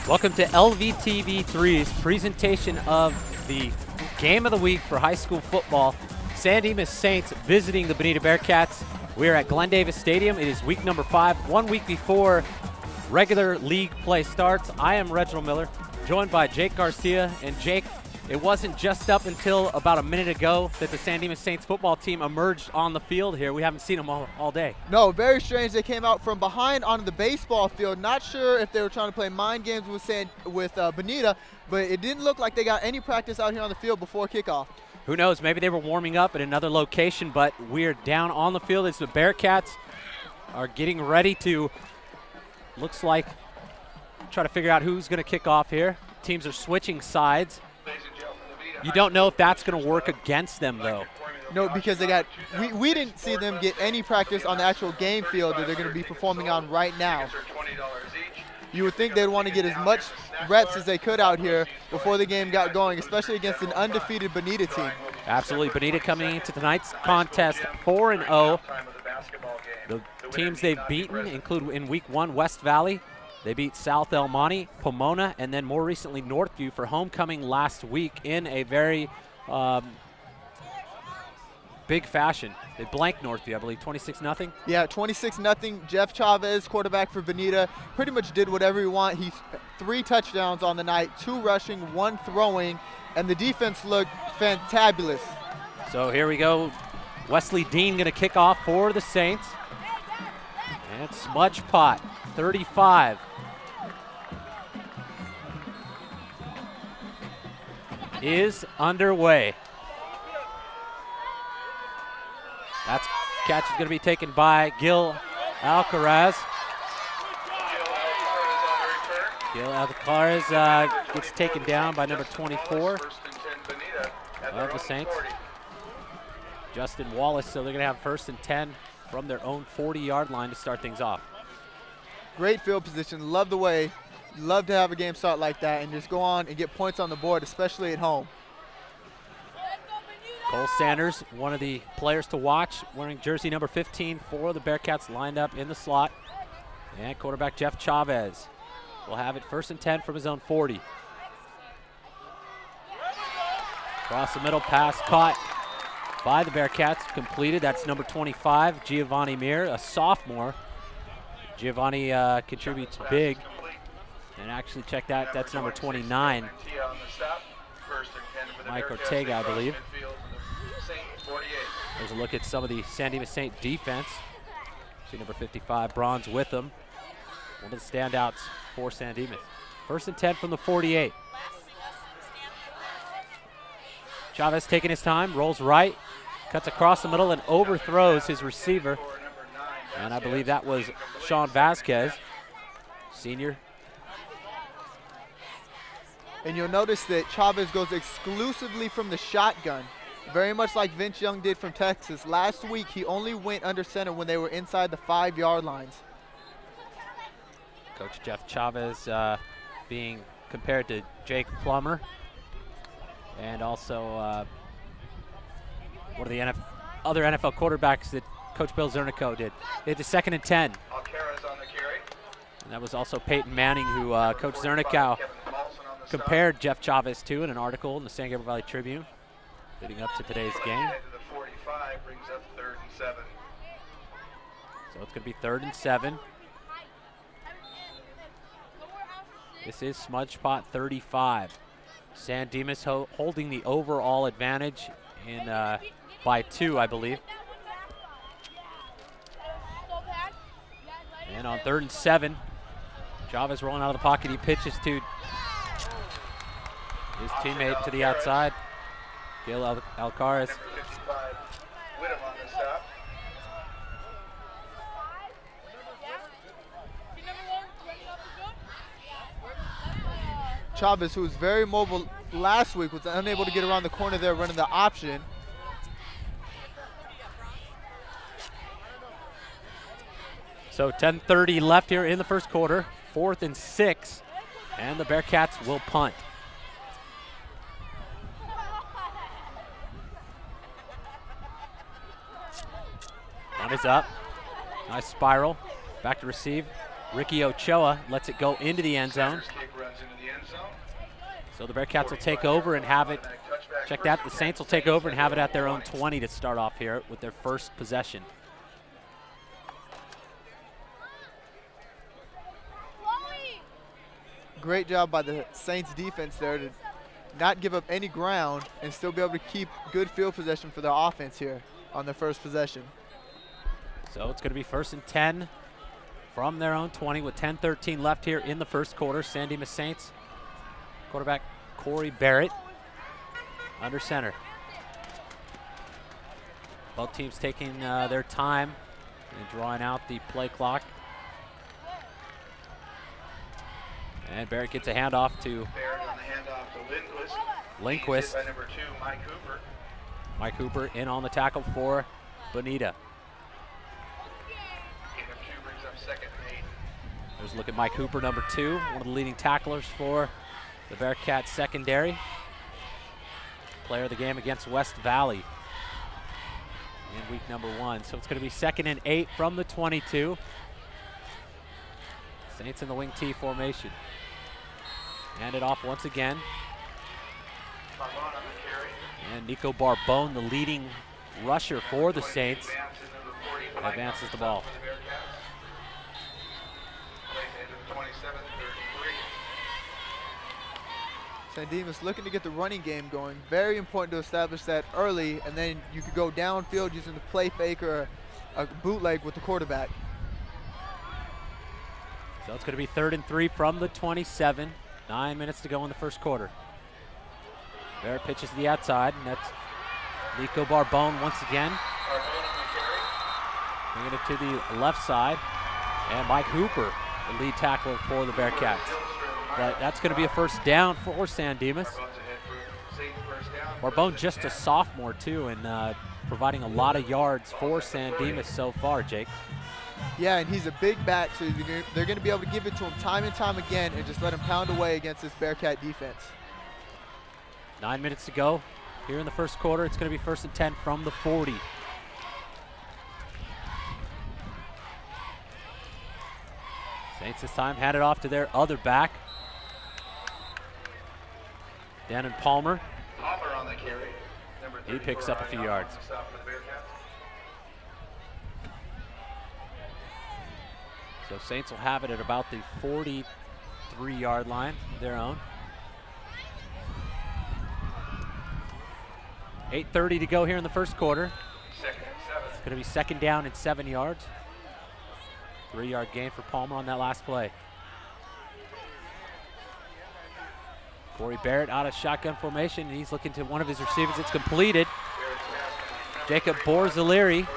Welcome to LVTV3's presentation of the game of the week for high school football. San Dimas Saints visiting the Bonita Bearcats. We are at Glenn Davis Stadium. It is week number 5, 1 week before regular league play starts. I am Reginald Miller, joined by Jake Garcia. And Jake, it wasn't just up until about a minute ago that the San Dimas Saints football team emerged on the field here. We haven't seen them all day. No, very strange. They came out from behind onto the baseball field. Not sure if they were trying to play mind games with Bonita, but it didn't look like they got any practice out here on the field before kickoff. Who knows? Maybe they were warming up at another location, but we're down on the field as the Bearcats are getting ready to, looks like, try to figure out who's going to kick off here. Teams are switching sides. You don't know if that's going to work against them, though. No, because we didn't see them get any practice on the actual game field that they're going to be performing on right now. You would think they'd want to get as much reps as they could out here before the game got going, especially against an undefeated Bonita team. Absolutely. Bonita coming into tonight's contest 4-0. The teams they've beaten include in week 1 West Valley. They beat South El Monte, Pomona, and then more recently Northview for homecoming last week in a very big fashion. They blanked Northview, I believe, 26-0. Yeah, 26-0. Jeff Chavez, quarterback for Bonita, pretty much did whatever he wanted. He's 3 touchdowns on the night, 2 rushing, 1 throwing, and the defense looked fantabulous. So here we go. Wesley Dean going to kick off for the Saints. And SmudgePot 35. Is underway. That catch is going to be taken by Gil Alcaraz. Gil Alcaraz gets taken down by number 24 of the Saints. Justin Wallace, so they're going to have 1st and 10 from their own 40-yard line to start things off. Great field position. Love the way. Love to have a game start like that and just go on and get points on the board, especially at home. Cole Sanders, one of the players to watch, wearing jersey number 15 for the Bearcats, lined up in the slot. And quarterback Jeff Chavez will have it 1st and 10 from his own 40. Across the middle, pass caught by the Bearcats, completed. That's number 25, Giovanni Mir, a sophomore. Giovanni contributes big. And actually, check that, that's number 29. Mike Ortega, I believe. There's a look at some of the San Dimas Saint defense. See number 55, Bronze with them. One of the standouts for San Dimas. 1st and 10 from the 48. Chavez taking his time, rolls right, cuts across the middle and overthrows his receiver. And I believe that was Sean Vasquez, senior. And you'll notice that Chavez goes exclusively from the shotgun, very much like Vince Young did from Texas. Last week, he only went under center when they were inside the 5-yard lines. Coach Jeff Chavez being compared to Jake Plummer. And also one of the other NFL quarterbacks that Coach Bill Zernico did. They did the 2nd and 10. And that was also Peyton Manning, who Coach Zernico compared Jeff Chavez to in an article in the San Gabriel Valley Tribune leading up to today's game. So it's going to be 3rd and 7. This is SmudgePot 35. San Dimas holding the overall advantage in by 2, I believe. And on 3rd and 7, Chavez rolling out of the pocket. He pitches to his teammate to the outside, Gil Alcaraz. Chavez, who was very mobile last week, was unable to get around the corner there running the option. So 10:30 left here in the first quarter, 4th and 6, and the Bearcats will punt. Punt is up. Nice spiral. Back to receive. Ricky Ochoa lets it go into the end zone. So the Bearcats will take over and have it. Check that. The Saints will take over and have it at their own 20 to start off here with their first possession. Great job by the Saints defense there to not give up any ground and still be able to keep good field possession for their offense here on their first possession. So it's going to be 1st and 10 from their own 20 with 10:13 left here in the first quarter. San Dimas Saints quarterback Corey Barrett under center. Both teams taking their time and drawing out the play clock. And Barrett gets a handoff to Lindquist. By number 2, Mike Hooper. Mike Hooper in on the tackle for Bonita. Number 2 brings up 2nd and 8. There's a look at Mike Hooper, number 2, one of the leading tacklers for the Bearcats secondary. Player of the game against West Valley in week number 1. So it's going to be 2nd and 8 from the 22. Saints in the wing T formation. Hand it off once again. And Nico Barbone, the leading rusher for the Saints, advances the ball. San Dimas looking to get the running game going. Very important to establish that early, and then you could go downfield using the play fake or a bootleg with the quarterback. So it's going to be 3rd and 3 from the 27. 9 minutes to go in the first quarter. Barrett pitches to the outside, and that's Nico Barbone once again. Bringing it to the left side. And Mike Hooper, the lead tackler for the Bearcats. But that's going to be a first down for San Dimas. Barbone just a sophomore too, and providing a lot of yards for San Dimas so far, Jake. Yeah, and he's a big back, so they're going to be able to give it to him time and time again and just let him pound away against this Bearcat defense. 9 minutes to go here in the first quarter. It's going to be 1st and 10 from the 40. Saints this time hand it off to their other back. Dannon Palmer. Palmer on the carry. He picks up a few yards. So Saints will have it at about the 43-yard line, their own. 8:30 to go here in the first quarter. It's going to be 2nd down and 7 yards. 3-yard gain for Palmer on that last play. Corey Barrett out of shotgun formation, and he's looking to one of his receivers. It's completed. Jacob Borzilleri,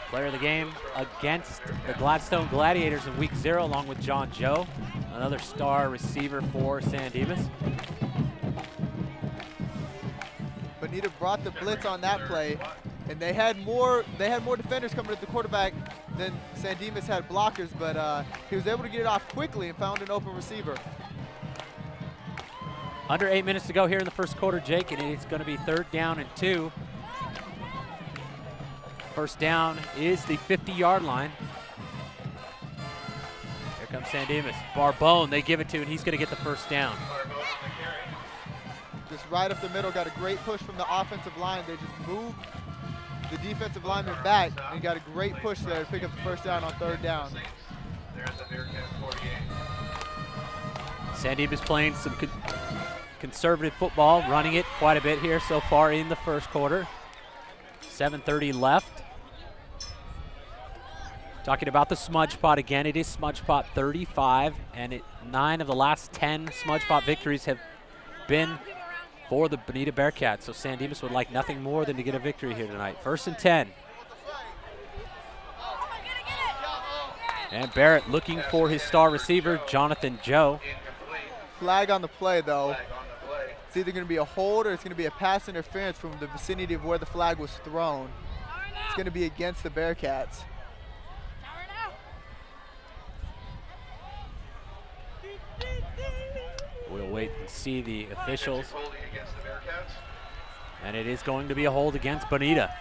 player of the game against the Gladstone Gladiators in week 0, along with John Joe, another star receiver for San Dimas. Bonita brought the blitz on that play, and they had more defenders coming at the quarterback than San Dimas had blockers, but he was able to get it off quickly and found an open receiver. Under 8 minutes to go here in the first quarter, Jake, and it's going to be 3rd down and 2. First down is the 50-yard line. Here comes San Dimas. Barbone, they give it to, and he's going to get the first down. Just right up the middle, got a great push from the offensive line. They just moved the defensive lineman back and got a great push there to pick up the first down on 3rd down. There's the Bearcat 48. San Dimas playing some conservative football, running it quite a bit here so far in the first quarter. 7:30 left. Talking about the SmudgePot again, it is SmudgePot 35, and 9 of the last 10 SmudgePot victories have been for the Bonita Bearcats. So San Dimas would like nothing more than to get a victory here tonight. 1st and 10. And Barrett looking for his star receiver, Jonathan Joe. Flag on the play, though. It's either going to be a hold or it's going to be a pass interference from the vicinity of where the flag was thrown. It's going to be against the Bearcats. We'll wait and see the officials. And it is going to be a hold against Bonita.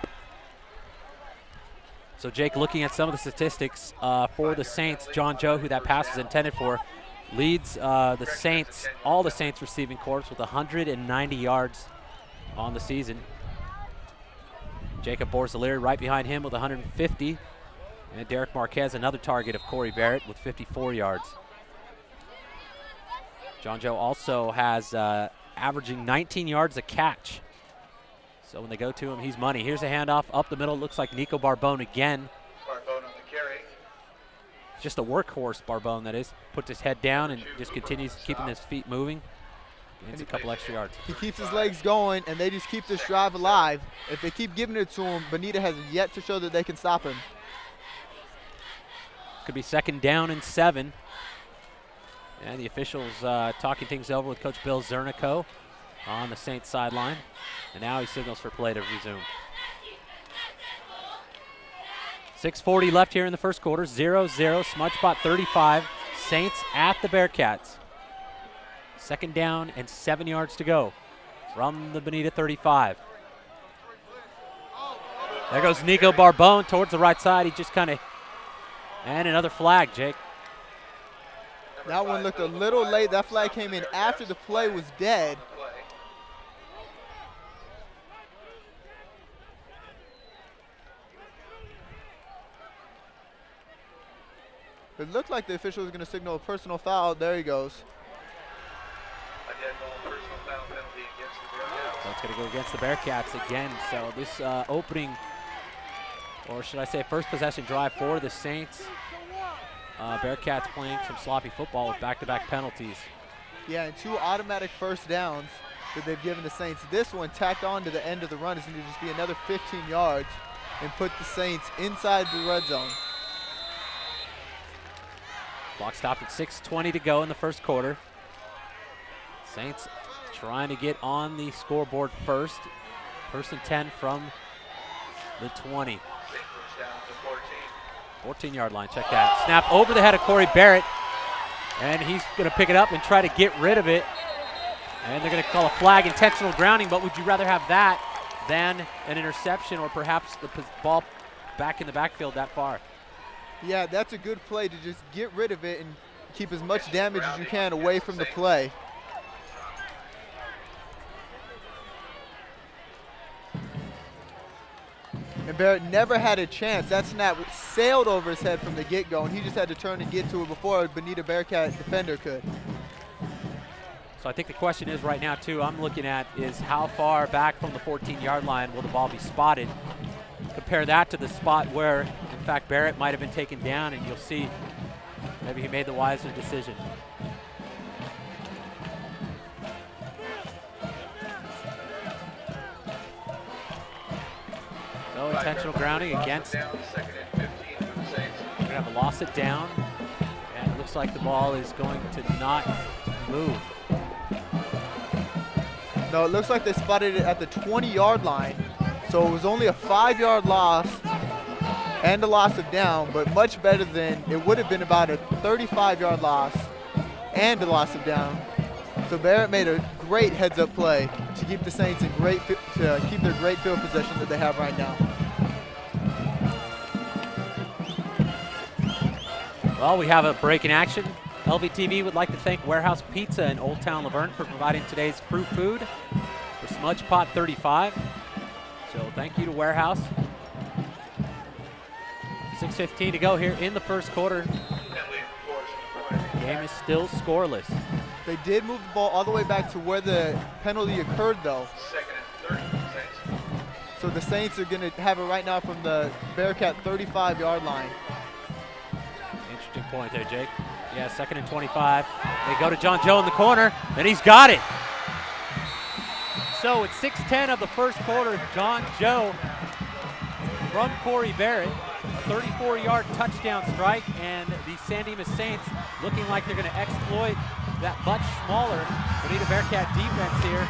So Jake, looking at some of the statistics for the Saints, John Joe, who that pass was intended for, leads the Saints, all the Saints receiving corps with 190 yards on the season. Jacob Borzaleary right behind him with 150. And Derek Marquez, another target of Corey Barrett with 54 yards. John Joe also has averaging 19 yards a catch. So when they go to him, he's money. Here's a handoff up the middle. Looks like Nico Barbone again. Barbone on the carry. Just a workhorse, Barbone, that is. Puts his head down and just continues keeping his feet moving. Gains a couple extra yards. He keeps his legs going, and they just keep this drive alive. If they keep giving it to him, Bonita has yet to show that they can stop him. Could be 2nd down and 7. And the officials talking things over with Coach Bill Zernico on the Saints sideline. And now he signals for play to resume. 6:40 left here in the first quarter. 0-0, SmudgePot 35. Saints at the Bearcats. 2nd down and 7 yards to go from the Bonita 35. There goes Nico Barbone towards the right side. He just kind of, and another flag, Jake. That one looked a little late. That flag came in after the play was dead. It looked like the official was going to signal a personal foul. There he goes. A dead ball, personal foul penalty against the Bearcats. So it's going to go against the Bearcats again. So this opening, or should I say first possession drive for the Saints. Bearcats playing some sloppy football with back-to-back penalties. Yeah, and 2 automatic first downs that they've given the Saints. This one tacked on to the end of the run is going to just be another 15 yards and put the Saints inside the red zone. Clock stopped at 6:20 to go in the first quarter. Saints trying to get on the scoreboard first. 1st and 10 from the 20. Down to 14. 14-yard line, check that. Snap over the head of Corey Barrett, and he's going to pick it up and try to get rid of it. And they're going to call a flag, intentional grounding, but would you rather have that than an interception or perhaps the ball back in the backfield that far? Yeah, that's a good play to just get rid of it and keep as much damage as you can away from the play. And Barrett never had a chance. That snap sailed over his head from the get-go, and he just had to turn and get to it before a Bonita Bearcat defender could. So I think the question is right now, too, I'm looking at is how far back from the 14-yard line will the ball be spotted? Compare that to the spot where, in fact, Barrett might have been taken down, and you'll see maybe he made the wiser decision. No intentional grounding against. Down, 2nd and 15 for the Saints. We're going to have a loss it down, and it looks like the ball is going to not move. No, it looks like they spotted it at the 20-yard line. So it was only a 5-yard loss and a loss of down, but much better than it would have been about a 35-yard loss and a loss of down. So Barrett made a great heads-up play to keep the Saints in keep their great field position that they have right now. Well, we have a break in action. LVTV would like to thank Warehouse Pizza in Old Town Laverne for providing today's crew food for SmudgePot 35. So thank you to Warehouse. 6:15 to go here in the first quarter. Game is still scoreless. They did move the ball all the way back to where the penalty occurred, though. 2nd and 30 for the Saints. So the Saints are going to have it right now from the Bearcat 35-yard line. Interesting point there, Jake. Yeah, 2nd and 25. They go to John Joe in the corner, and he's got it. So it's 6:10 of the first quarter. John Joe from Corey Barrett, a 34-yard touchdown strike, and the San Dimas Saints looking like they're going to exploit that much smaller Bonita Bearcat defense here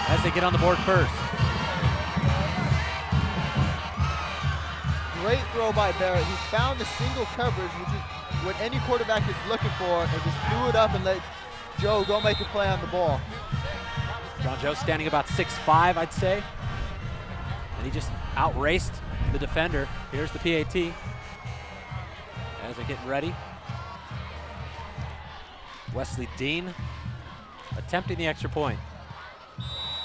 as they get on the board first. Great throw by Barrett. He found the single coverage, which is what any quarterback is looking for, and just threw it up and let Joe go make a play on the ball. John Joe standing about 6'5", I'd say. And he just outraced the defender. Here's the PAT as they're getting ready. Wesley Dean attempting the extra point.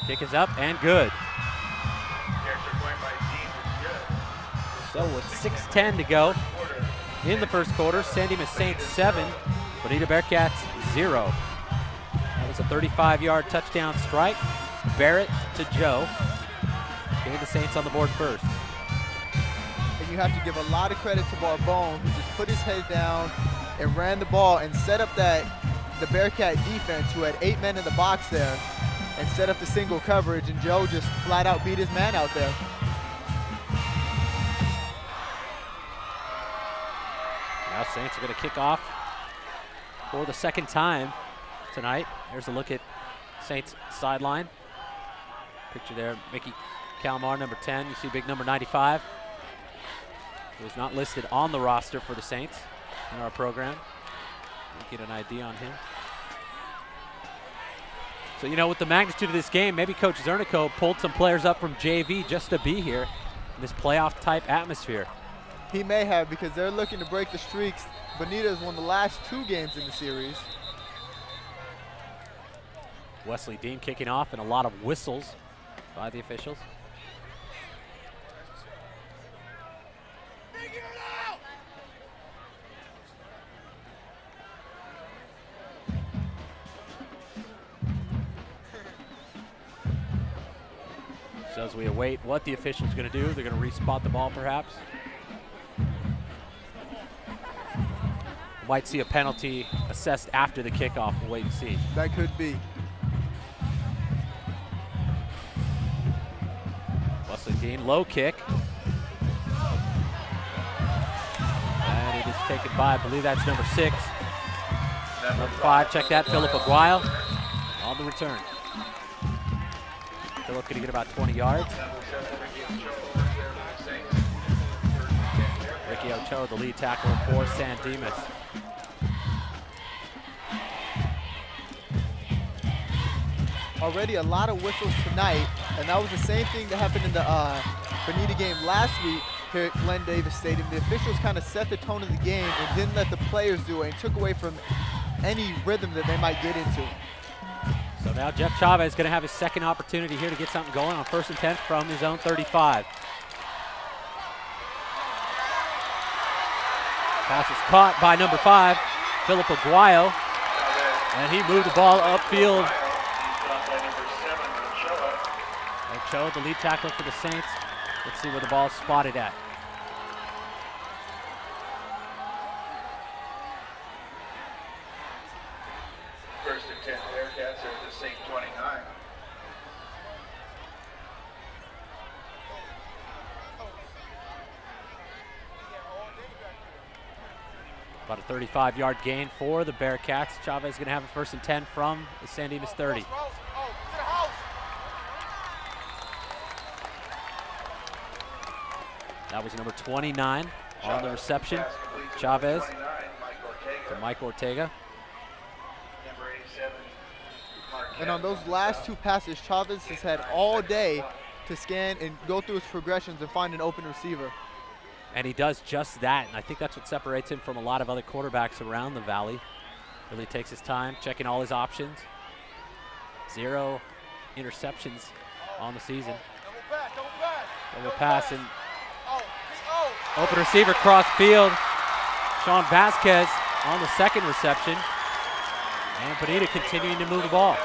Kick is up and good. The extra point by Dean is good. So with 6:10 to go in the first quarter, San Dimas Saints 7, Bonita Bearcats 0. That was a 35-yard touchdown strike. Barrett to Joe. Gave the Saints on the board first. And you have to give a lot of credit to Barbone, who just put his head down and ran the ball and set up the Bearcat defense, who had 8 men in the box there, and set up the single coverage, and Joe just flat out beat his man out there. Now Saints are going to kick off for the second time tonight. There's a look at Saints sideline. Picture there, Mickey Calamar, number 10. You see big number 95, who is not listed on the roster for the Saints in our program. We'll get an ID on him. So, you know, with the magnitude of this game, maybe Coach Zernico pulled some players up from JV just to be here in this playoff-type atmosphere. He may have, because they're looking to break the streaks. Bonita has won the last 2 games in the series. Wesley Dean kicking off, and a lot of whistles by the officials. So as we await what the official's going to do, they're going to respot the ball perhaps. Might see a penalty assessed after the kickoff. We'll wait and see. That could be. Wesley Dean, low kick. And it is taken by, I believe that's number 6. Number 5, check that, Philip Aguayo on the return. Philip going to get about 20 yards. Ricky Ochoa, the lead tackler for San Dimas. Already a lot of whistles tonight, and that was the same thing that happened in the Bonita game last week here at Glenn Davis Stadium. The officials kind of set the tone of the game and didn't let the players do it, and took away from any rhythm that they might get into. So now Jeff Chavez is going to have his second opportunity here to get something going on 1st and 10 from his own 35. Pass is caught by number 5, Philip Aguayo, and he moved the ball upfield. Ochoa, the lead tackler for the Saints. Let's see where the ball is spotted at. First and 10 Bearcats are at the Saint 29. About a 35-yard gain for the Bearcats. Chavez is going to have a 1st and 10 from the San Dimas 30. That was number 29 on the reception. Chavez to Mike Ortega. And on those last 2 passes, Chavez has had all day to scan and go through his progressions and find an open receiver. And he does just that, and I think that's what separates him from a lot of other quarterbacks around the valley. Really takes his time, checking all his options. 0 interceptions on the season. Double pass and open receiver cross field. Sean Vasquez on the second reception. And Bonita continuing to move the ball.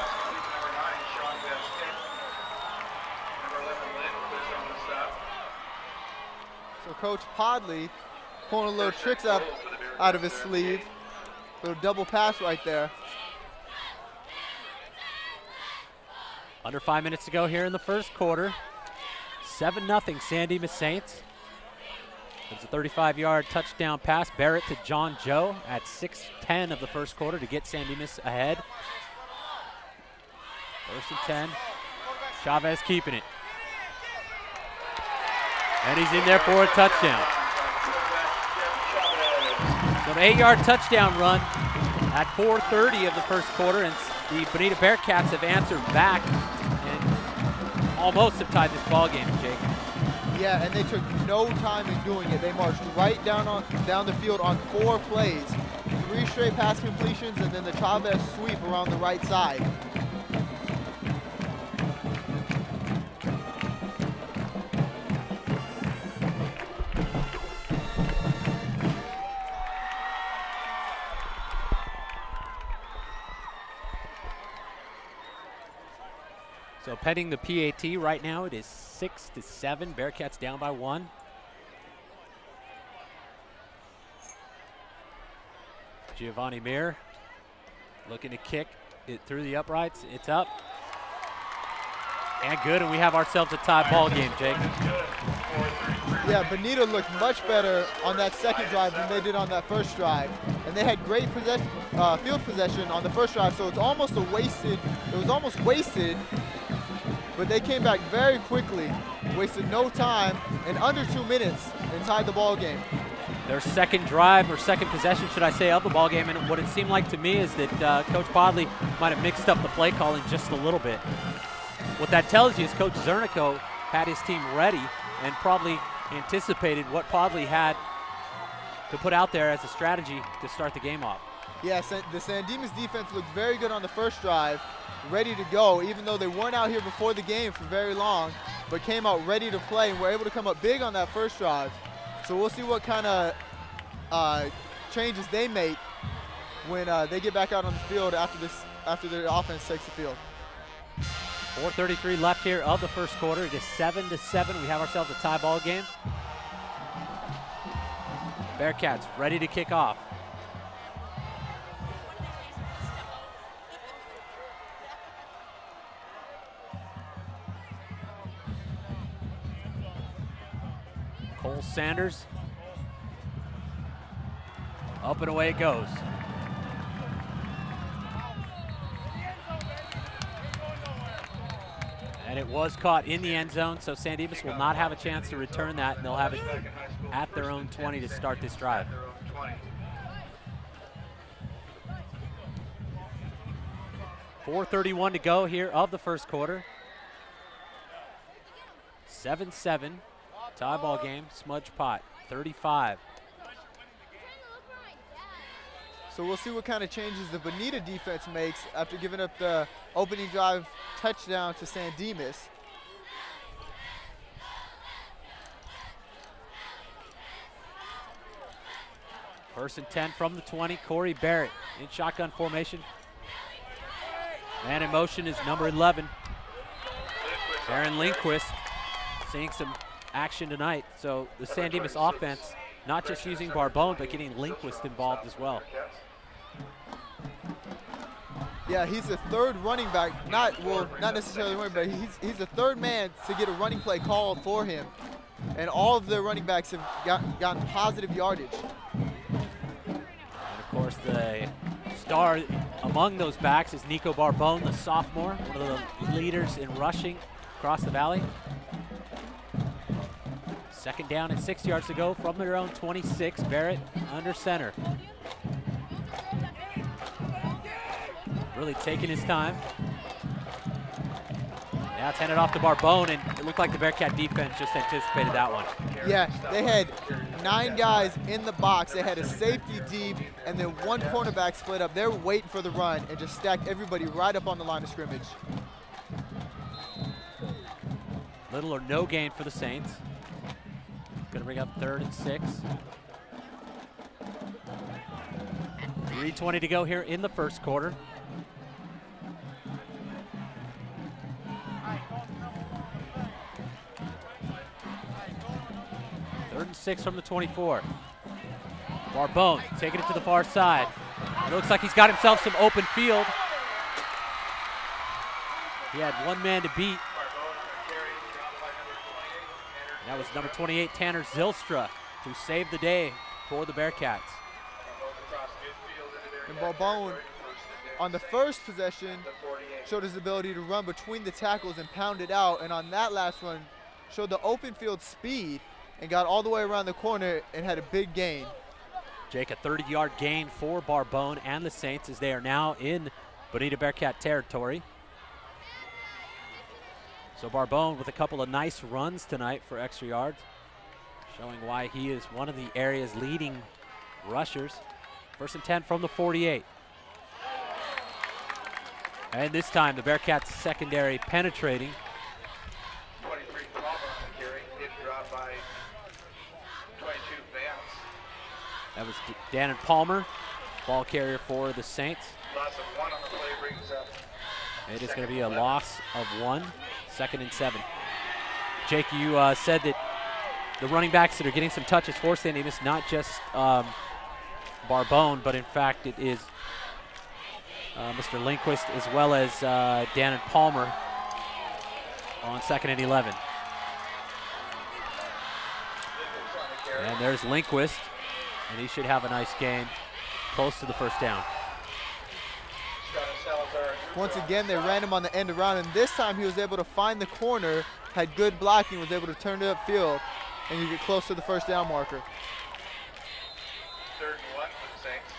So Coach Podley pulling a little tricks up out of his sleeve. Little double pass right there. Under 5 minutes to go here in the first quarter. 7-0 San Dimas Saints. There's a 35-yard touchdown pass. Barrett to John Joe at 6:10 of the first quarter to get San Dimas ahead. 1st and 10. Chavez keeping it. And he's in there for a touchdown. So an 8-yard touchdown run at 4:30 of the first quarter, and the Bonita Bearcats have answered back and almost have tied this ball game, Jake. Yeah, and they took no time in doing it. They marched right down the field on 4 plays 3 straight pass completions and then the Chavez sweep around the right side. So pending the PAT right now, it is 6-7. Bearcats down by 1. Giovanni Mir looking to kick it through the uprights. It's up. And good, and we have ourselves a tie ball game, Jake. Yeah, Bonita looked much better on that second drive than they did on that first drive. And they had great field possession on the first drive, so it's almost it was almost wasted, but they came back very quickly, wasted no time, in under 2 minutes, and tied the ball game. Their second drive, or second possession, should I say, of the ball game, and what it seemed like to me is that Coach Podley might have mixed up the play calling just a little bit. What that tells you is Coach Zernico had his team ready and probably anticipated what Podley had to put out there as a strategy to start the game off. Yeah, the San Dimas defense looked very good on the first drive, ready to go, even though they weren't out here before the game for very long, but came out ready to play and were able to come up big on that first drive. So we'll see what kind of changes they make when they get back out on the field after their offense takes the field. 4:33 left here of the first quarter. It is 7-7. We have ourselves a tie ball game. Bearcats ready to kick off. Cole Sanders. Up and away it goes. And it was caught in the end zone, so San Dimas will not have a chance to return that, and they'll have it at their own 20 to start this drive. 4:31 to go here of the first quarter. 7-7, tie ball game, SmudgePot 35. So we'll see what kind of changes the Bonita defense makes after giving up the opening drive touchdown to San Dimas. First and 10 from the 20, Corey Barrett in shotgun formation. Man in motion is number 11, Aaron Lindquist, seeing some action tonight. So the San Dimas offense, not just using Barbone, but getting Lindquist involved as well. Yeah, he's the third running back, not necessarily running, but he's the third man to get a running play called for him. And all of the running backs have gotten positive yardage. And of course, the star among those backs is Nico Barbone, the sophomore, one of the leaders in rushing across the valley. Second down and 6 yards to go from their own 26. Barrett under center. Really taking his time. Now it's handed off to Barbone, and it looked like the Bearcat defense just anticipated that one. Yeah, they had 9 guys in the box. They had a safety deep, and then 1 cornerback split up. They were waiting for the run and just stacked everybody right up on the line of scrimmage. Little or no gain for the Saints. Gonna bring up 3rd and 6. 3:20 to go here in the first quarter. Third and 6 from the 24. Barbone taking it to the far side. It looks like he's got himself some open field. He had 1 man to beat. That was number 28, Tanner Zylstra, who saved the day for the Bearcats. And Barbone, on the first possession, showed his ability to run between the tackles and pound it out. And on that last one, showed the open field speed and got all the way around the corner and had a big gain. Jake, a 30-yard gain for Barbone and the Saints as they are now in Bonita Bearcat territory. So Barbone with a couple of nice runs tonight for extra yards, showing why he is one of the area's leading rushers. First and 10 from the 48. And this time the Bearcats secondary penetrating. 23 Palmer on the carry. Hit drop by 22 Vance. That was Dan and Palmer, ball carrier for the Saints. Loss of 1 on the play brings up. It is going to be a loss of 1, 2nd and 7. Jake, you said that the running backs that are getting some touches for San Dimas, not just Barbone, but in fact it is Mr. Lindquist as well as Dan and Palmer on 2nd and 11. And there's Lindquist, and he should have a nice gain close to the first down. Once again, they ran him on the end around, and this time he was able to find the corner, had good blocking, was able to turn it upfield, and you get close to the first down marker. 3rd and 1 for the Saints.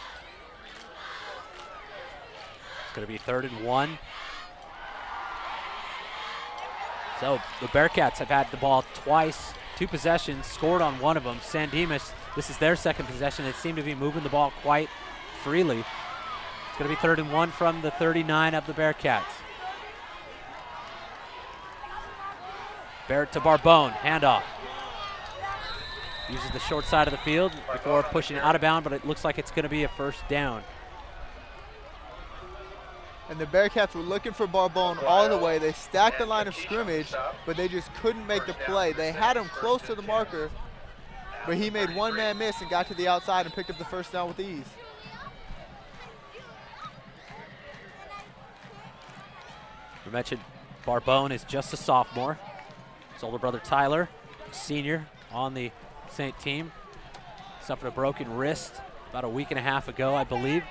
It's going to be 3rd and 1. So the Bearcats have had the ball twice, 2 possessions, scored on one of them. San Dimas, this is their 2nd possession. They seem to be moving the ball quite freely. It's going to be 3rd and 1 from the 39 of the Bearcats. Barrett to Barbone, handoff. Uses the short side of the field before pushing out of bound, but it looks like it's going to be a first down. And the Bearcats were looking for Barbone all the way. They stacked the line of scrimmage, but they just couldn't make the play. They had him close to the marker, but he made one man miss and got to the outside and picked up the first down with ease. We mentioned Barbone is just a sophomore. His older brother Tyler, senior on the Saint team, suffered a broken wrist about a week and a half ago, I believe.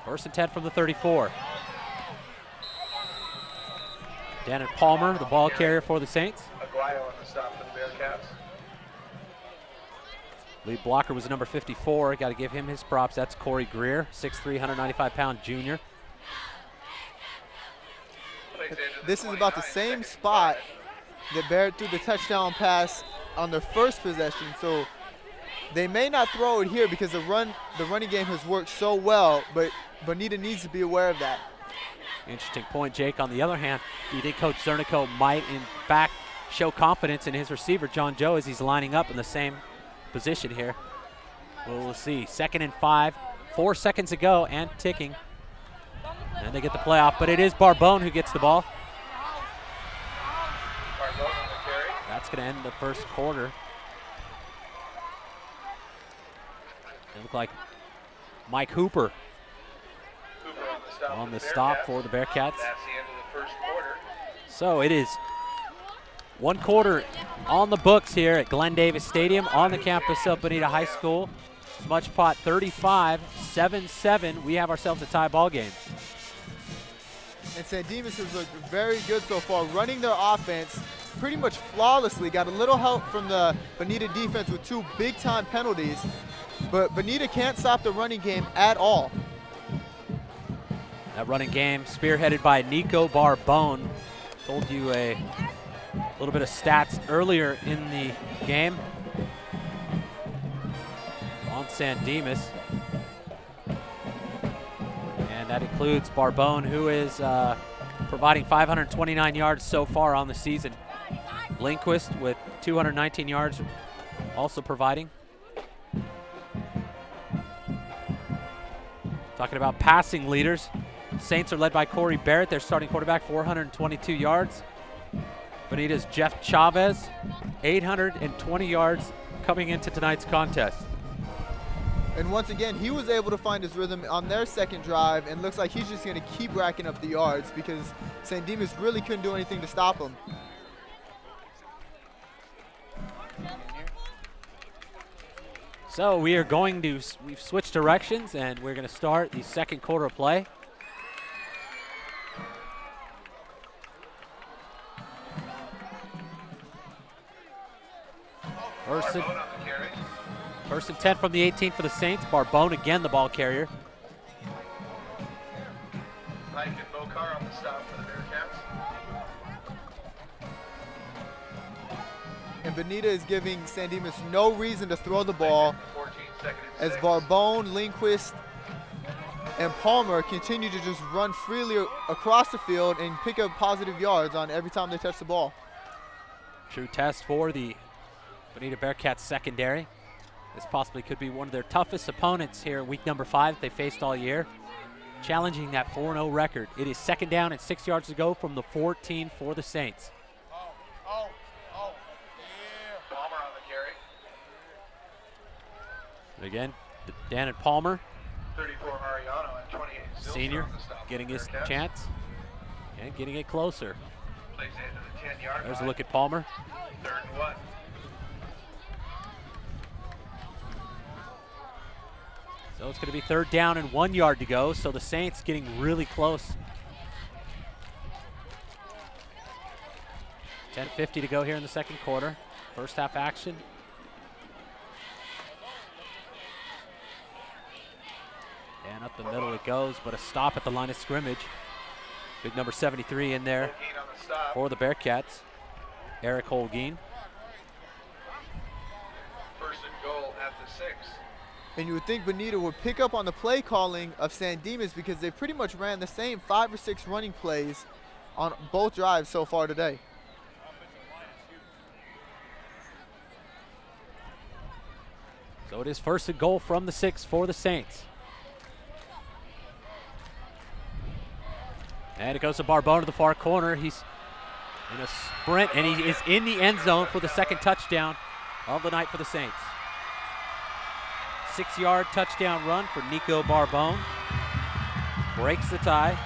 First and 10 from the 34. Dan and Palmer, the ball carrier for the Saints. Aguayo on the stop for the Bearcats. Lead blocker was number 54. Got to give him his props. That's Corey Greer, 6'3", 195-pound junior. This is about the same spot that Barrett threw the touchdown pass on their first possession, so they may not throw it here because the running game has worked so well, but Bonita needs to be aware of that. Interesting point, Jake. On the other hand, do you think Coach Zernico might, in fact, show confidence in his receiver, John Joe, as he's lining up in the same position here? Well, we'll see. 2nd and 5, 4 seconds ago and ticking. And they get the playoff, but it is Barbone who gets the ball. Barbone on the carry. That's going to end the first quarter. It looked like Mike Hooper on the stop for the Bearcats. That's the end of the first quarter. So it is 1 quarter on the books here at Glenn Davis Stadium on the campus of Bonita High School. SmudgePot 35, 7-7. We have ourselves a tie ball game. And San Dimas has looked very good so far, running their offense pretty much flawlessly. Got a little help from the Bonita defense with 2 big-time penalties, but Bonita can't stop the running game at all. That running game spearheaded by Nico Barbone. Told you a little bit of stats earlier in the game on San Dimas. And that includes Barbone, who is providing 529 yards so far on the season. Lindquist with 219 yards also providing. Talking about passing leaders, Saints are led by Corey Barrett, their starting quarterback, 422 yards. Bonita's Jeff Chavez, 820 yards coming into tonight's contest. And once again, he was able to find his rhythm on their second drive, and looks like he's just going to keep racking up the yards because San Dimas really couldn't do anything to stop him. So we've switched directions, and we're going to start the second quarter of play. First and 10 from the 18 for the Saints. Barbone again, the ball carrier. Mike and Bokar on the stop for the Bearcats. And Bonita is giving San Dimas no reason to throw the ball. as Barbone, Lindquist, and Palmer continue to just run freely across the field and pick up positive yards on every time they touch the ball. True test for the Bonita Bearcats secondary. This possibly could be one of their toughest opponents here in week number 5 they faced all year, challenging that 4-0 record. It is second down and 6 yards to go from the 14 for the Saints. Palmer on the carry. Again, Dan and Palmer, 34 Mariano and 28 Zilstra senior, on the stop. getting his Bearcats. chance and getting it closer. Plays into the 10-yard There's a line. look at Palmer. 3rd and 1. So it's going to be 3rd down and 1 yard to go. So the Saints getting really close. 10:50 to go here in the second quarter. First half action. And up the middle it goes, but a stop at the line of scrimmage. Big number 73 in there Holguin on the stop. for the Bearcats. Eric Holguin. 1st and goal at the 6. And you would think Bonita would pick up on the play calling of San Dimas because they pretty much ran the same 5 or 6 running plays on both drives so far today. So it is 1st and goal from the 6 for the Saints. And it goes to Barbone to the far corner. He's in a sprint, and he is in the end zone for the 2nd touchdown of the night for the Saints. 6-yard touchdown run for Nico Barbone. Breaks the tie.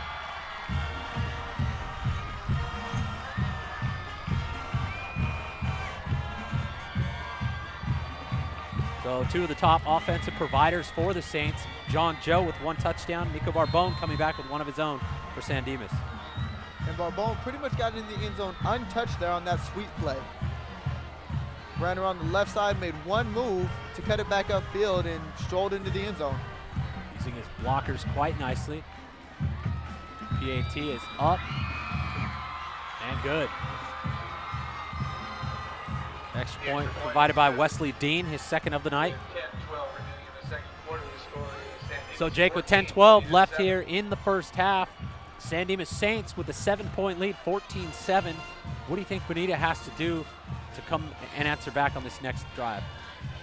So 2 of the top offensive providers for the Saints. John Joe with 1 touchdown. Nico Barbone coming back with 1 of his own for San Dimas. And Barbone pretty much got in the end zone untouched there on that sweep play. Ran around the left side, made 1 move to cut it back upfield and strolled into the end zone. Using his blockers quite nicely. PAT is up and good. Extra point provided by Wesley Dean, his 2nd of the night. 10-12 remaining in the 2nd quarter. The score is San Dimas So Jake with 14, 10-12 left 7. here in the first half. San Dimas Saints with a 7-point lead, 14-7. What do you think Bonita has to do to come and answer back on this next drive?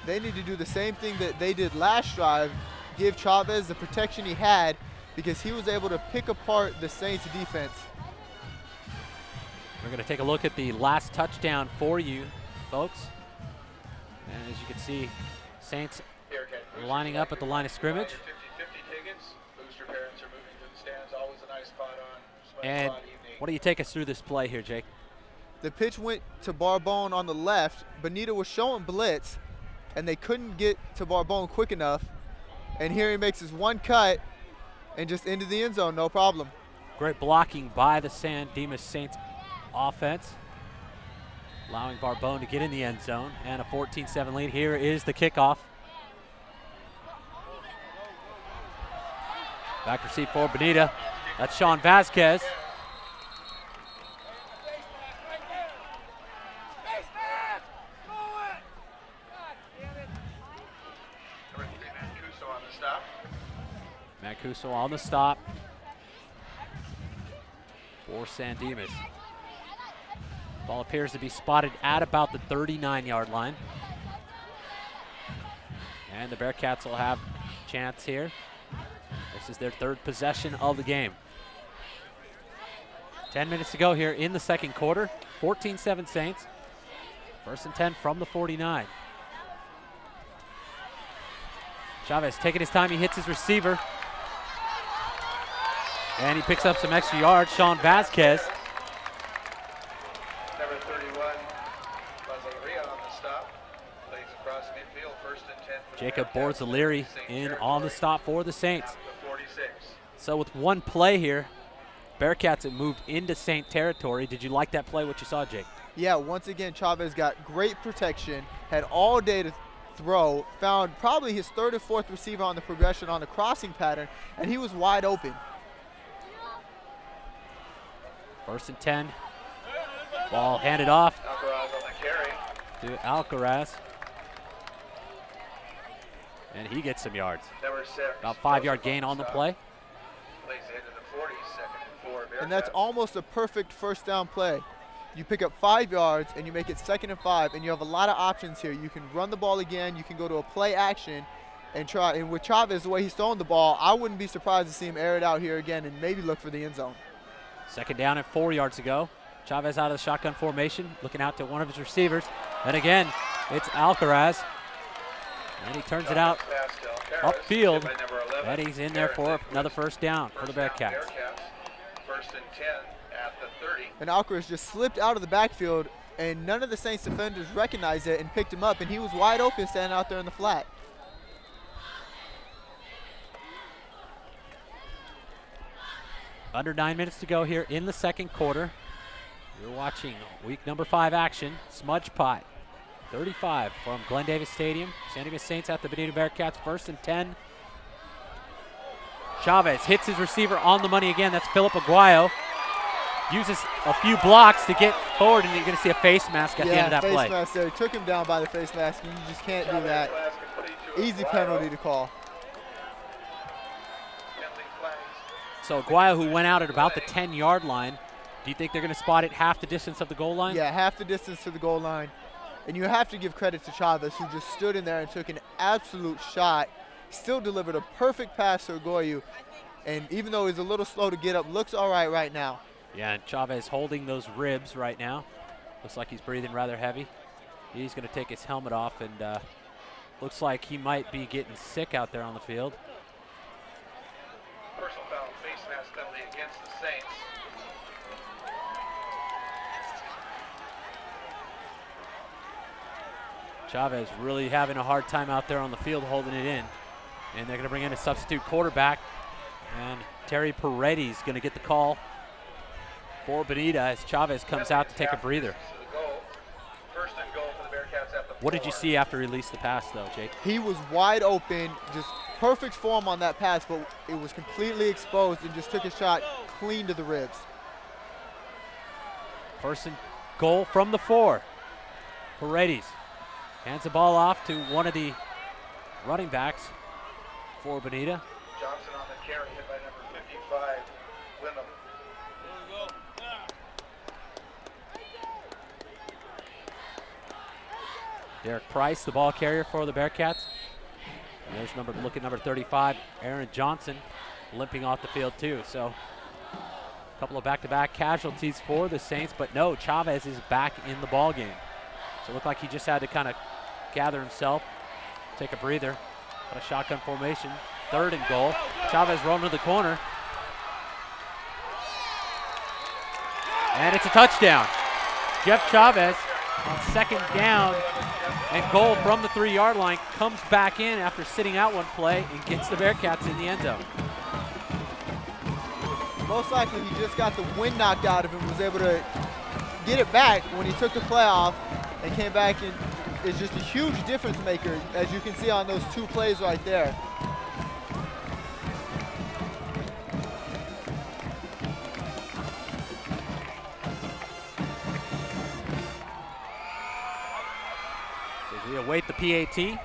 They need to do the same thing that they did last drive, give Chavez the protection he had because he was able to pick apart the Saints defense. We're going to take a look at the last touchdown for you, folks. And as you can see, Saints Bearcat booster lining up at the line of scrimmage. 50-50 tickets. Booster parents are moving to the stands. Always a nice spot on And SmudgePot evening. what do you take us through this play here, Jake? The pitch went to Barbone on the left. Bonita was showing blitz, and they couldn't get to Barbone quick enough. And here he makes his 1 cut and just into the end zone, no problem. Great blocking by the San Dimas Saints offense, allowing Barbone to get in the end zone, and a 14-7 lead. Here is the kickoff. Back receipt for Bonita. That's Sean Vasquez. Number 3, Mancuso on the stop. Mancuso on the stop for San Dimas. Ball appears to be spotted at about the 39-yard line. And the Bearcats will have a chance here. This is their 3rd possession of the game. 10 minutes to go here in the second quarter. 14-7 Saints. 1st and 10 from the 49. Chavez taking his time. He hits his receiver. And he picks up some extra yards. Sean Vasquez. Number 31, Bazaria on the stop. Plays across midfield. 1st and 10 for the Jacob Bearcats. Borzaliri Saints in territory. on the stop for the Saints. Out to 46. So with 1 play here, Bearcats have moved into Saint territory. Did you like that play, what you saw, Jake? Yeah, once again, Chavez got great protection, had all day to throw, found probably his 3rd or 4th receiver on the progression on the crossing pattern, and he was wide open. 1st and 10. Ball handed off Alcaraz on the carry. to Alcaraz. And he gets some yards. Number 6. About 5-yard gain on the play. Plays into the 40, second and 4. And that's Bearcats. almost a perfect first down play. You pick up 5 yards and you make it 2nd and 5, and you have a lot of options here. You can run the ball again, you can go to a play action and try. And with Chavez, the way he's throwing the ball, I wouldn't be surprised to see him air it out here again and maybe look for the end zone. 2nd down and 4 yards to go. Chavez out of the shotgun formation, looking out to one of his receivers. And again, it's Alcaraz. And he turns it out upfield. And he's in there for another first down for the Bearcats. 1st and 10 at the 30. And Alcaraz just slipped out of the backfield, and none of the Saints defenders recognized it and picked him up, and he was wide open standing out there in the flat. Under 9 minutes to go here in the 2nd quarter. You're watching week number 5 action. SmudgePot 35 from Glen Davis Stadium. San Diego Saints at the Bonita Bearcats, 1st and 10. Chavez hits his receiver on the money again. That's Philip Aguayo. Uses a few blocks to get forward, and you're going to see a face mask at the end of that play. Yeah, face mask there. He took him down by the face mask, and you just can't do that. Easy penalty to call. So Aguayo, who went out at about the 10-yard line, do you think they're going to spot it half the distance of the goal line? Yeah, half the distance to the goal line. And you have to give credit to Chavez, who just stood in there and took an absolute shot, still delivered a perfect pass to Aguayo, and even though he's a little slow to get up, looks all right now. Yeah, and Chavez holding those ribs right now. Looks like he's breathing rather heavy. He's going to take his helmet off, and looks like he might be getting sick out there on the field. Personal foul, face mask penalty against the Saints. Chavez really having a hard time out there on the field holding it in. And they're going to bring in a substitute quarterback. And Terry Paredes going to get the call for Bonita as Chavez comes out to take a breather. First and goal for the Bearcats at the 4. What did you see after he released the pass, though, Jake? He was wide open, just perfect form on that pass, but it was completely exposed and just took a shot clean to the ribs. First and goal from the 4. Paredes hands the ball off to one of the running backs for Bonita. Johnson on the carry, hit by number 55, Wyndham. Derek Price, the ball carrier for the Bearcats. And there's number 35, Aaron Johnson, limping off the field too. So a couple of back-to-back casualties for the Saints, but no, Chavez is back in the ball game. So it looked like he just had to kind of gather himself, take a breather. Got a shotgun formation, 3rd and goal. Chavez rolling to the corner. And it's a touchdown. Jeff Chavez on 2nd down and goal from the 3-yard line comes back in after sitting out one play and gets the Bearcats in the end zone. Most likely he just got the wind knocked out of him, was able to get it back when he took the play off and came back, and is just a huge difference maker, as you can see on those 2 plays right there. As we await the PAT.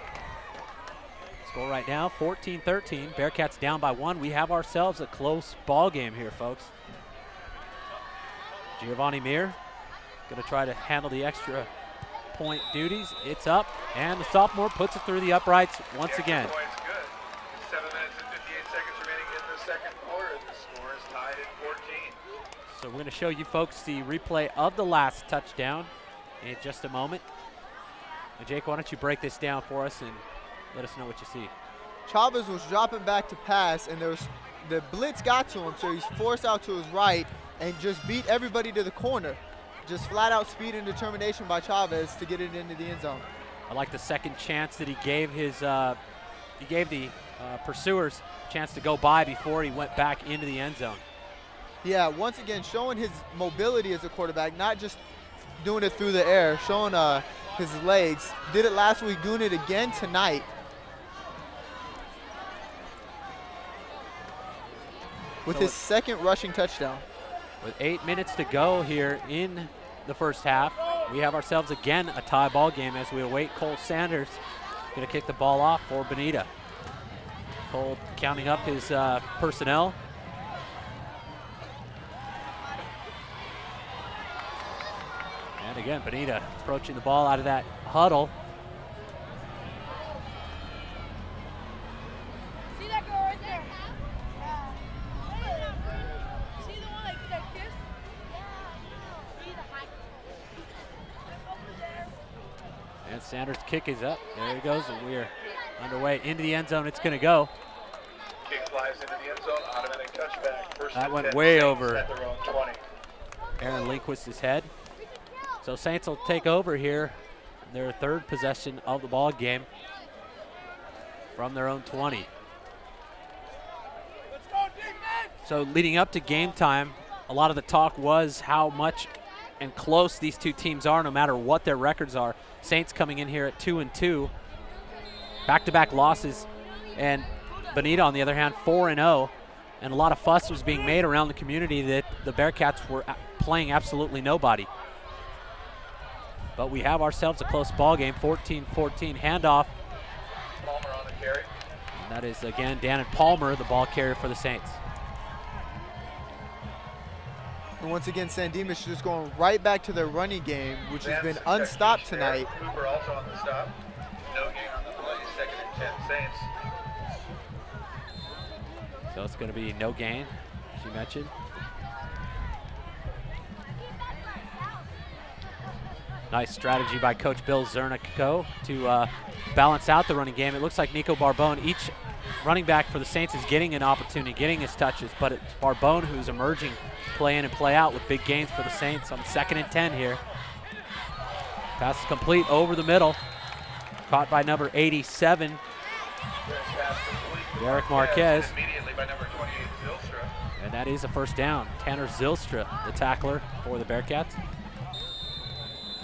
Score right now, 14-13. Bearcats down by 1. We have ourselves a close ball game here, folks. Giovanni Mir going to try to handle the extra point duties. It's up, and the sophomore puts it through the uprights once again. Points good. 7 minutes and 58 seconds remaining in the 2nd quarter. The score is tied at 14. So we're going to show you folks the replay of the last touchdown in just a moment. And Jake, why don't you break this down for us and let us know what you see. Chavez was dropping back to pass, and the blitz got to him, so he's forced out to his right and just beat everybody to the corner. Just flat out speed and determination by Chavez to get it into the end zone. I like the second chance that he gave his the pursuers a chance to go by before he went back into the end zone. Yeah, once again showing his mobility as a quarterback, not just doing it through the air, showing his legs. Did it last week, doing it again tonight. With his second rushing touchdown. With 8 minutes to go here in the first half, we have ourselves again a tie ball game as we await Cole Sanders. Going to kick the ball off for Bonita. Cole counting up his personnel. And again, Bonita approaching the ball out of that huddle. See that girl right there? See the one that kissed? See the high. Over there. And Sanders' kick is up. There he goes, and we're underway into the end zone. It's going to go. Kick flies into the end zone, automatic touchback. First That and went 10 way Saints over at their own 20. Aaron Lindquist's head. So Saints will take over here, their third possession of the ball game from their own 20. So leading up to game time, a lot of the talk was how much and close these two teams are, no matter what their records are. Saints coming in here at 2-2, back-to-back losses, and Bonita, on the other hand, 4-0, and a lot of fuss was being made around the community that the Bearcats were playing absolutely nobody. But we have ourselves a close ball game, 14-14 handoff. Palmer on the carry. And that is, again, Dannon Palmer, the ball carrier for the Saints. And once again, San Dimas just going right back to their running game, which has been unstopped tonight. Cooper also on the stop. No gain on the play. Second and 10 Saints. So it's going to be no gain, as you mentioned. Nice strategy by Coach Bill Zernico to balance out the running game. It looks like Nico Barbone, each running back for the Saints is getting an opportunity, getting his touches, but it's Barbone who's emerging, play in and play out with big gains for the Saints on 2nd and 10 here. Pass is complete over the middle. Caught by number 87, Derek Marquez. Immediately by number 28, Zylstra. And that is a first down. Tanner Zylstra, the tackler for the Bearcats.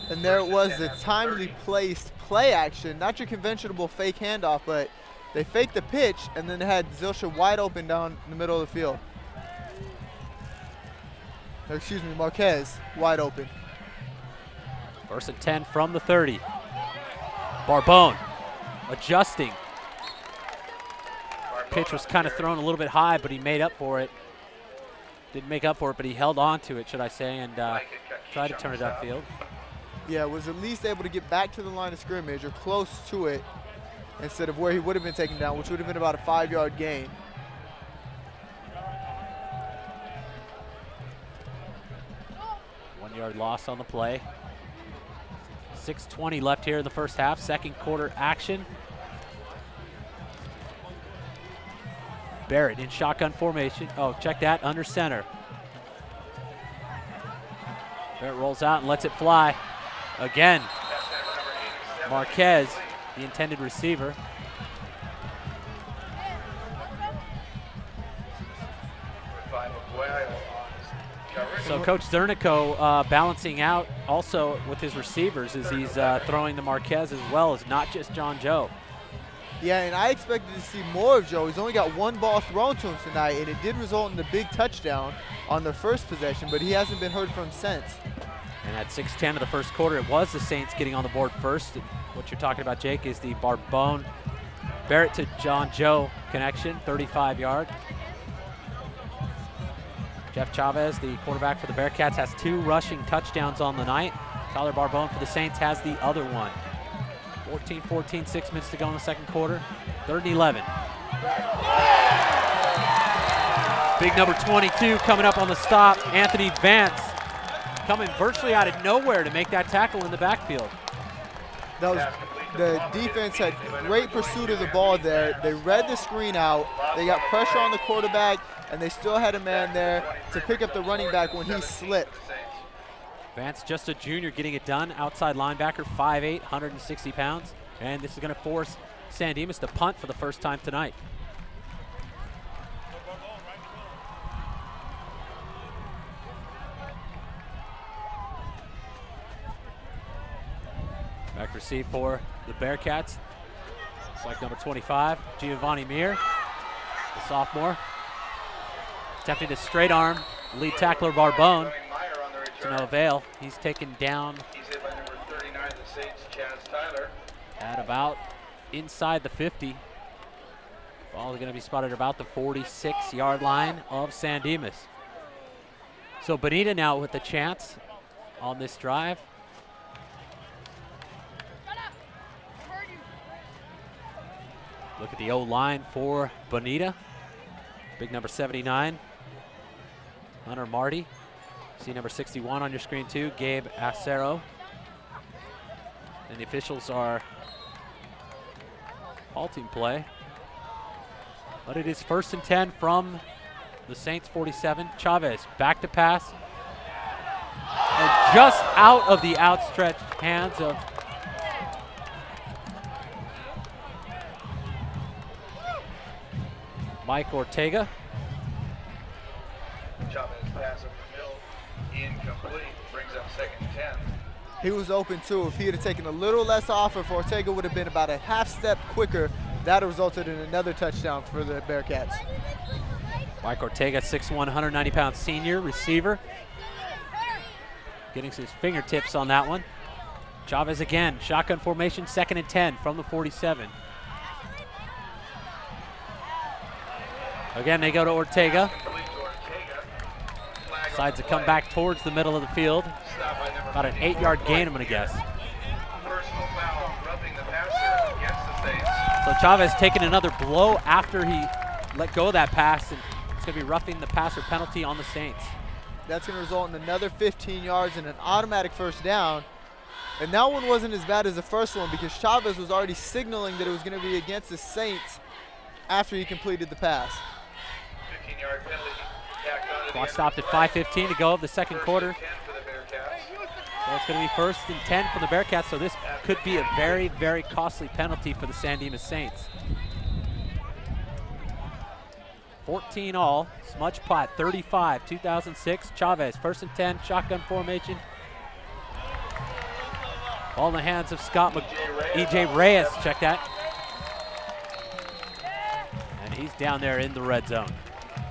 And there it was, the timely placed play action, not your conventional fake handoff, but they faked the pitch and then had Zylstra wide open down in the middle of the field. Or excuse me, Marquez wide open. 1st and 10 from the 30. Barbone adjusting. Pitch was kind of thrown a little bit high, but he made up for it. Didn't make up for it, but he held on to it, should I say, and tried to turn it upfield. Yeah, was at least able to get back to the line of scrimmage or close to it instead of where he would have been taken down, which would have been about a 5-yard gain. One-yard loss on the play. 6:20 left here in the first half, second quarter action. Barrett in shotgun formation. Oh, check that, under center. Barrett rolls out and lets it fly. Again, Marquez, the intended receiver. So Coach Zernico balancing out also with his receivers as he's throwing to Marquez as well as not just John Joe. Yeah, and I expected to see more of Joe. He's only got one ball thrown to him tonight, and it did result in the big touchdown on their first possession, but he hasn't been heard from since. And at 6:10 of the first quarter, it was the Saints getting on the board first. And what you're talking about, Jake, is the Barbone Barrett to John Joe connection, 35-yard. Jeff Chavez, the quarterback for the Bearcats, has 2 rushing touchdowns on the night. Tyler Barbone for the Saints has the other one. 14-14, 6 minutes to go in the second quarter. 3rd and 11. Big number 22 coming up on the stop, Anthony Vance, coming virtually out of nowhere to make that tackle in the backfield. That was, the defense had great pursuit of the ball there. They read the screen out. They got pressure on the quarterback, and they still had a man there to pick up the running back when he slipped. Vance, just a junior, getting it done. Outside linebacker, 5'8", 160 pounds. And this is going to force San Dimas to punt for the first time tonight. Back receive for the Bearcats. Looks like number 25, Giovanni Meir, the sophomore. Attempting to straight arm lead tackler Barbone. To no avail. He's taken down. He's hit by number 39 of the Saints, Chaz Tyler. At about inside the 50. Ball is going to be spotted about the 46-yard line of San Dimas. So Bonita now with a chance on this drive. Look at the O-line for Bonita. Big number 79, Hunter Marty. See number 61 on your screen too, Gabe Acero. And the officials are halting play. But it is 1st and 10 from the Saints 47. Chavez back to pass. And just out of the outstretched hands of Mike Ortega. Chavez pass up the middle, incomplete, brings up 2nd and 10. He was open too. If he had taken a little less off, if Ortega would have been about a half step quicker, that resulted in another touchdown for the Bearcats. Mike Ortega, 6'1", 190-pound senior receiver. Getting his fingertips on that one. Chavez again, shotgun formation, 2nd and 10 from the 47. Again, they go to Ortega. Decides to come back towards the middle of the field. About an 8-yard gain, I'm going to guess. Personal foul, roughing the passer against the Saints. So Chavez taking another blow after he let go of that pass, and it's going to be roughing the passer penalty on the Saints. That's going to result in another 15 yards and an automatic 1st down. And that one wasn't as bad as the first one because Chavez was already signaling that it was going to be against the Saints after he completed the pass. 15-yard penalty. Clock stopped at 5:15 to go of the 2nd quarter. So it's going to be 1st and 10 for the Bearcats, so this could be a very, very costly penalty for the San Dimas Saints. 14 all, SmudgePot 35, 2006. Chavez, 1st and 10, shotgun formation. Ball in the hands of E.J. Reyes, check that. And he's down there in the red zone.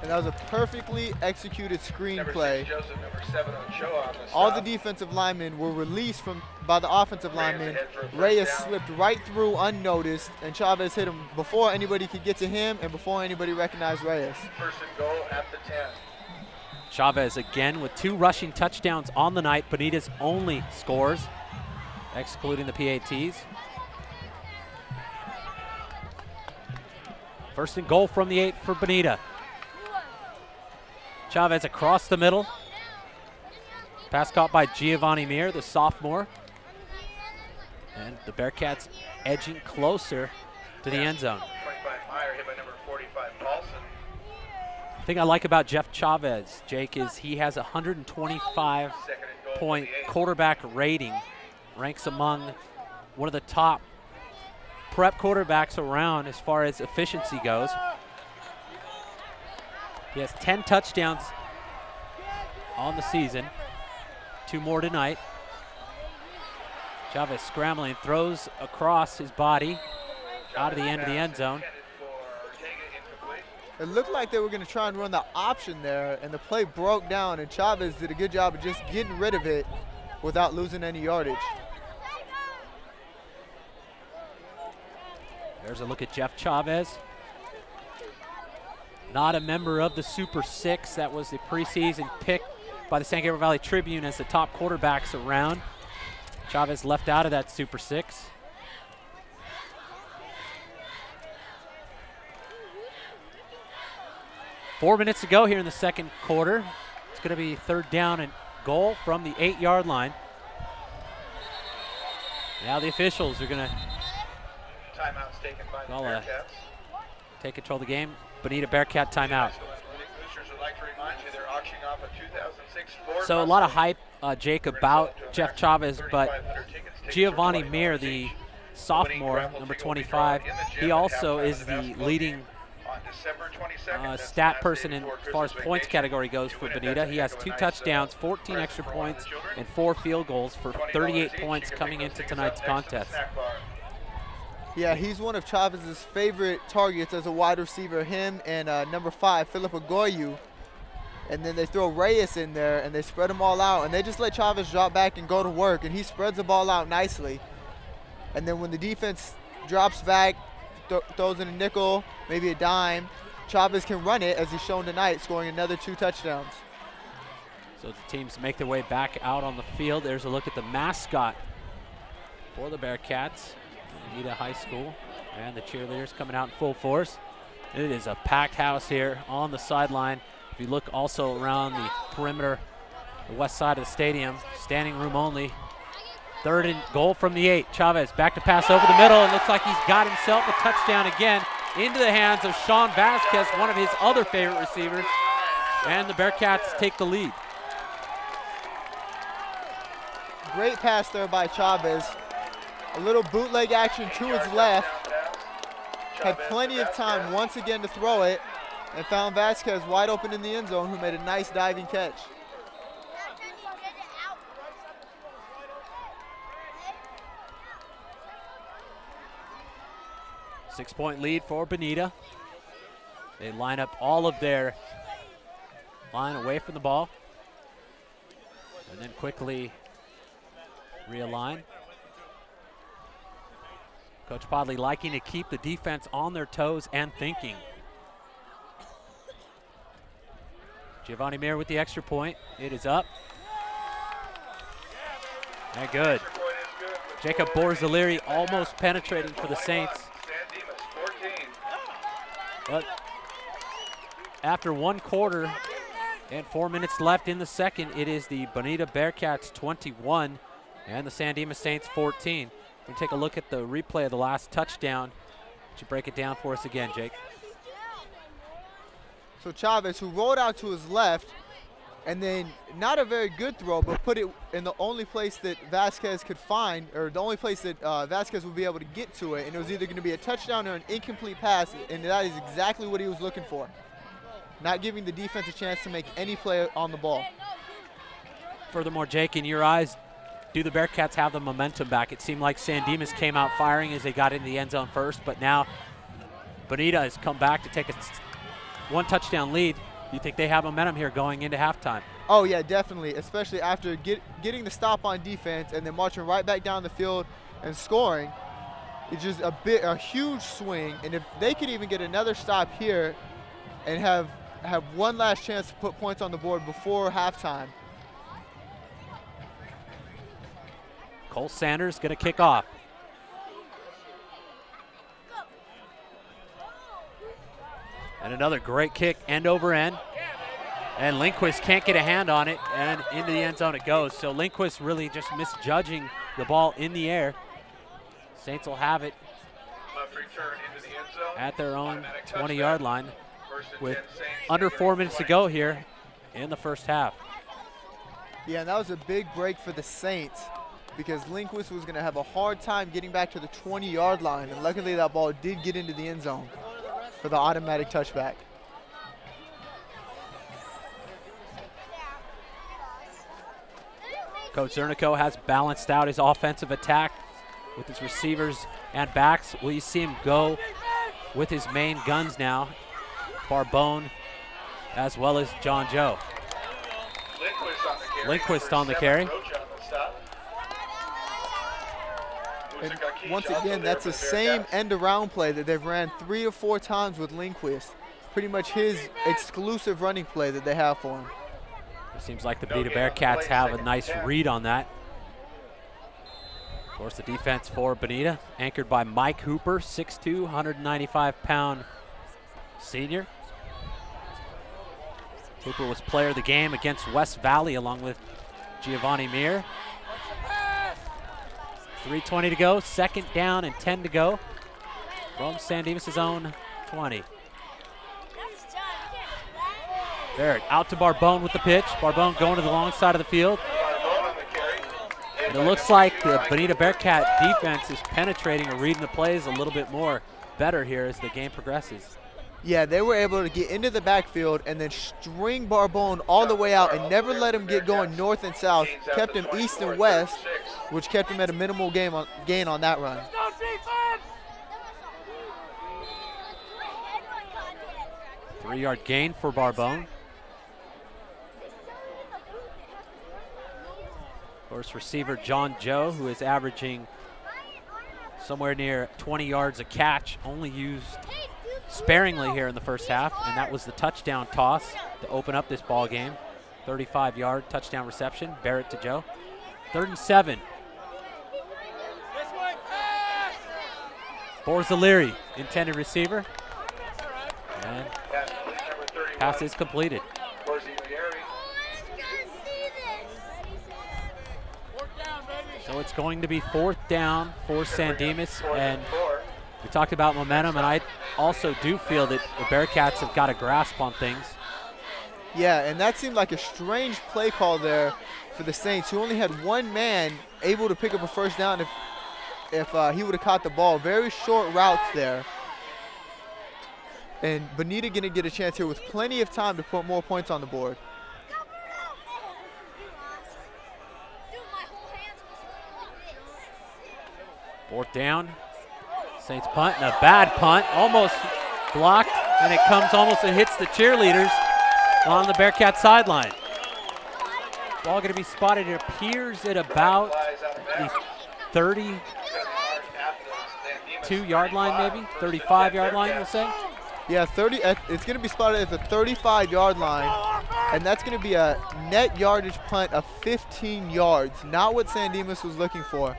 And that was a perfectly executed screenplay. Joseph, number 7 Ochoa on the All the stop. defensive linemen were released by the offensive linemen. Reyes slipped right through unnoticed, and Chavez hit him before anybody could get to him and before anybody recognized Reyes. 1st and goal at the 10. Chavez again with 2 rushing touchdowns on the night. Bonita's only scores, excluding the PATs. 1st and goal from the 8 for Bonita. Chavez across the middle. Pass caught by Giovanni Mir, the sophomore. And the Bearcats edging closer to the end zone. 25 Meyer hit by number 45 Paulson. The thing I like about Jeff Chavez, Jake, is he has a 125-point quarterback rating. Ranks among one of the top prep quarterbacks around as far as efficiency goes. He has 10 touchdowns on the season, 2 more tonight. Chavez scrambling, throws across his body out of the end of the end zone. It looked like they were going to try and run the option there, and the play broke down, and Chavez did a good job of just getting rid of it without losing any yardage. There's a look at Jeff Chavez. Not a member of the Super Six. That was the preseason pick by the San Gabriel Valley Tribune as the top quarterbacks around. Chavez left out of that Super Six. Four minutes to go here in the 2nd quarter. It's going to be 3rd down and goal from the 8-yard line. Now the officials are going to Timeouts taken by the Well, Bearcats. take control of the game. Bonita Bearcat timeout. Boosters would like to remind you they're auctioning off a 2006 Ford So a lot of hype, Jake, about Jeff Chavez, but Giovanni Mir, the sophomore, number 25, he also is the leading stat person in, as far as points category goes for Bonita. He has 2 touchdowns, 14 extra points, and 4 field goals for 38 points coming into tonight's contest. Yeah, he's one of Chavez's favorite targets as a wide receiver, him and number 5, Philip Agoyu. And then they throw Reyes in there, and they spread them all out, and they just let Chavez drop back and go to work, and he spreads the ball out nicely. And then when the defense drops back, throws in a nickel, maybe a dime. Chavez can run it, as he's shown tonight, scoring another 2 touchdowns. So the teams make their way back out on the field. There's a look at the mascot for the Bearcats, Bonita High School, and the cheerleaders coming out in full force. It is a packed house here on the sideline. If you look also around the perimeter, the west side of the stadium, standing room only. 3rd and goal from the 8. Chavez back to pass over the middle. It looks like he's got himself a touchdown again into the hands of Sean Vasquez, one of his other favorite receivers. And the Bearcats take the lead. Great pass there by Chavez. A little bootleg action to his left. Had plenty of time once again to throw it and found Vasquez wide open in the end zone, who made a nice diving catch. Six-point lead for Bonita. They line up all of their line away from the ball and then quickly realign. Coach Podley liking to keep the defense on their toes and thinking. Giovanni Mir with the extra point. It is up. And good. Jacob Borzaliri almost penetrating for the Saints. But after 1 quarter and 4 minutes left in the second, it is the Bonita Bearcats 21 and the San Dimas Saints 14. We'll take a look at the replay of the last touchdown. Would you break it down for us again, Jake? So Chavez, who rolled out to his left, and then not a very good throw, but put it in the only place that Vasquez could find, or the only place that Vasquez would be able to get to it, and it was either going to be a touchdown or an incomplete pass, and that is exactly what he was looking for. Not giving the defense a chance to make any play on the ball. Furthermore, Jake, in your eyes, do the Bearcats have the momentum back? It seemed like San Dimas came out firing as they got in the end zone first, but now Bonita has come back to take a 1 touchdown lead. Do you think they have momentum here going into halftime? Oh yeah, definitely, especially after getting the stop on defense and then marching right back down the field and scoring. It's just a huge swing, and if they could even get another stop here and have one last chance to put points on the board before halftime. Cole Sanders going to kick off. And another great kick, end over end. And Lindquist can't get a hand on it, and into the end zone it goes. So Lindquist really just misjudging the ball in the air. Saints will have it at their own 20-yard line with under 4 minutes to go here in the first half. Yeah, and that was a big break for the Saints, because Lindquist was going to have a hard time getting back to the 20-yard line, and luckily that ball did get into the end zone for the automatic touchback. Coach Zernico has balanced out his offensive attack with his receivers and backs. Will you see him go with his main guns now? Barbone as well as John Joe. Lindquist on the carry. And once again, that's the same end-around play that they've ran 3 or 4 times with Lindquist. Pretty much his exclusive running play that they have for him. It seems like the Bonita Bearcats have a nice read on that. Of course, the defense for Bonita, anchored by Mike Hooper, 6'2", 195-pound senior. Hooper was player of the game against West Valley along with Giovanni Mir. 3:20 to go, 2nd down and 10 to go from San Dimas' own 20. There, out to Barbone with the pitch. Barbone going to the long side of the field. And it looks like the Bonita Bearcat defense is penetrating or reading the plays a little bit more better here as the game progresses. Yeah, they were able to get into the backfield and then string Barbone all the way out and never let him get going north and south. Kept him east and west, which kept him at a minimal gain on that run. Three-yard gain for Barbone. Of course, receiver John Joe, who is averaging somewhere near 20 yards a catch, only used sparingly here in the first half, and that was the touchdown toss to open up this ball game. 35-yard touchdown reception, Barrett to Joe. 3rd and 7. Borzaliri, intended receiver. And pass is completed. So it's going to be 4th down for San Dimas, and we talked about momentum, and I also do feel that the Bearcats have got a grasp on things. Yeah, and that seemed like a strange play call there for the Saints, who only had one man able to pick up a first down if he would have caught the ball. Very short routes there. And Bonita going to get a chance here with plenty of time to put more points on the board. 4th down. Saints punt, and a bad punt. Almost blocked, and it comes almost and hits the cheerleaders on the Bearcat sideline. Ball going to be spotted, it appears, at about the 32-yard line, maybe? 35-yard line, we'll say? Yeah, it's going to be spotted at the 35-yard line, and that's going to be a net yardage punt of 15 yards, not what San Dimas was looking for.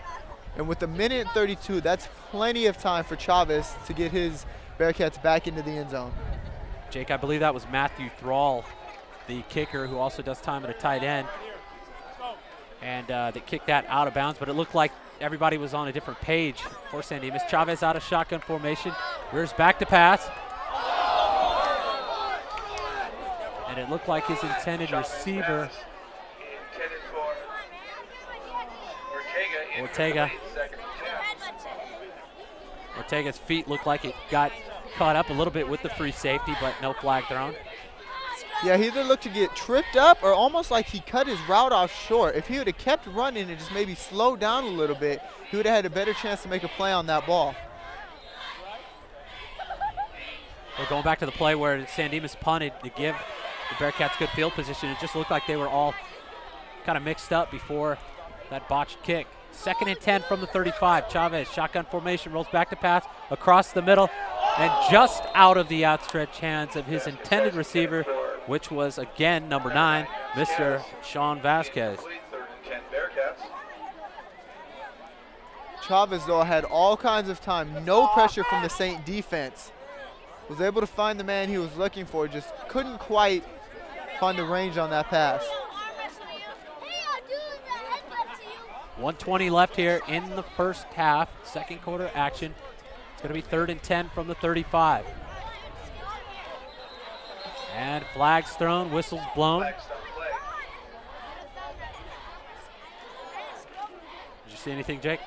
And with 1:32, that's plenty of time for Chavez to get his Bearcats back into the end zone. Jake, I believe that was Matthew Thrall, the kicker, who also does time at a tight end. And they kicked that out of bounds, but it looked like everybody was on a different page for San Dimas. Chavez out of shotgun formation, rears back to pass. And it looked like his intended receiver, Ortega's feet looked like it got caught up a little bit with the free safety, but no flag thrown. Yeah, he either looked to get tripped up or almost like he cut his route off short. If he would have kept running and just maybe slowed down a little bit, he would have had a better chance to make a play on that ball. We're going back to the play where San Dimas punted to give the Bearcats good field position. It just looked like they were all kind of mixed up before that botched kick. 2nd and 10 from the 35. Chavez, shotgun formation, rolls back to pass across the middle, and just out of the outstretched hands of his intended receiver, which was, again, number 9, Mr. Sean Vasquez. Chavez, though, had all kinds of time, no pressure from the Saint defense. Was able to find the man he was looking for, just couldn't quite find the range on that pass. 1:20 left here in the first half, second quarter action. It's going to be 3rd and 10 from the 35. And flags thrown, whistles blown. Did you see anything, Jake?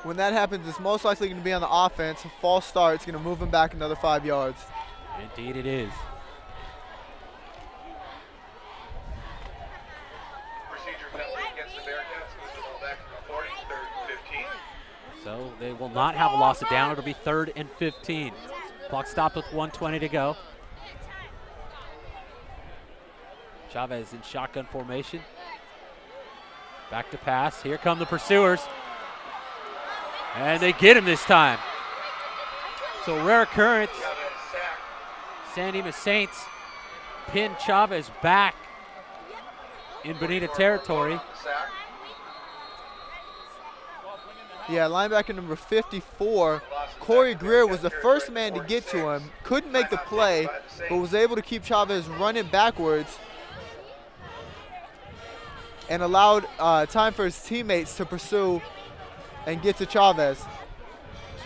When that happens, it's most likely going to be on the offense. A false start, it's going to move him back another 5 yards. Indeed it is. So they will not have a loss of down. It'll be 3rd and 15. Clock stopped with 1:20 to go. Chavez in shotgun formation. Back to pass. Here come the pursuers. And they get him this time. So rare occurrence. San Dimas Saints pin Chavez back in Bonita territory. Yeah, linebacker number 54, Corey Greer, was the first man to get to him. Couldn't make the play, but was able to keep Chavez running backwards and allowed time for his teammates to pursue and get to Chavez. So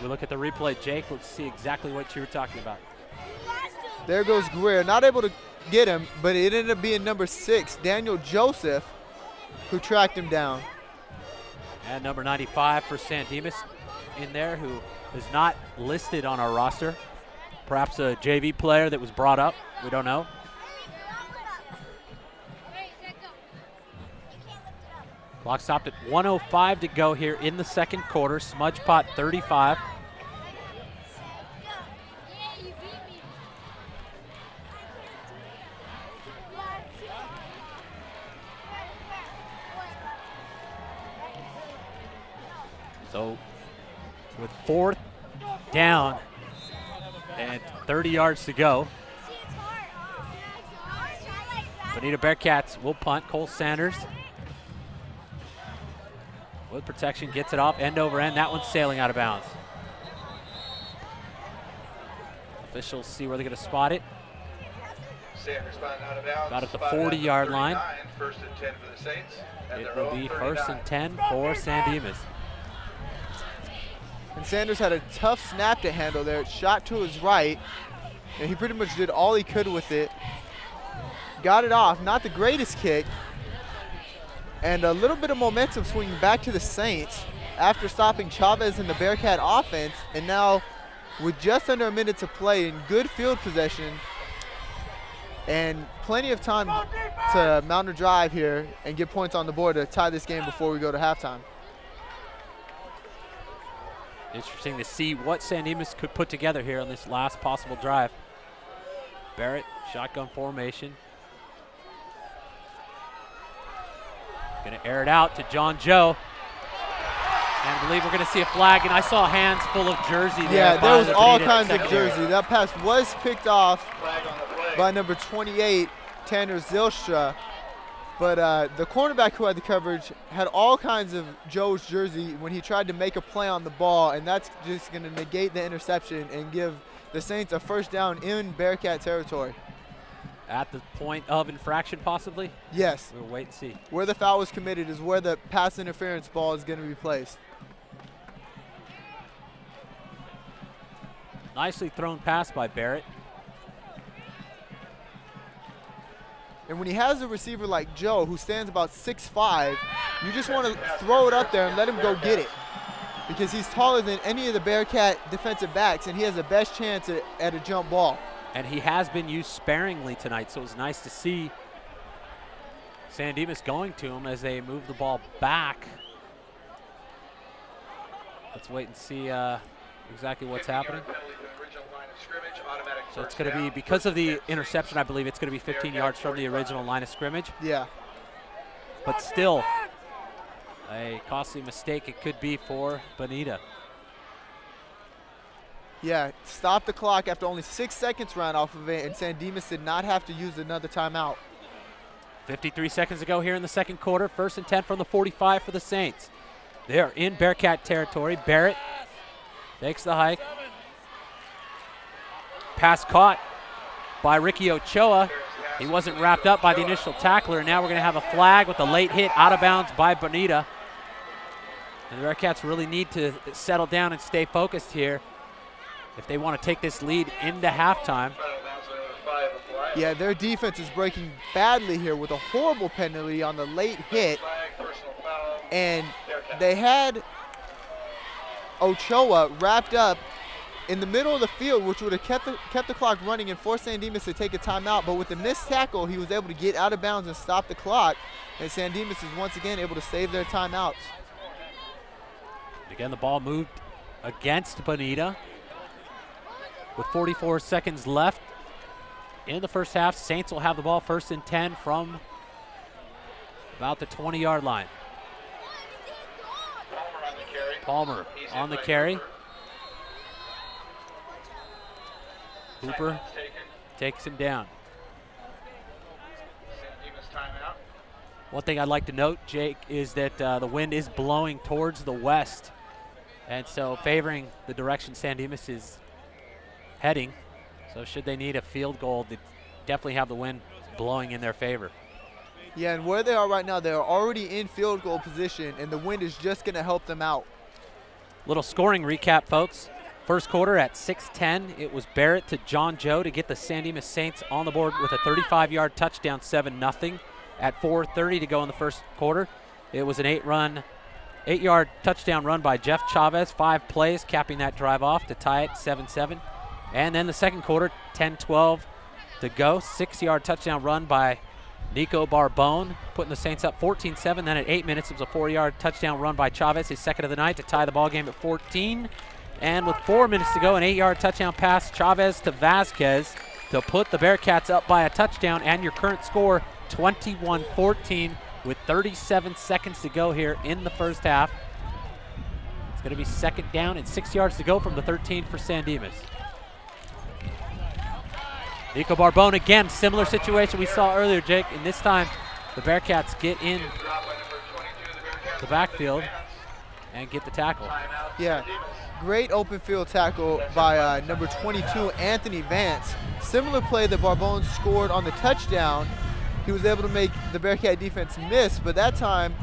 we look at the replay, Jake. Let's see exactly what you were talking about. There goes Greer, not able to get him, but it ended up being number 6, Daniel Joseph, who tracked him down. And number 95 for San Dimas in there, who is not listed on our roster. Perhaps a JV player that was brought up. We don't know. Clock stopped at 1:05 to go here in the second quarter. SmudgePot 35. So with 4th down and 30 yards to go. Bonita Bearcats will punt. Cole Sanders with protection, gets it off end over end. That one's sailing out of bounds. Officials see where they're going to spot it. Sanders spotted out of bounds. About at the 40-yard line. First and 10 for the Saints. It will be 1st and 10 for San Dimas. And Sanders had a tough snap to handle there. It shot to his right, and he pretty much did all he could with it. Got it off, not the greatest kick. And a little bit of momentum swinging back to the Saints after stopping Chavez in the Bearcat offense. And now with just under a minute to play in good field possession and plenty of time to mount a drive here and get points on the board to tie this game before we go to halftime. Interesting to see what San Dimas could put together here on this last possible drive. Barrett, shotgun formation. Gonna air it out to John Joe. And I believe we're gonna see a flag, and I saw hands full of jersey there. Yeah, there was all Bonita kinds of secondary. jersey. That pass was picked off Flag on the play. by number 28, Tanner Zilstra. But the cornerback who had the coverage had all kinds of Joe's jersey when he tried to make a play on the ball, and that's just going to negate the interception and give the Saints a first down in Bearcat territory. At the point of infraction, possibly? Yes, We'll wait and see. where the foul was committed is where the pass interference ball is going to be placed. Nicely thrown pass by Barrett. And when he has a receiver like Joe, who stands about 6'5", you just want to throw it up there and let him go get it, because he's taller than any of the Bearcat defensive backs, and he has the best chance at a jump ball. And he has been used sparingly tonight, so it was nice to see San Dimas going to him as they move the ball back. Let's wait and see exactly what's happening. So it's going to be, because of the interception, I believe it's going to be 15 yards from the original line of scrimmage. Yeah. But still, a costly mistake it could be for Bonita. Yeah, stop the clock after only 6 seconds ran off of it, and San Dimas did not have to use another timeout. 53 seconds to go here in the second quarter. 1st and 10 from the 45 for the Saints. They are in Bearcat territory. Barrett takes the hike. Pass caught by Ricky Ochoa. He wasn't wrapped up by the initial tackler, and now we're going to have a flag with a late hit out of bounds by Bonita. And the Bearcats really need to settle down and stay focused here if they want to take this lead into halftime. Yeah, their defense is breaking badly here with a horrible penalty on the late hit. And they had Ochoa wrapped up in the middle of the field, which would have kept the clock running and forced San Dimas to take a timeout. But with the missed tackle, he was able to get out of bounds and stop the clock. And San Dimas is once again able to save their timeouts. Again, the ball moved against Bonita. With 44 seconds left in the first half, Saints will have the ball 1st and 10 from about the 20-yard line. Palmer on the carry. Hooper takes him down. One thing I'd like to note, Jake, is that the wind is blowing towards the west, and so favoring the direction San Dimas is heading. So should they need a field goal, they definitely have the wind blowing in their favor. Yeah, and where they are right now, they're already in field goal position, and the wind is just going to help them out. Little scoring recap, folks. First quarter at 6:10, it was Barrett to John Joe to get the San Dimas Saints on the board with a 35-yard touchdown, 7-0. At 4:30 to go in the first quarter, it was an 8-yard touchdown run by Jeff Chavez, 5 plays, capping that drive off to tie it 7-7. And then the second quarter, 10-12 to go, 6-yard touchdown run by Nico Barbone, putting the Saints up 14-7. Then at 8 minutes, it was a 4-yard touchdown run by Chavez, his second of the night, to tie the ball game at 14. And with 4 minutes to go, an 8-yard touchdown pass, Chavez to Vasquez, to put the Bearcats up by a touchdown. And your current score, 21-14, with 37 seconds to go here in the first half. going to be second down and 6 yards to go from the 13 for San Dimas. Nico Barbone again, similar situation we saw earlier, Jake, and this time the Bearcats get in the backfield and get the tackle. Yeah, great open field tackle by number 22, Anthony Vance. Similar play that Barbone scored on the touchdown. He was able to make the Bearcat defense miss, but that time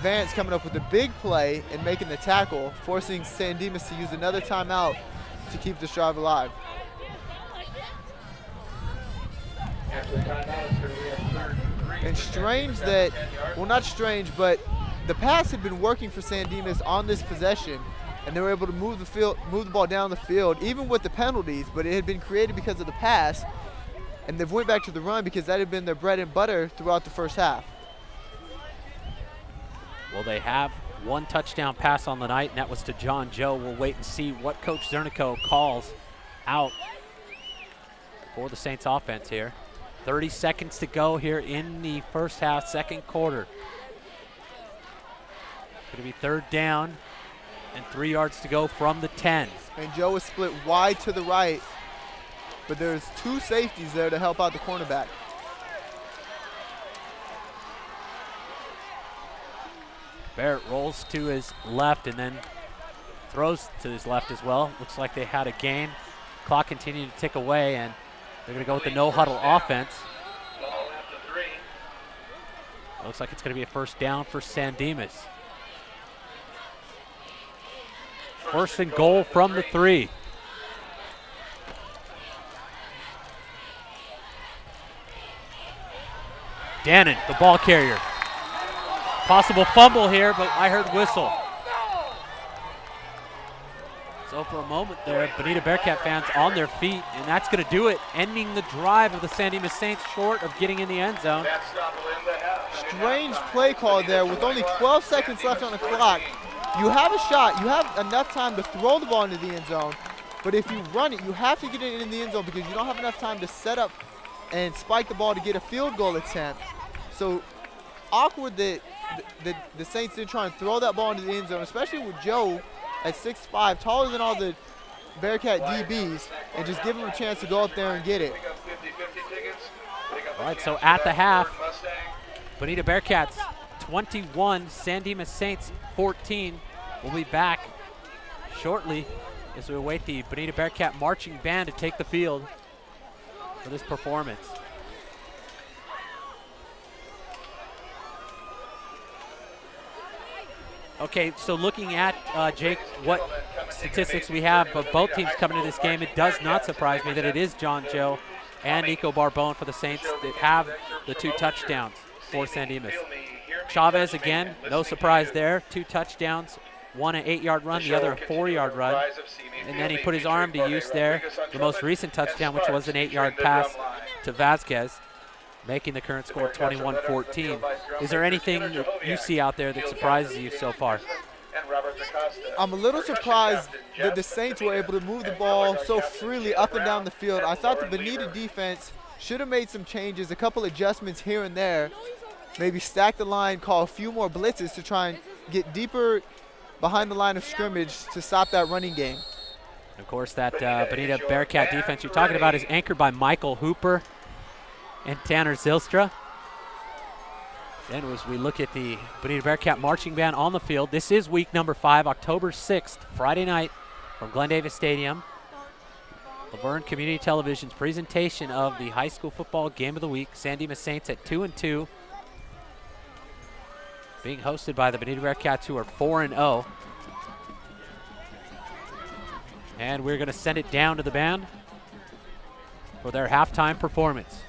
Vance coming up with a big play and making the tackle, forcing San Dimas to use another timeout to keep this drive alive. And strange that, well, not strange, but the pass had been working for San Dimas on this possession, and they were able to move the ball down the field, even with the penalties, but it had been created because of the pass, and they've went back to the run because that had been their bread and butter throughout the first half. Well, they have one touchdown pass on the night, and that was to John Joe. We'll wait and see what Coach Zernico calls out for the Saints offense here. 30 seconds to go here in the first half, second quarter. Going to be third down and 3 yards to go from the 10. And Joe is split wide to the right, but there's two safeties there to help out the cornerback. Barrett rolls to his left and then throws to his left as well. Looks like they had a gain. Clock continuing to tick away, and they're going to go with the no-huddle offense. Looks like it's going to be a first down for San Dimas. First and goal from the 3. Dannon, the ball carrier. Possible fumble here, but I heard whistle. So for a moment there, Bonita Bearcat fans on their feet, and that's going to do it, ending the drive of the San Dimas Saints short of getting in the end zone. Strange play call there with only 12 seconds left on the clock. You have a shot, you have enough time to throw the ball into the end zone, but if you run it, you have to get it in the end zone because you don't have enough time to set up and spike the ball to get a field goal attempt. So awkward that the Saints did try and throw that ball into the end zone, especially with Joe at 6'5", taller than all the Bearcat DBs, and just give him a chance to go up there and get it. All right, so at the half, Bonita Bearcats 21, San Dimas Saints 14. We'll be back shortly as we await the Bonita Bearcat marching band to take the field for this performance. Okay, so looking at, Jake, what statistics we have of both teams coming to this game, it does not surprise me that it is John Joe and Nico Barbone for the Saints that have the 2 touchdowns for San Dimas. Chavez, again, no surprise there. 2 touchdowns, one an 8-yard run, the other a 4-yard run. And then he put his arm to use there. The most recent touchdown, which was an 8-yard pass to Vasquez, making the current score 21-14. Is there anything that you see out there that surprises you so far? I'm a little surprised that the Saints were able to move the ball so freely up and down the field. I thought the Bonita defense should have made some changes, a couple adjustments here and there, maybe stack the line, call a few more blitzes to try and get deeper behind the line of scrimmage to stop that running game. Of course, that Bonita Bearcat defense you're talking about is anchored by Michael Hooper and Tanner Zylstra. Then as we look at the Bonita Bearcat marching band on the field, this is week number 5, October 6th, Friday night from Glen Davis Stadium. Verne Community Television's presentation of the high school football game of the week. San Dimas Saints at 2-2. Being hosted by the Bonita Bearcats, who are 4-0. And we're going to send it down to the band for their halftime performance.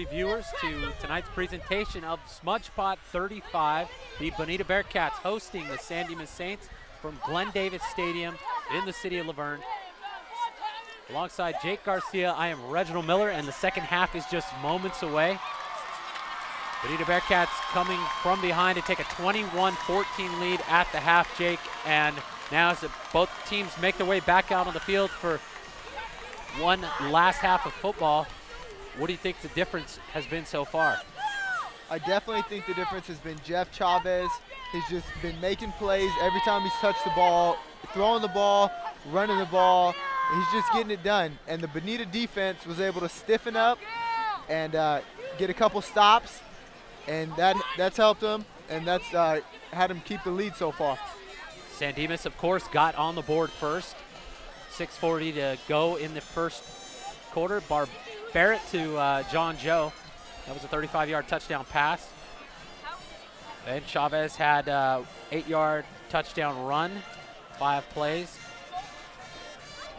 viewers to tonight's presentation of SmudgePot 35, the Bonita Bearcats hosting the San Dimas Saints from Glen Davis Stadium in the city of Laverne. Alongside Jake Garcia, I am Reginald Miller, and the second half is just moments away. Bonita Bearcats coming from behind to take a 21-14 lead at the half, Jake, and now as both teams make their way back out on the field for one last half of football, what do you think the difference has been so far? I definitely think the difference has been Jeff Chavez. He's just been making plays every time he's touched the ball, throwing the ball, running the ball. He's just getting it done. And the Bonita defense was able to stiffen up and get a couple stops, and that's helped them, and that's had him keep the lead so far. San Dimas, of course, got on the board first. 6:40 to go in the first quarter. Barrett to John Joe. That was a 35-yard touchdown pass. And Chavez had 8-yard touchdown run, 5 plays.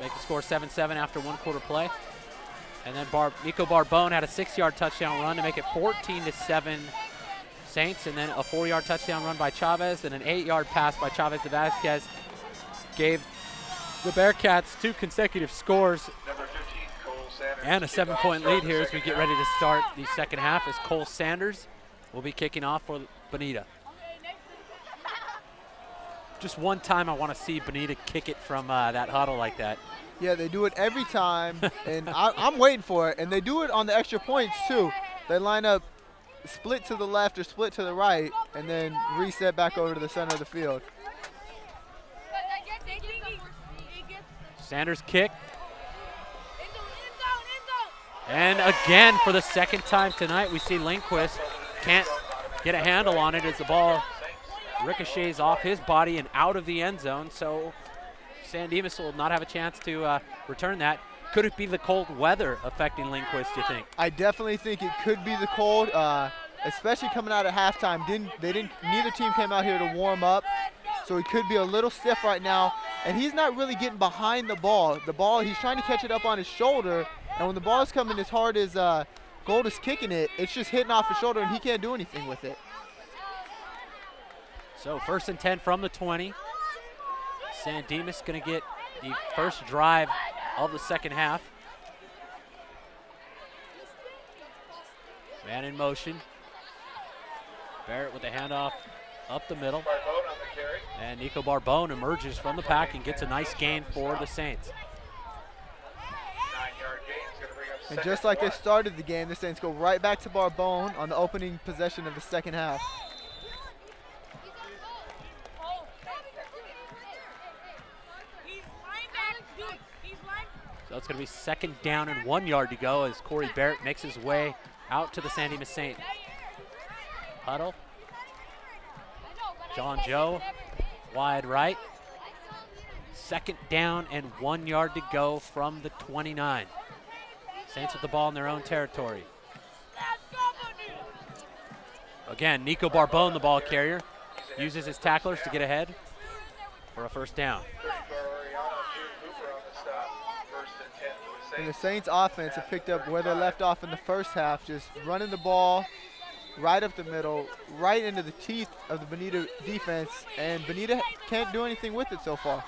Make the score 7-7 after 1 quarter play. And then Nico Barbone had a 6-yard touchdown run to make it 14-7 Saints, and then a 4-yard touchdown run by Chavez, and an 8-yard pass by Chavez to Vasquez gave the Bearcats 2 consecutive scores and a 7-point lead here as we get ready to start the second half, as Cole Sanders will be kicking off for Bonita. Just one time I want to see Bonita kick it from that huddle like that. Yeah, they do it every time, and I'm waiting for it. And they do it on the extra points, too. They line up split to the left or split to the right, and then reset back over to the center of the field. Sanders kick. And again, for the second time tonight, we see Lindquist can't get a handle on it as the ball ricochets off his body and out of the end zone. So San Dimas will not have a chance to return that. Could it be the cold weather affecting Lindquist, do you think? I definitely think it could be the cold, especially coming out at halftime. Neither team came out here to warm up, so he could be a little stiff right now. And he's not really getting behind the ball. He's trying to catch it up on his shoulder, and when the ball is coming as hard as Gold is kicking it, it's just hitting off his shoulder, and he can't do anything with it. So 1st and 10 from the 20. San Dimas going to get the first drive of the second half. Man in motion. Barrett with the handoff up the middle. And Nico Barbone emerges from the pack and gets a nice gain for the Saints. And just like they started the game, the Saints go right back to Barbone on the opening possession of the second half. So it's going to be 2nd down and 1 yard to go as Corey Barrett makes his way out to the San Dimas Saints. Huddle. John Joe, wide right. 2nd down and 1 yard to go from the 29. Saints with the ball in their own territory. Again, Nico Barbone, the ball carrier, uses his tacklers to get ahead for a 1st down. And the Saints offense have picked up where they left off in the first half, just running the ball right up the middle, right into the teeth of the Bonita defense, and Bonita can't do anything with it so far.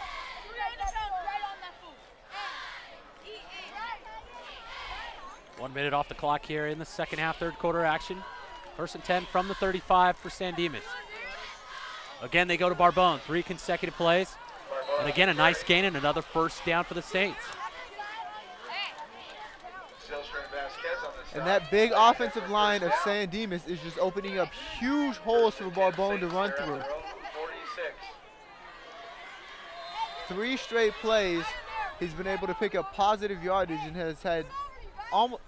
One minute off the clock here in the second half, third quarter action. 1st and 10 from the 35 for San Dimas. Again, they go to Barbone, 3 consecutive plays. And again, a nice gain and another 1st down for the Saints. And that big offensive line of San Dimas is just opening up huge holes for Barbone to run through. 3 straight plays, he's been able to pick up positive yardage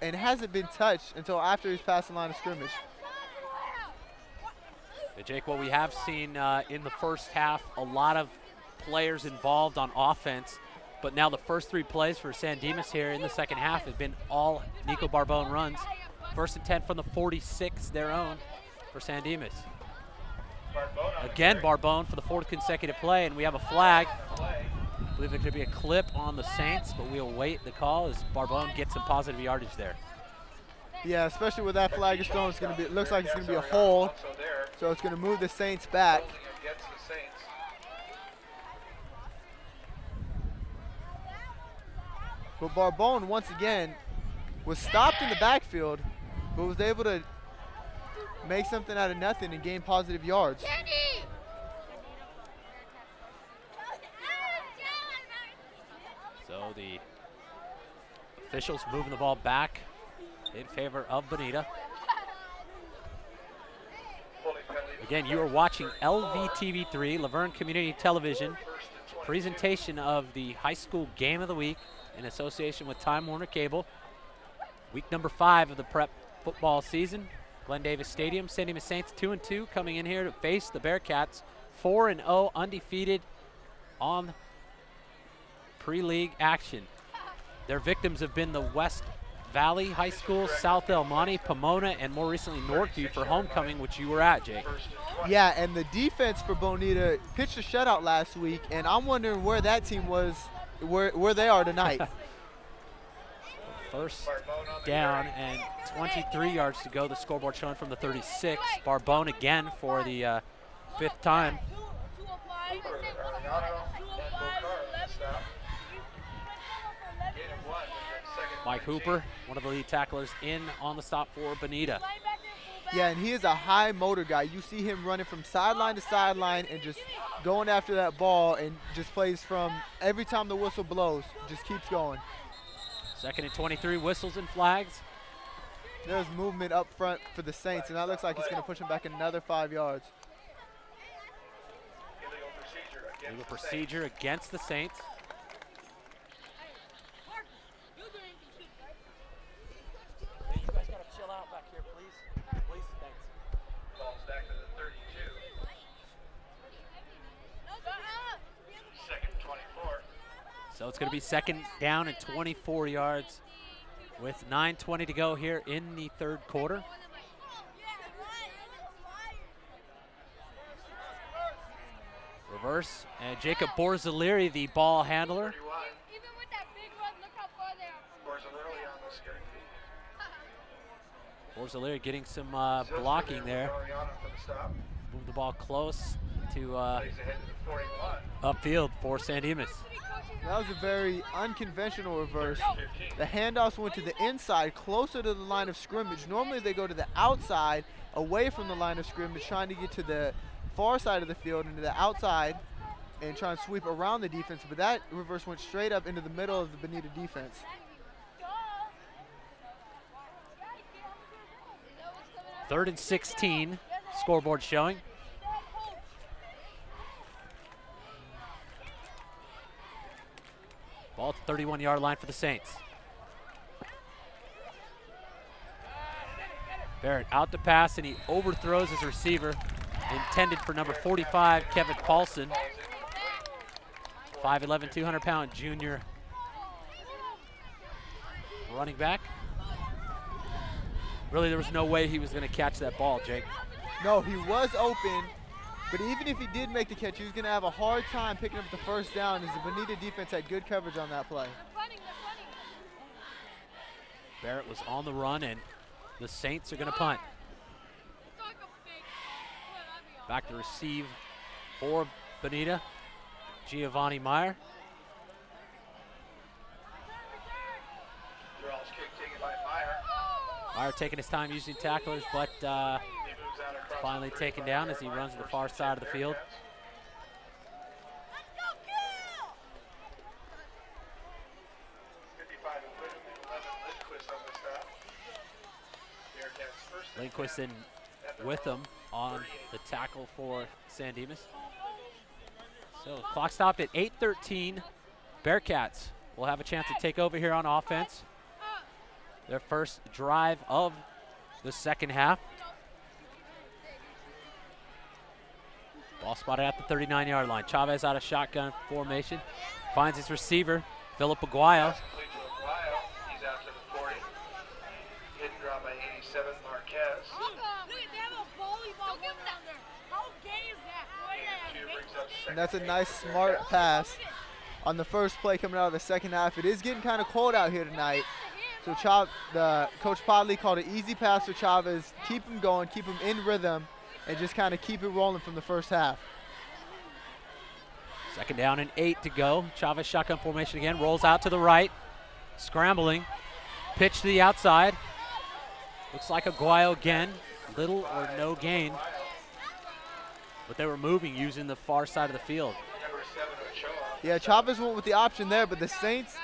and hasn't been touched until after he's passed the line of scrimmage. Jake, what we have seen in the first half, a lot of players involved on offense, but now the first 3 plays for San Dimas here in the second half have been all Nico Barbone runs. 1st and 10 from the 46, their own, for San Dimas. Again, Barbone for the 4th consecutive play, and we have a flag. I believe there could be a clip on the Saints, but we'll wait the call as Barbone gets some positive yardage there. Yeah, especially with that flag is thrown, it's gonna be. It looks like it's gonna be a hold, Also there, so it's gonna move the Saints back. holding against the Saints. But Barbone once again was stopped in the backfield, but was able to make something out of nothing and gain positive yards. So the officials moving the ball back in favor of Bonita. Holding penalty. Again, you are watching LVTV3, Laverne Community Television, presentation of the high school game of the week in association with Time Warner Cable. Week number 5 of the prep football season. Glen Davis Stadium, St. Dimas Saints 2-2 coming in here to face the Bearcats, 4-0 undefeated on pre-league action. Their victims have been the West Valley High School, South El Monte, Pomona, and more recently Northview for homecoming, which you were at, Jake. Yeah, and the defense for Bonita pitched a shutout last week, and I'm wondering where that team was, where they are tonight. First down and 23 yards to go. The scoreboard showing from the 36. Barbone again for the 5th time. Mike Hooper, one of the lead tacklers, in on the stop for Bonita. Yeah, and he is a high motor guy. You see him running from sideline to sideline and just going after that ball and just plays from every time the whistle blows, just keeps going. 2nd and 23, whistles and flags. There's movement up front for the Saints, and that looks like it's going to push him back another 5 yards. Illegal procedure against the Saints. Hey, you guys got to chill out back here, please. Please, thanks. Ball's back to the 32. 2nd 24. So it's going to be 2nd down and 24 yards with 9:20 to go here in the 3rd quarter. Reverse, and Jacob Borzaliri, the ball handler. 31. Even with that big run, look how far they are. Scores early on this game. Borzaliri getting some blocking there. Early on for the stop. Move the ball close to Plays ahead to the 41. upfield for St. Dimas. That was a very unconventional reverse. The handoffs went to the inside, closer to the line of scrimmage. Normally they go to the outside, away from the line of scrimmage, trying to get to the far side of the field into the outside and try and sweep around the defense, but that reverse went straight up into the middle of the Bonita defense. Third and 16, scoreboard showing. Ball at the 31-yard line for the Saints. Barrett out to pass, and he overthrows his receiver, intended for number 45, Kevin Paulson. 5'11", 200-pound junior running back. Really, there was no way he was going to catch that ball, Jake. No, he was open, but even if he did make the catch, he was going to have a hard time picking up the first down as the Bonita defense had good coverage on that play. Barrett was on the run, and the Saints are going to punt. Back to receive for Bonita, Giovanni Meyer. Draw's kick taken by Meyer. Meyer taking his time using tacklers, but He moves out across finally the taken 35 down as he yard runs to the line, far first side of the and field. 10 55 and Whittam, 11 Lindquist on the stop. Bearcats first and Lindquist 10 in at the with him on the tackle for St. Dimas. So clock stopped at 8:13. Bearcats will have a chance to take over here on offense. Their first drive of the second half. Ball spotted at the 39-yard line. Chavez out of shotgun formation. Finds his receiver, Philip Aguayo. pass complete to Aguayo. He's out to the 40. Hit and drop by 87 Marquez. Two brings up second And that's a and nice, 8 for smart Bearcats. pass on the first play coming out of the second half. It is getting kind of cold out here tonight, So Coach Podley called an easy pass for Chavez. Keep him going, keep him in rhythm, and just kind of keep it rolling from the first half. Second down and 8 to go. Chavez shotgun formation again, rolls out to the right, scrambling, pitch to the outside. Looks like Aguayo again, little or no gain. But they were moving using the far side of the field. Yeah, Chavez went with the option there, but the Saints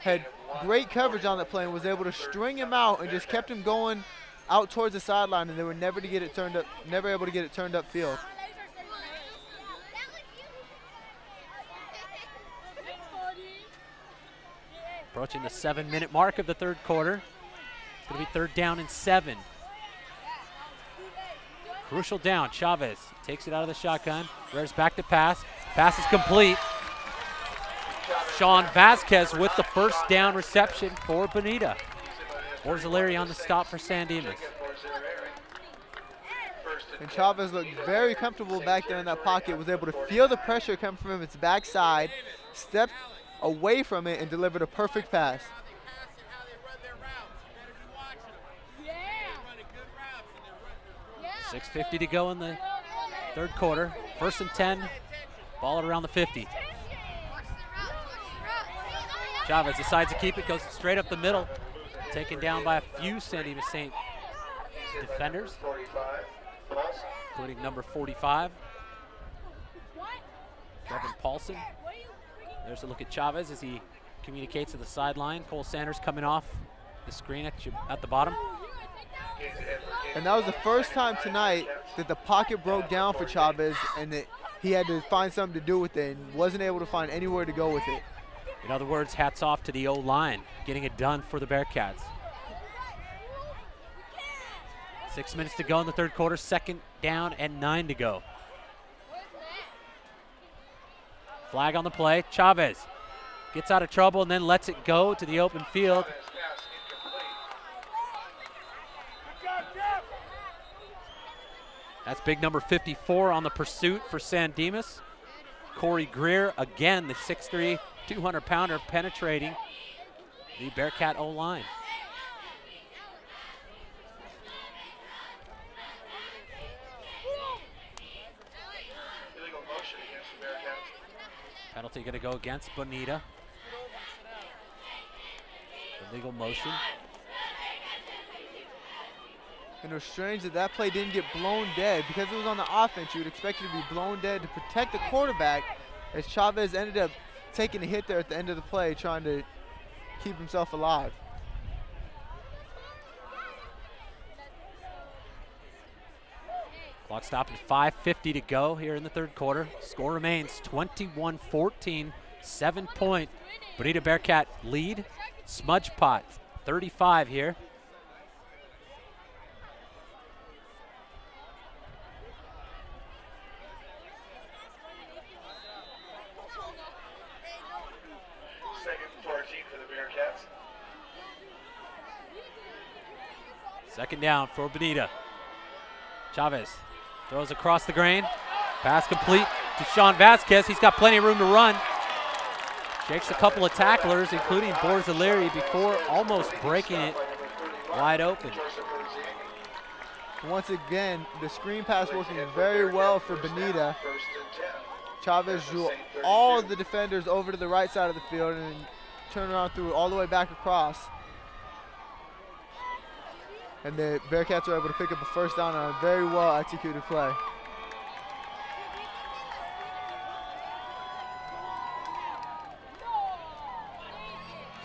had great coverage on that play and was able to string him out and just kept him going out towards the sideline, and they were never able to get it turned upfield. Approaching the 7-minute mark of the third quarter. It's going to be 3rd down and 7. Crucial down. Chavez takes it out of the shotgun. Rares back to pass. Pass is complete. Sean Vasquez with the first down reception for Bonita. Borzilleri on the stop for San Dimas. And Chavez looked very comfortable back there in that pocket, was able to feel the pressure come from its backside, stepped away from it, and delivered a perfect pass. 6:50 to go in the third quarter. 1st and 10, ball at around the 50. Chavez decides to keep it, goes straight up the middle, taken down by a few San Dimas Saint defenders, including number 45, Kevin Paulson. There's a look at Chavez as he communicates to the sideline. Cole Sanders coming off the screen at the bottom. And that was the first time tonight that the pocket broke down for Chavez and that he had to find something to do with it and wasn't able to find anywhere to go with it. In other words, hats off to the O-line, getting it done for the Bearcats. 6 minutes to go in the third quarter, 2nd down and 9 to go. Flag on the play. Chavez gets out of trouble and then lets it go to the open field. That's big number 54 on the pursuit for San Dimas. Corey Greer, again, the 6'3", 200-pounder penetrating the Bearcat O-line. Illegal motion against the Bearcats. Penalty going to go against Bonita. Illegal motion. And it was strange that that play didn't get blown dead. Because it was on the offense, you would expect it to be blown dead to protect the quarterback, as Chavez ended up taking a hit there at the end of the play, trying to keep himself alive. Clock stopped at 5:50 to go here in the third quarter. Score remains 21-14, 7-point Bonita Bearcat lead. SmudgePot 35 here. Second down for Bonita. Chavez throws across the grain. Pass complete to Sean Vasquez. He's got plenty of room to run. Shakes a couple of tacklers, including Borzilleri, before almost breaking it wide open. Once again, the screen pass working very well for Bonita. Chavez drew all the defenders over to the right side of the field and turned around, threw it all the way back across. And the Bearcats were able to pick up a first down on a very well executed play.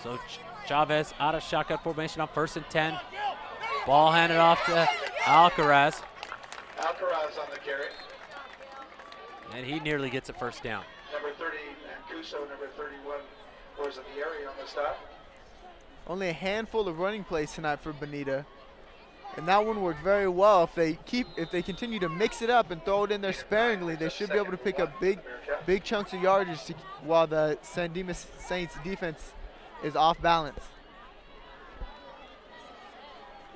So Chavez out of shotgun formation on 1st and 10. Ball handed off to Alcaraz. Alcaraz on the carry. And he nearly gets a first down. Number 30, Mancuso, number 31, was in the area on the stop. Only a handful of running plays tonight for Bonita. And that one worked very well. If they continue to mix it up and throw it in there sparingly, they should be able to pick up big chunks of yardage while the San Dimas Saints defense is off balance.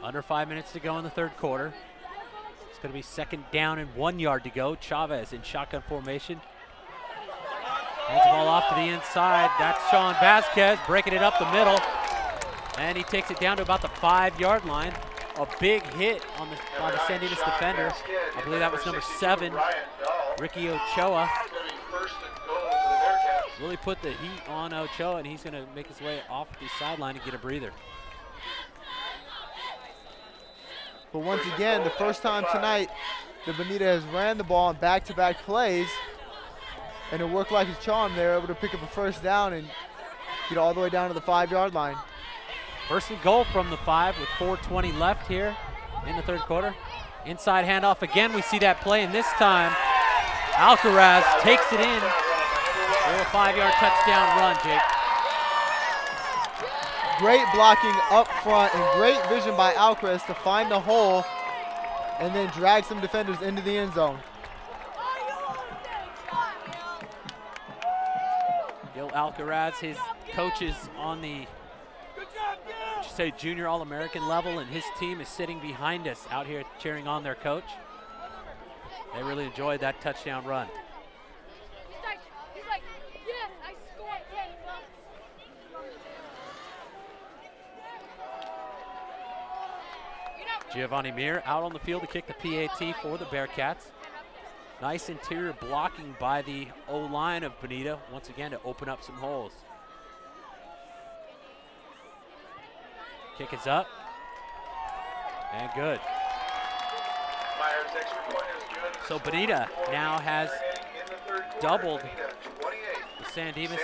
Under 5 minutes to go in the third quarter. It's going to be 2nd down and 1 yard to go. Chavez in shotgun formation. Hands the ball off to the inside. That's Sean Vasquez breaking it up the middle. And he takes it down to about the 5-yard line. A big hit on by the San Dimas defender. I believe that was number 7, Ricky Ochoa. Really put the heat on Ochoa, and he's going to make his way off the sideline and get a breather. But once again, the first time tonight, the Bonita has ran the ball in back-to-back plays, and it worked like a charm. They were able to pick up a first down and get all the way down to the 5-yard line. First and goal from the 5 with 4:20 left here in the third quarter. Inside handoff again. We see that play, and this time Alcaraz takes it in for a 5-yard touchdown run, Jake. Great blocking up front and great vision by Alcaraz to find the hole and then drag some defenders into the end zone. Gil Alcaraz, his coaches on the junior All-American level, and his team is sitting behind us out here cheering on their coach. They really enjoyed that touchdown run. He's like, yes, I scored. Giovanni Mir out on the field to kick the PAT for the Bearcats. Nice interior blocking by the O-line of Bonita, once again to open up some holes. Kick is up, and good. So Bonita now has doubled the San Dimas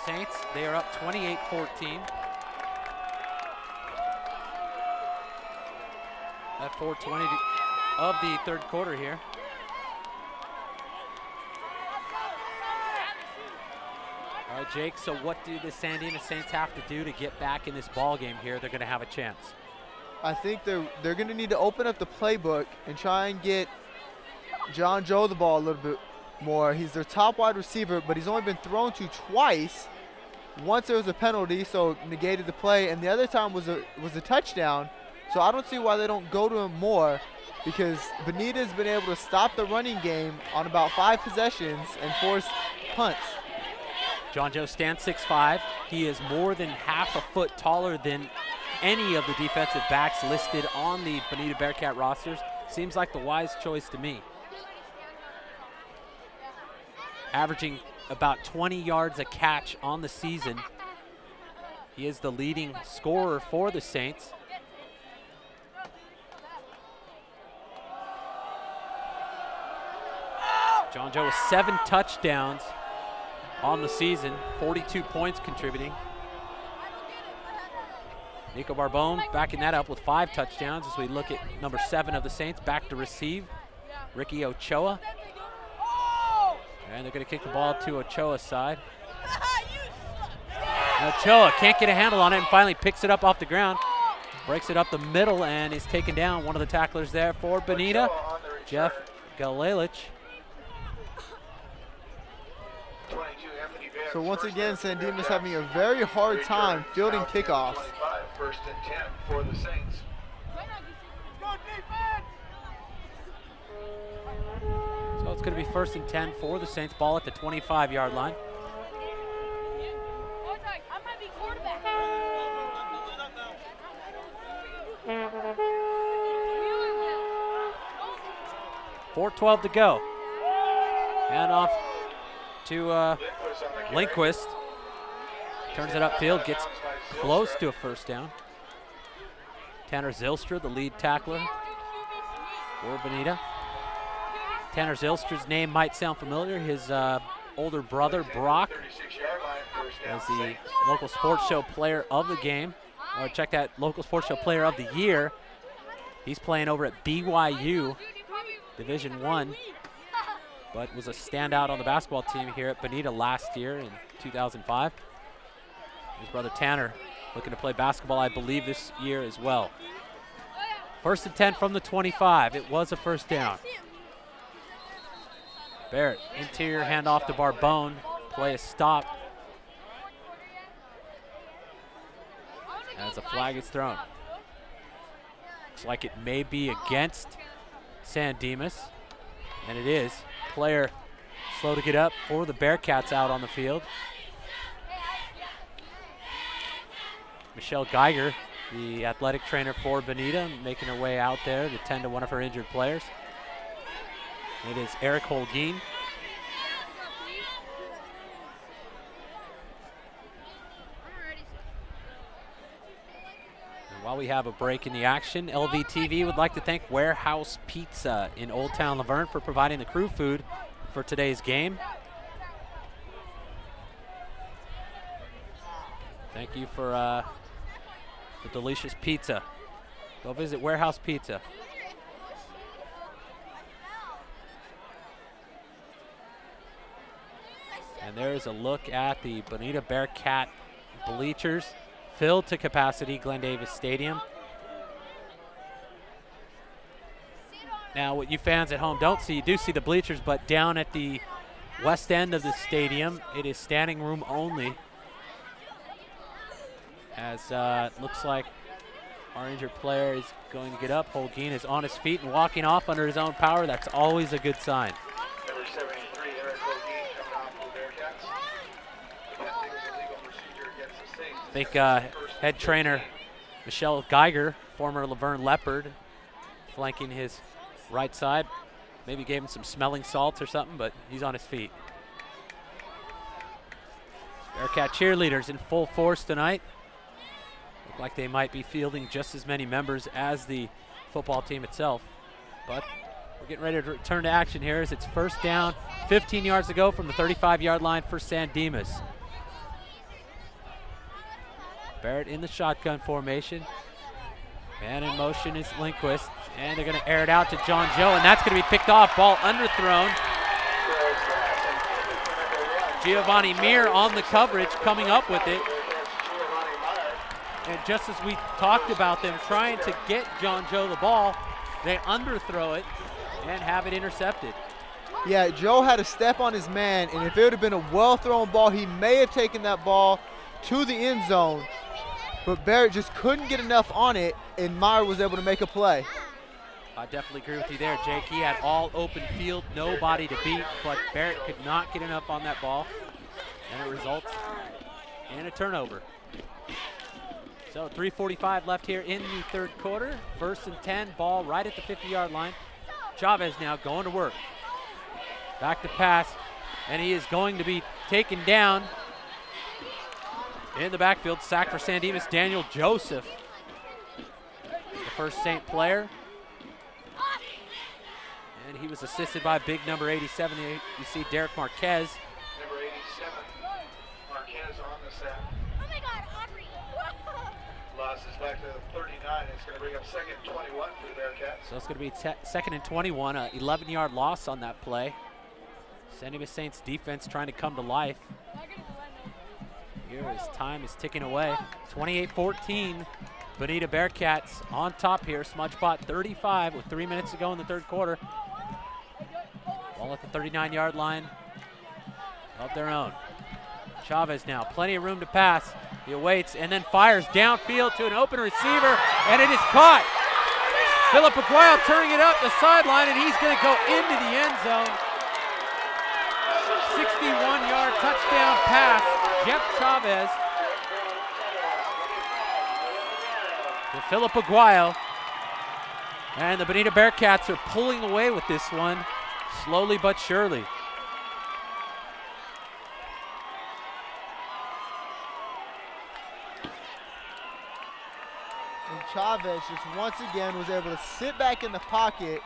Saints. They are up 28-14. At 4:20 of the third quarter here. All right, Jake, so what do the San Dimas Saints have to do to get back in this ball game here? They're going to have a chance. I think they're going to need to open up the playbook and try and get John Joe the ball a little bit more. He's their top wide receiver, but he's only been thrown to twice. Once there was a penalty, so negated the play, and the other time was a touchdown. So I don't see why they don't go to him more, because Bonita's been able to stop the running game on about 5 possessions and force punts. John Joe stands 6'5". He is more than half a foot taller than any of the defensive backs listed on the Bonita Bearcat rosters. Seems like the wise choice to me. Averaging about 20 yards a catch on the season. He is the leading scorer for the Saints. John Joe with 7 touchdowns on the season, 42 points contributing. Nico Barbone backing that up with 5 touchdowns as we look at number 7 of the Saints back to receive, Ricky Ochoa. And they're going to kick the ball to Ochoa's side. Ochoa can't get a handle on it and finally picks it up off the ground. Breaks it up the middle and is taken down. One of the tacklers there for Bonita, Jeff Galelich. So once again, San Dimas having a very hard time fielding kickoffs. First and 10 for the Saints. So it's going to be first and 10 for the Saints. Ball at the 25-yard line. I might be quarterback. 4:12 to go. Hand off to Lindquist. Turns it upfield, gets close to a first down. Tanner Zylstra, the lead tackler for Bonita. Tanner Zylstra's name might sound familiar. His older brother, Brock, was the local sports show player of the game. Or check that, local sports show player of the year. He's playing over at BYU, Division I, but was a standout on the basketball team here at Bonita last year in 2005. His brother Tanner looking to play basketball, I believe, this year as well. First and 10 from the 25. It was a first down. Barrett, interior handoff to Barbone. Play is stopped as a flag is thrown. Looks like it may be against San Dimas, and it is. Player slow to get up for the Bearcats out on the field. Michelle Geiger, the athletic trainer for Bonita, making her way out there to tend to one of her injured players. It is Eric Holguin. And while we have a break in the action, LVTV would like to thank Warehouse Pizza in Old Town Laverne for providing the crew food for today's game. Thank you for the delicious pizza. Go visit Warehouse Pizza. And there's a look at the Bonita Bearcat bleachers, filled to capacity, Glen Davis Stadium. Now, what you fans at home don't see, you do see the bleachers, but down at the west end of the stadium, it is standing room only. As it looks like our injured player is going to get up. Holguin is on his feet and walking off under his own power. That's always a good sign. Number 73, Eric Holguin, coming off for the Bearcats. Attempting illegal procedure against the Saints. I think head trainer Michelle Geiger, former Laverne Leopard, flanking his right side. Maybe gave him some smelling salts or something, but he's on his feet. Bearcat cheerleaders in full force tonight. Look like they might be fielding just as many members as the football team itself. But we're getting ready to return to action here as it's first down, 15 yards to go from the 35-yard line for San Dimas. Barrett in the shotgun formation. Man in motion is Lindquist, and they're going to air it out to John Joe, and that's going to be picked off. Ball underthrown. Giovanni Meir on the coverage, coming up with it. And just as we talked about them trying to get John Joe the ball, they underthrow it and have it intercepted. Yeah, Joe had a step on his man, and if it would have been a well-thrown ball, he may have taken that ball to the end zone. But Barrett just couldn't get enough on it, and Meyer was able to make a play. I definitely agree with you there, Jake. He had all open field, nobody to beat, but Barrett could not get enough on that ball, and it results in a turnover. So 3:45 left here in the third quarter. 1st and 10, ball right at the 50-yard line. Chavez now going to work. Back to pass, and he is going to be taken down in the backfield. Sack for San Dimas, Daniel Joseph, the first Saint player. And he was assisted by big number 87. You see Derek Marquez. Number 87, Marquez on the sack. Oh my God, Aubrey. Loss is back to 39. It's going to bring up 2nd and 21 for the Bearcats. So it's going to be 2nd and 21, an 11-yard loss on that play. San Dimas Saints defense trying to come to life. Here his time is ticking away. 28-14, Bonita Bearcats on top here. SmudgePot 35 with 3 minutes to go in the third quarter. Ball at the 39-yard line of their own. Chavez now, plenty of room to pass. He awaits and then fires downfield to an open receiver, and it is caught. Philip Aguayo turning it up the sideline, and he's going to go into the end zone. 61-yard touchdown pass, Jeff Chavez to Philip Aguayo. And the Bonita Bearcats are pulling away with this one, slowly but surely. And Chavez just once again was able to sit back in the pocket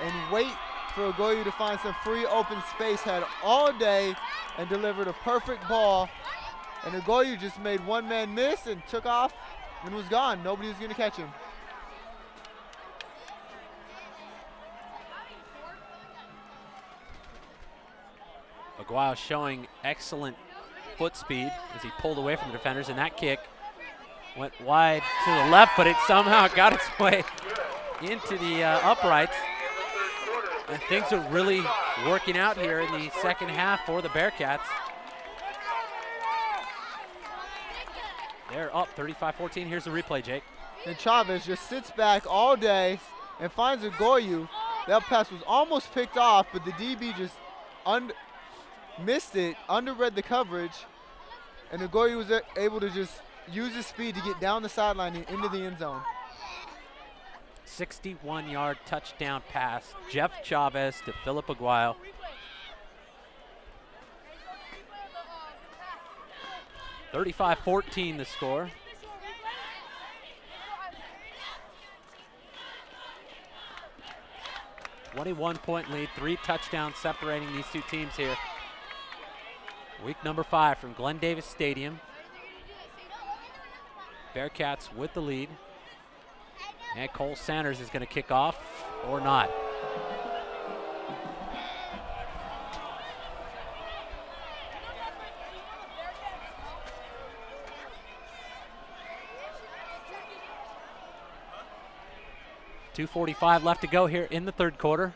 and wait for Agoyu to find some free open space, had all day and delivered a perfect ball. And Agoyu just made one man miss and took off and was gone. Nobody was going to catch him. Aguayo showing excellent foot speed as he pulled away from the defenders, and that kick went wide to the left, but it somehow got its way into the uprights. And things are really working out here in the second half for the Bearcats. They're up 35-14. Here's the replay, Jake. And Chavez just sits back all day and finds Agoyu. That pass was almost picked off, but the DB just missed it, underread the coverage, and Agoyu was able to just use his speed to get down the sideline and into the end zone. 61-yard touchdown pass. Jeff Chavez to Philip Aguayo. 35-14 the score. .1 lead, 3 touchdowns separating these two teams here. Week number 5 from Glen Davis Stadium. Bearcats with the lead. And Cole Sanders is going to kick off or not. .245 left to go here in the third quarter.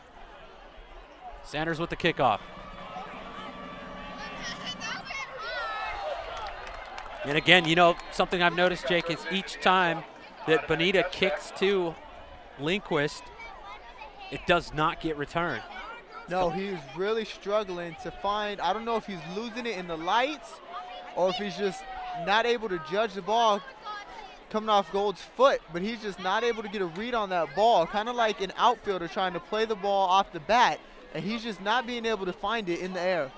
Sanders with the kickoff. And again, you know, something I've noticed, Jake, is each time that Bonita kicks to Lindquist, it does not get returned. No, he's really struggling to find, I don't know if he's losing it in the lights or if he's just not able to judge the ball coming off Gold's foot, but he's just not able to get a read on that ball, kind of like an outfielder trying to play the ball off the bat, and he's just not being able to find it in the air.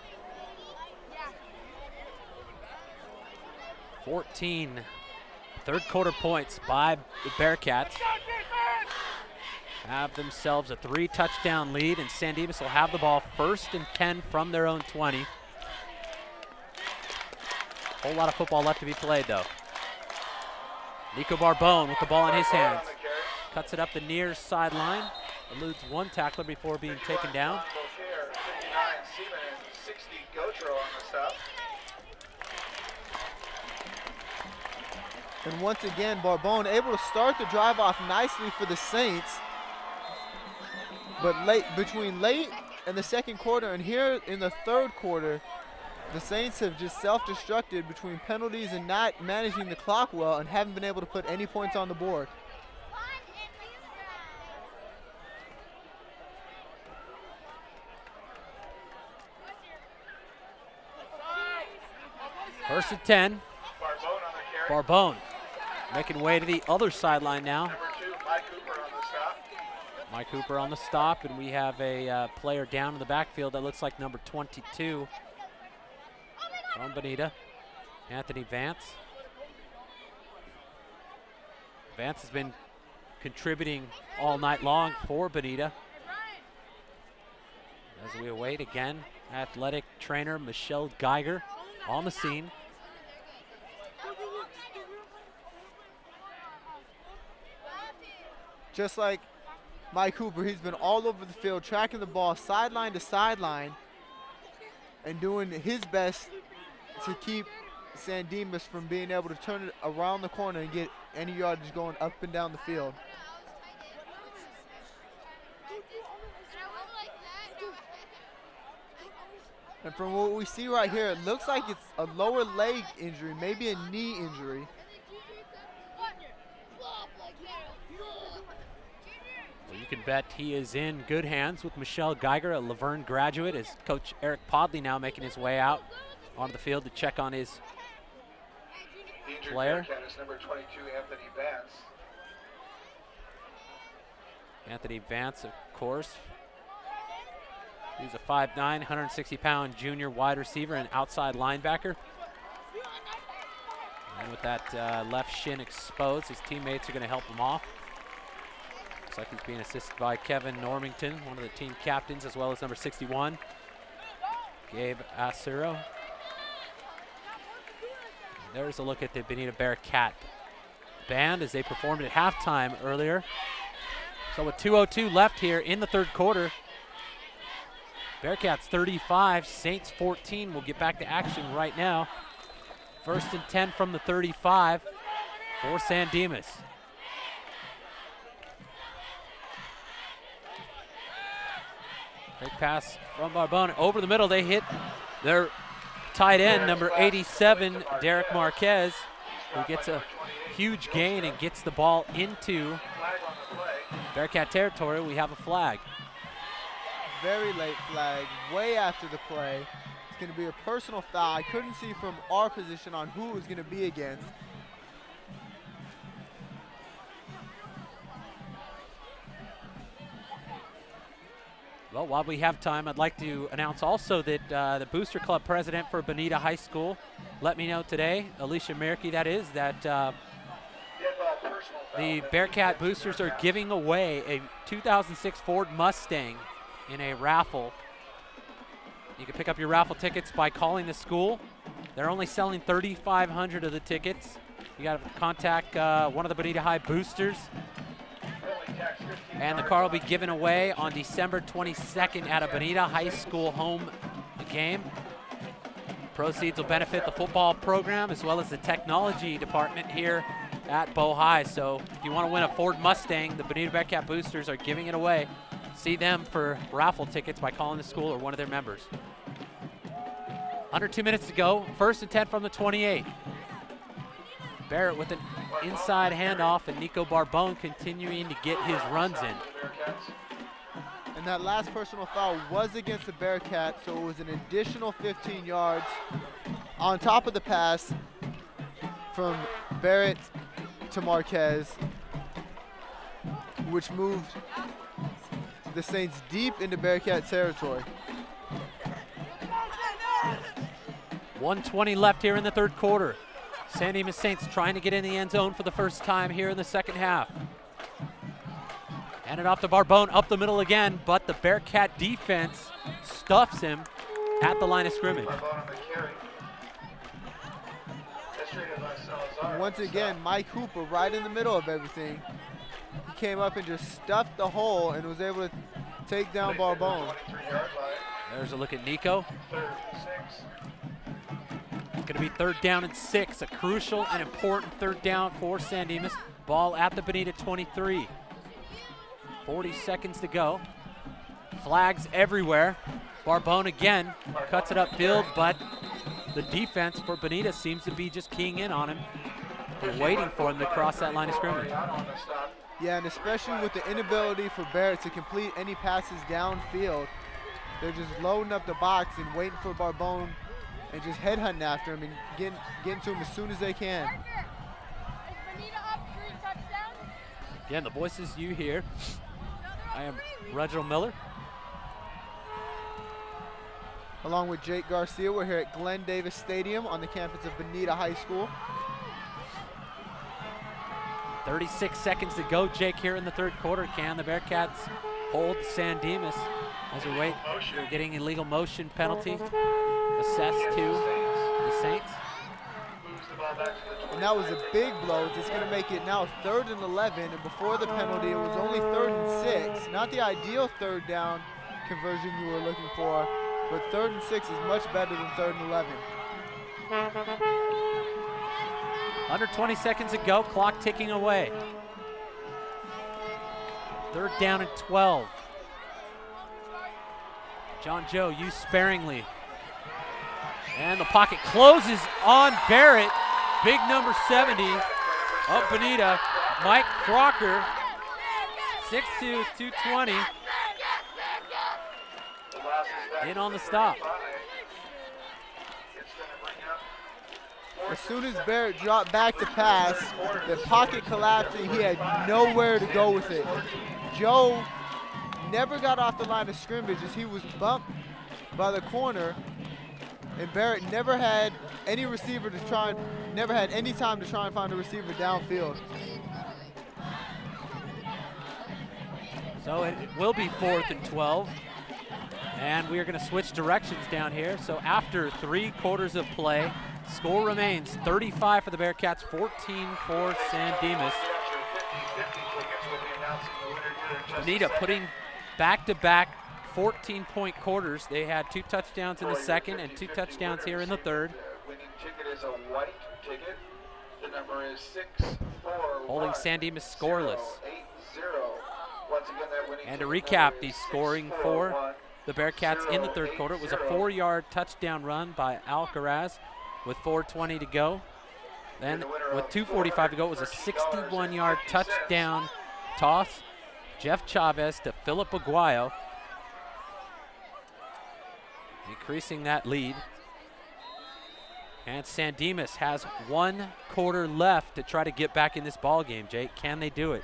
14 third quarter points by the Bearcats. Have themselves a 3 touchdown lead, and San Dimas will have the ball 1st and 10 from their own 20. Whole lot of football left to be played though. Nico Barbone with the ball in his hands. Cuts it up the near sideline. Eludes one tackler before being taken down. And once again, Barbone able to start the drive off nicely for the Saints. But between late and the second quarter and here in the third quarter, the Saints have just self-destructed between penalties and not managing the clock well and haven't been able to put any points on the board. First and 10. Barbone making way to the other sideline now. Number 2, Mike Cooper on the stop. Mike Cooper on the stop, and we have a player down in the backfield that looks like number 22 from Bonita, Anthony Vance. Vance has been contributing all night long for Bonita. As we await again, athletic trainer Michelle Geiger on the scene. Just like Mike Cooper, he's been all over the field, tracking the ball sideline to sideline and doing his best to keep San Dimas from being able to turn it around the corner and get any yardage going up and down the field. And from what we see right here, it looks like it's a lower leg injury, maybe a knee injury. Well, you can bet he is in good hands with Michelle Geiger, a Laverne graduate, as Coach Eric Podley now making his way out onto the field to check on his player. Is number 22, Anthony Vance. Anthony Vance, of course. He's a 5'9", 160-pound junior wide receiver and outside linebacker. And with that left shin exposed, his teammates are going to help him off. Looks like he's being assisted by Kevin Normington, one of the team captains, as well as number 61, Gabe Asuro. There's a look at the Bonita Bearcat band as they performed at halftime earlier. So with 2:02 left here in the third quarter, Bearcats 35, Saints 14. We'll get back to action right now. 1st and 10 from the 35 for San Dimas. Big pass from Barbone over the middle. They hit their tight end, number 87, Derek Marquez, who gets a huge gain and gets the ball into Bearcat territory. We have a flag. Very late flag, way after the play. It's going to be a personal foul. I couldn't see from our position on who it was going to be against. Well, while we have time, I'd like to announce also that the Booster Club president for Bonita High School let me know today, Alicia Merkey that is, that the Bearcat Boosters are giving away a 2006 Ford Mustang in a raffle. You can pick up your raffle tickets by calling the school. They're only selling 3,500 of the tickets. You got to contact one of the Bonita High Boosters. And the car will be given away on December 22nd at a Bonita High School home game. Proceeds will benefit the football program as well as the technology department here at Bow High. So if you want to win a Ford Mustang, the Bonita Bearcat Boosters are giving it away. See them for raffle tickets by calling the school or one of their members. Under 2 minutes to go. 1st and 10 from the 28. Barrett with an inside handoff, and Nico Barbone continuing to get his runs in. And that last personal foul was against the Bearcats, so it was an additional 15 yards on top of the pass from Barrett to Marquez, which moved the Saints deep into Bearcat territory. 1:20 left here in the third quarter. San Dimas Saints trying to get in the end zone for the first time here in the second half. Hand it off to Barbone up the middle again, but the Bearcat defense stuffs him at the line of scrimmage. And once again, Mike Hooper right in the middle of everything. He came up and just stuffed the hole and was able to take down Barbone. There's a look at Nico. It's going to be 3rd down and 6, a crucial and important 3rd down for San Dimas. Ball at the Bonita 23. 40 seconds to go. Flags everywhere. Barbone again cuts it upfield, but the defense for Bonita seems to be just keying in on him and waiting for him to cross that line of scrimmage. Yeah, and especially with the inability for Barrett to complete any passes downfield, they're just loading up the box and waiting for Barbone and just headhunting after him and getting to him as soon as they can. Again, the voices you hear. I am Reginald Miller. Along with Jake Garcia, we're here at Glenn Davis Stadium on the campus of Bonita High School. 36 seconds to go, Jake, here in the third quarter. Can the Bearcats hold San Dimas as we wait? We're getting illegal motion penalty assessed to the Saints. And that was a big blow. It's going to make it now 3rd and 11. And before the penalty, it was only 3rd and 6. Not the ideal 3rd down conversion you were looking for, but 3rd and 6 is much better than 3rd and 11. Under 20 seconds to go, clock ticking away. 3rd down and 12. John Joe used sparingly. And the pocket closes on Barrett. Big number 70 of Bonita, Mike Crocker, 6'2", 220. In on the stop. As soon as Barrett dropped back to pass, the pocket collapsed and he had nowhere to go with it. Joe never got off the line of scrimmage as he was bumped by the corner, and Barrett never had any receiver to try and never had any time to try and find a receiver downfield. So it will be 4th and 12. And we are going to switch directions down here. So after 3 quarters of play, score remains 35 for the Bearcats, 14 for San Dimas. Bonita putting back-to-back 14-point quarters. They had 2 touchdowns in the second and 2 touchdowns here in the third. Winning ticket is a white ticket. The number is 641. Holding San Dimas scoreless. 080. Once again, that winning And to ticket recap number the is scoring for the Bearcats in the third quarter, it was a 4-yard touchdown run by Alcaraz with 4:20 to go. Then with 2:45 to go, it was a 61-yard touchdown toss. Jeff Chavez to Philip Aguayo, increasing that lead. And San Dimas has 1 quarter left to try to get back in this ball game, Jake. Can they do it?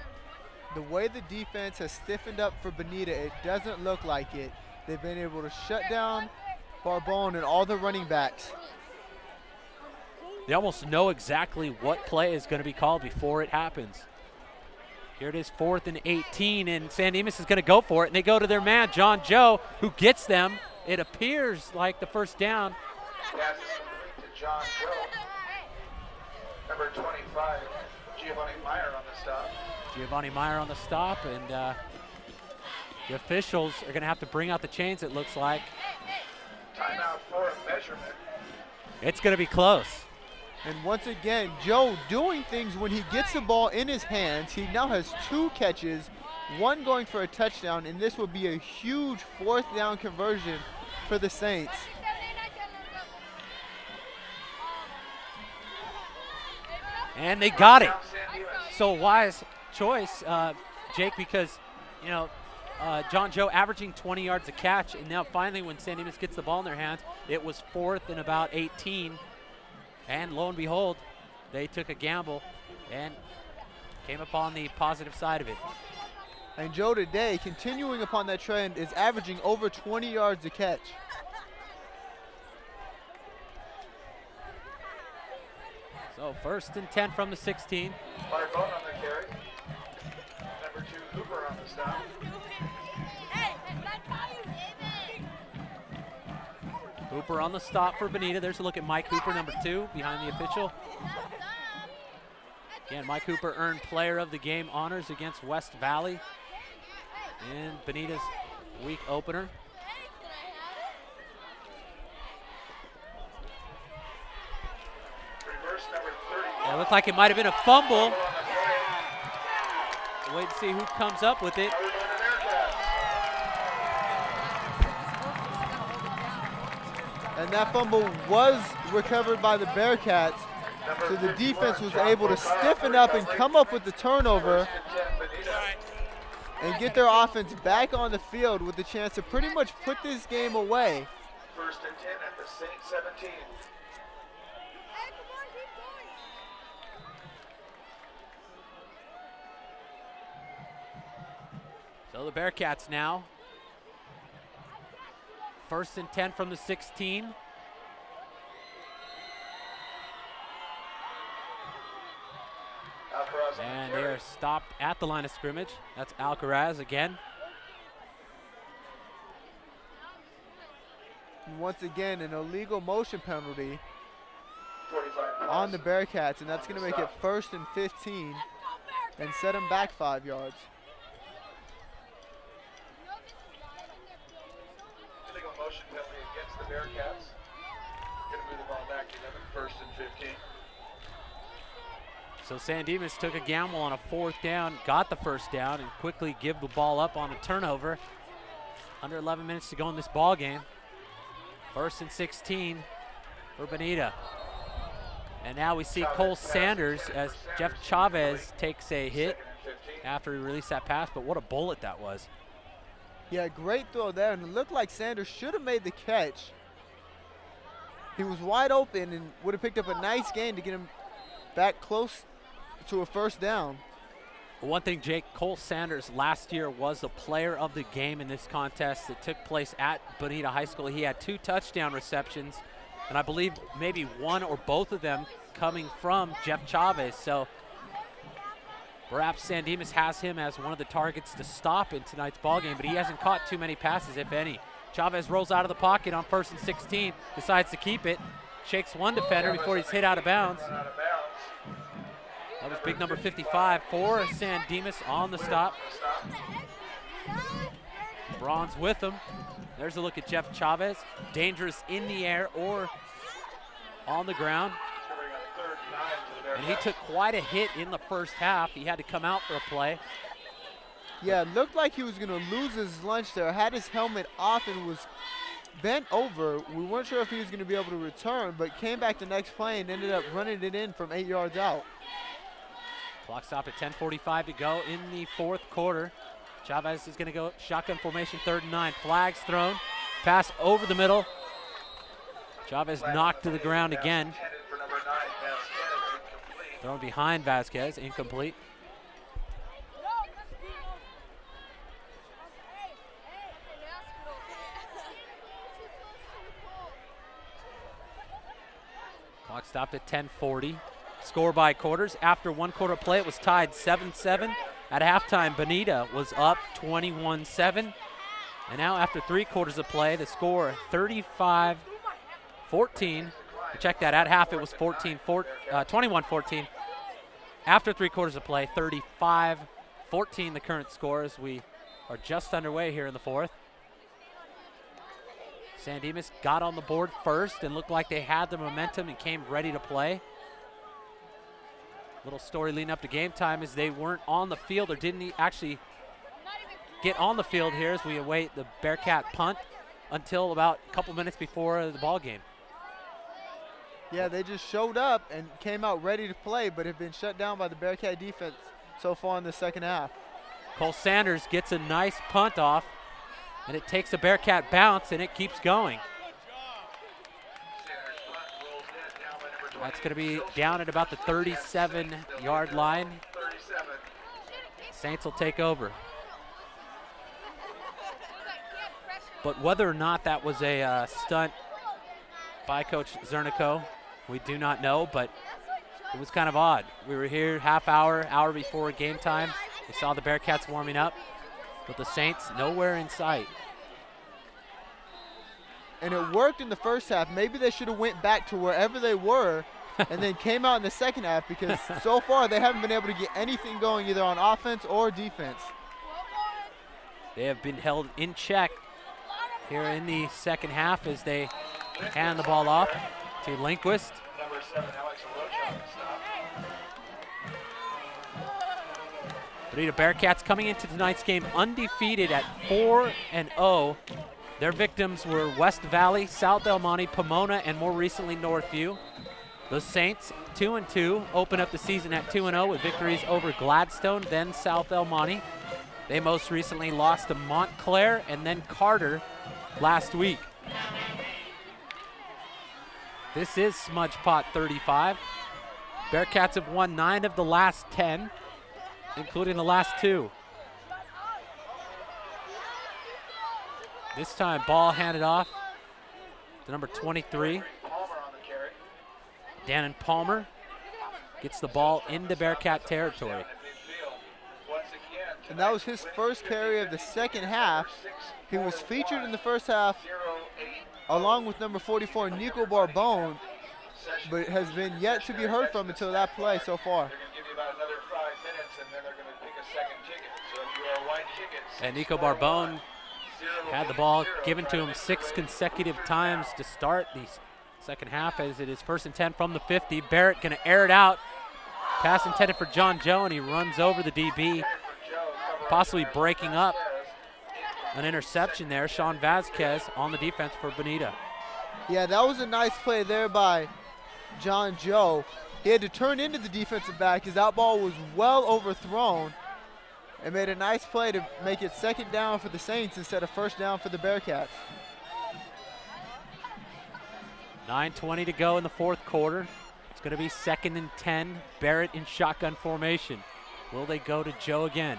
The way the defense has stiffened up for Bonita, it doesn't look like it. They've been able to shut down Barbone and all the running backs. They almost know exactly what play is going to be called before it happens. Here it is, 4th and 18, and San Dimas is going to go for it, and they go to their man, John Joe, who gets them. It appears like the first down. Pass is complete to John Joe. Number 25, Giovanni Meyer on the stop. Giovanni Meyer on the stop, and the officials are going to have to bring out the chains, it looks like. Timeout for a measurement. It's going to be close. And once again, Joe doing things when he gets the ball in his hands. He now has 2 catches, 1 going for a touchdown, and this will be a huge 4th down conversion for the Saints. And they got it. So wise choice, Jake, because, you know, John Joe averaging 20 yards a catch, and now finally when San Dimas gets the ball in their hands, it was 4th and about 18. And lo and behold, they took a gamble and came up on the positive side of it. And Joe today, continuing upon that trend, is averaging over 20 yards a catch. So 1st and 10 from the 16. Barbone on the carry. Number 2, Hooper on the stop. Hooper on the stop for Bonita. There's a look at Mike Hooper, number 2, behind the official. Again, Mike Hooper earned player of the game honors against West Valley in Bonita's week opener. Reverse number 30. Yeah, it looked like it might have been a fumble. Wait and see who comes up with it. And that fumble was recovered by the Bearcats. So the defense was able to stiffen up and come up with the turnover and get their offense back on the field with the chance to pretty much put this game away. 1st and 10 at the Saint 17. So the Bearcats now. 1st and 10 from the 16. And they are stopped at the line of scrimmage. That's Alcaraz again. And once again, an illegal motion penalty 45 on the Bearcats, and that's going to make it 1st and 15 and set them back 5 yards. Illegal motion penalty against the Bearcats. Going to move the ball back to them at 1st and 15. So San Dimas took a gamble on a 4th down, got the 1st down, and quickly give the ball up on a turnover. Under 11 minutes to go in this ball game. 1st and 16 for Bonita. And now we see Cole Sanders as Jeff Chavez takes a hit after he released that pass, but what a bullet that was. Yeah, great throw there, and it looked like Sanders should have made the catch. He was wide open and would have picked up a nice gain to get him back close to a 1st down. One thing, Jake, Cole Sanders last year was the player of the game in this contest that took place at Bonita High School. He had 2 touchdown receptions, and I believe maybe 1 or both of them coming from Jeff Chavez. So perhaps San Dimas has him as one of the targets to stop in tonight's ballgame, but he hasn't caught too many passes, if any. Chavez rolls out of the pocket on 1st and 16, decides to keep it, shakes one defender before he's hit out of bounds. That was big number 55 for San Dimas on the stop. Braun's with him. There's a look at Jeff Chavez. Dangerous in the air or on the ground. And he took quite a hit in the 1st half. He had to come out for a play. Yeah, it looked like he was going to lose his lunch there. Had his helmet off and was bent over. We weren't sure if he was going to be able to return, but came back the next play and ended up running it in from 8 yards out. Clock stopped at 10:45 to go in the 4th quarter. Chavez is going to go shotgun formation, 3rd and 9. Flags thrown. Pass over the middle. Chavez knocked to the ground again. Thrown behind Vasquez, incomplete. Clock stopped at 10:40. Score by quarters. After 1 quarter play, it was tied 7-7. At halftime, Bonita was up 21-7. And now after 3 quarters of play, the score 35-14. Check that. At half, it was 21-14. After 3 quarters of play, 35-14 the current score as we are just underway here in the 4th. San Dimas got on the board first and looked like they had the momentum and came ready to play. Little story leading up to game time is they weren't on the field or didn't actually get on the field here as we await the Bearcat punt until about a couple minutes before the ball game. Yeah, they just showed up and came out ready to play, but have been shut down by the Bearcat defense so far in the second half. Cole Sanders gets a nice punt off, and it takes a Bearcat bounce, and it keeps going. That's going to be down at about the 37-yard line. Saints will take over. But whether or not that was a stunt by Coach Zernico, we do not know, but it was kind of odd. We were here hour before game time. We saw the Bearcats warming up, but the Saints nowhere in sight. And it worked in the first half. Maybe they should have went back to wherever they were and then came out in the second half, because so far they haven't been able to get anything going either on offense or defense. They have been held in check here in the second half as they hand the ball off to Lindquist. Number 7, Alex Alocha, stop. Bonita Bearcats coming into tonight's game undefeated at 4-0. Their victims were West Valley, South El Monte, Pomona, and more recently Northview. The Saints, 2-2, open up the season at 2-0 with victories over Gladstone, then South El Monte. They most recently lost to Montclair and then Carter last week. This is SmudgePot 35. Bearcats have won 9 of the last 10, including the last 2. This time, ball handed off to number 23. Dannon Palmer gets the ball into Bearcat territory. And that was his first carry of the second half. He was featured in the first half along with number 44, Nico Barbone, but has been yet to be heard from until that play so far. And Nico Barbone had the ball given to him 6 consecutive times to start the second half, as it is 1st and 10 from the 50. Barrett going to air it out. Pass intended for John Joe, and he runs over the DB, possibly breaking up an interception there. Sean Vasquez on the defense for Bonita. Yeah, that was a nice play there by John Joe. He had to turn into the defensive back. His out ball was well overthrown, and made a nice play to make it 2nd down for the Saints instead of 1st down for the Bearcats. 9:20 to go in the 4th quarter. It's going to be 2nd and 10. Barrett in shotgun formation. Will they go to Joe again?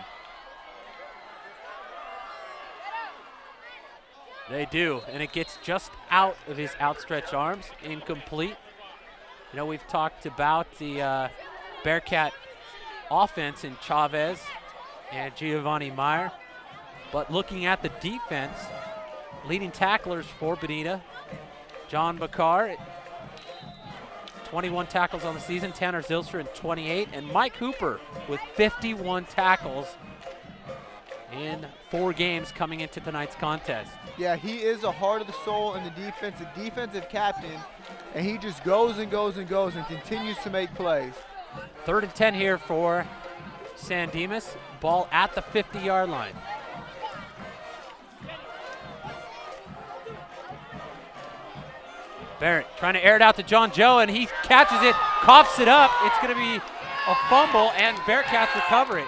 They do, and it gets just out of his outstretched arms, incomplete. You know, we've talked about the Bearcat offense in Chavez and Giovanni Meyer, but looking at the defense, leading tacklers for Bonita, John Bakar, 21 tackles on the season, Tanner Zilstra in 28, and Mike Hooper with 51 tackles in 4 games coming into tonight's contest. Yeah, he is the heart of the soul in the defense, the defensive captain, and he just goes and goes and goes and continues to make plays. 3rd and 10 here for San Dimas. Ball at the 50-yard line. Barrett trying to air it out to John Joe, and he catches it, coughs it up. It's going to be a fumble, and Bearcats recover it.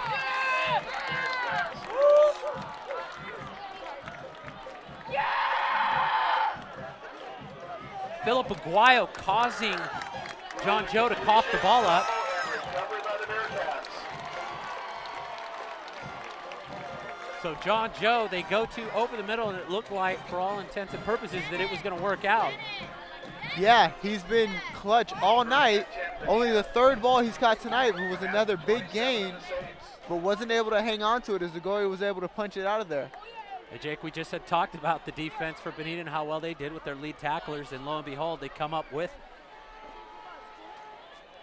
Philip Aguayo causing John Joe to cough the ball up. So John Joe, they go to over the middle, and it looked like, for all intents and purposes, that it was going to work out. Yeah, he's been clutch all night. Only the third ball he's caught tonight was another big gain, but wasn't able to hang on to it as the goalie was able to punch it out of there. Hey, Jake, we just had talked about the defense for Bonita and how well they did with their lead tacklers, and lo and behold, they come up with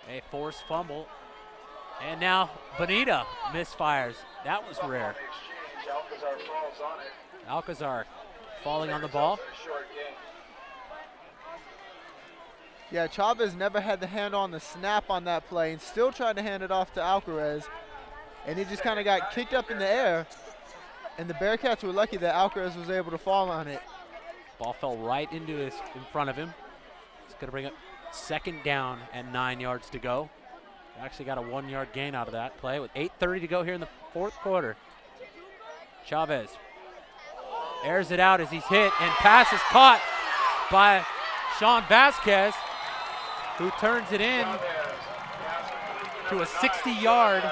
a forced fumble. And now Bonita misfires. That was rare. Alcazar falls on it. Alcazar falling on the ball. Short game. Yeah, Chavez never had the hand on the snap on that play and still tried to hand it off to Alcaraz. And he just kind of got kicked up in the air. And the Bearcats were lucky that Alcaraz was able to fall on it. Ball fell right into in front of him. It's going to bring up second down and 9 yards to go. Actually got a 1 yard gain out of that play with 8:30 to go here in the fourth quarter. Chavez airs it out as he's hit, and pass is caught by Sean Vasquez, who turns it in to a 60-yard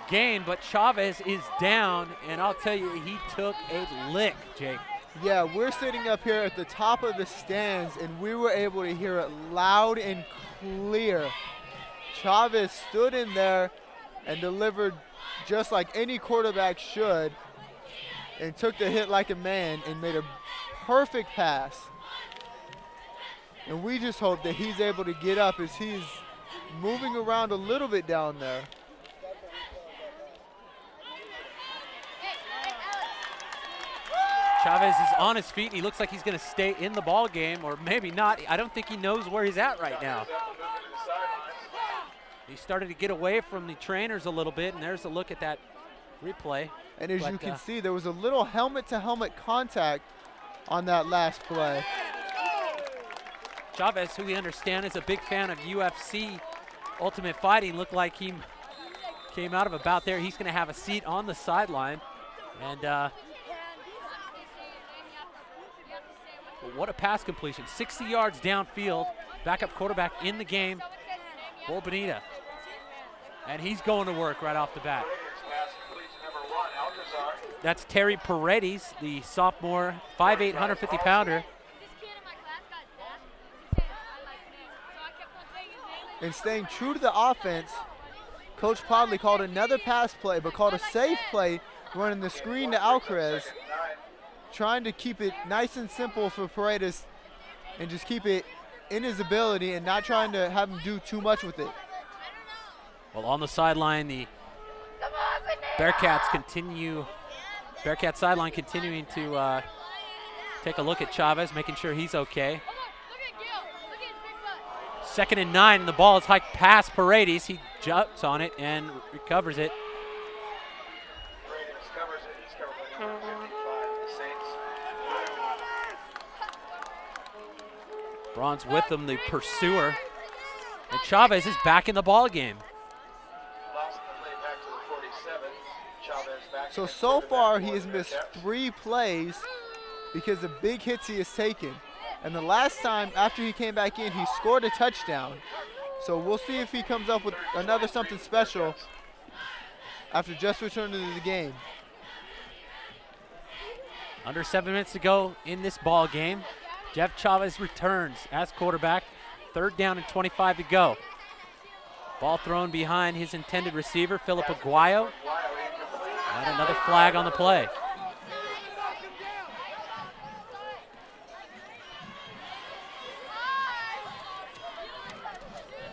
gain, but Chavez is down, and I'll tell you, he took a lick, Jake. Yeah, we're sitting up here at the top of the stands, and we were able to hear it loud and clear. Chavez stood in there and delivered just like any quarterback should, and took the hit like a man and made a perfect pass. And we just hope that he's able to get up as he's moving around a little bit down there. Chavez is on his feet, and he looks like he's going to stay in the ball game, or maybe not. I don't think he knows where he's at right now. He started to get away from the trainers a little bit, and there's a look at that replay. And as you can see, there was a little helmet-to-helmet contact on that last play. Chavez, who we understand is a big fan of UFC Ultimate Fighting, looked like he came out of about there. He's going to have a seat on the sideline. And what a pass completion. 60 yards downfield. Backup quarterback in the game for Bonita. And he's going to work right off the bat. That's Terry Paredes, the sophomore, 5'8", 150-pounder. And staying true to the offense, Coach Podley called another pass play, but called a safe play, running the screen to Alcaraz, trying to keep it nice and simple for Paredes and just keep it in his ability and not trying to have him do too much with it. Well, on the sideline, the Bearcats sideline continuing to take a look at Chavez, making sure he's okay. 2nd and 9, the ball is hiked past Paredes. He jumps on it and recovers it. Braun's with him, the pursuer. And Chavez is back in the ball game. So far he has missed 3 plays because of big hits he has taken. And the last time after he came back in, he scored a touchdown. So we'll see if he comes up with another something special after just returning to the game. Under 7 minutes to go in this ball game. Jeff Chavez returns as quarterback. 3rd down and 25 to go. Ball thrown behind his intended receiver, Philip Aguayo. And another flag on the play.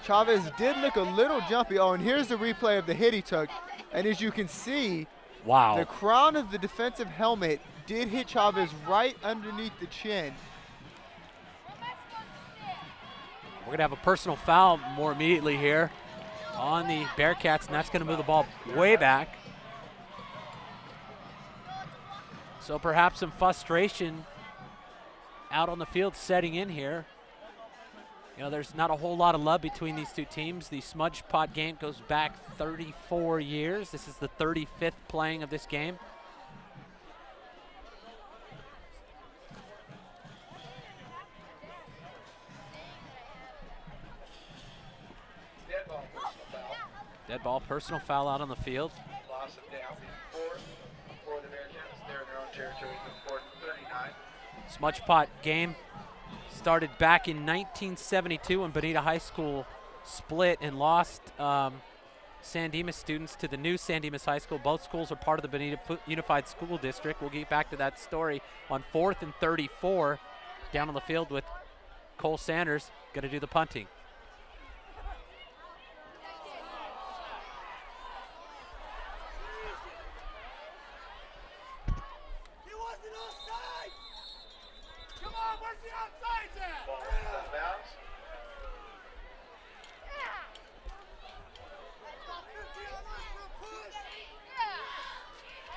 Chavez did look a little jumpy. Oh, and here's the replay of the hit he took. And as you can see, wow, the crown of the defensive helmet did hit Chavez right underneath the chin. We're going to have a personal foul more immediately here on the Bearcats, and that's going to move the ball way back. So perhaps some frustration out on the field setting in here. You know, there's not a whole lot of love between these two teams. The SmudgePot game goes back 34 years. This is the 35th playing of this game. Dead ball, personal foul out on the field. Loss of down. 4 for the Bearcats. They're in their own territory. 4th and 39. SmudgePot game Started back in 1972 when Bonita High School split and lost San Dimas students to the new San Dimas High School. Both schools are part of the Bonita Unified School District. We'll get back to that story on 4th and 34. Down on the field with Cole Sanders, going to do the punting.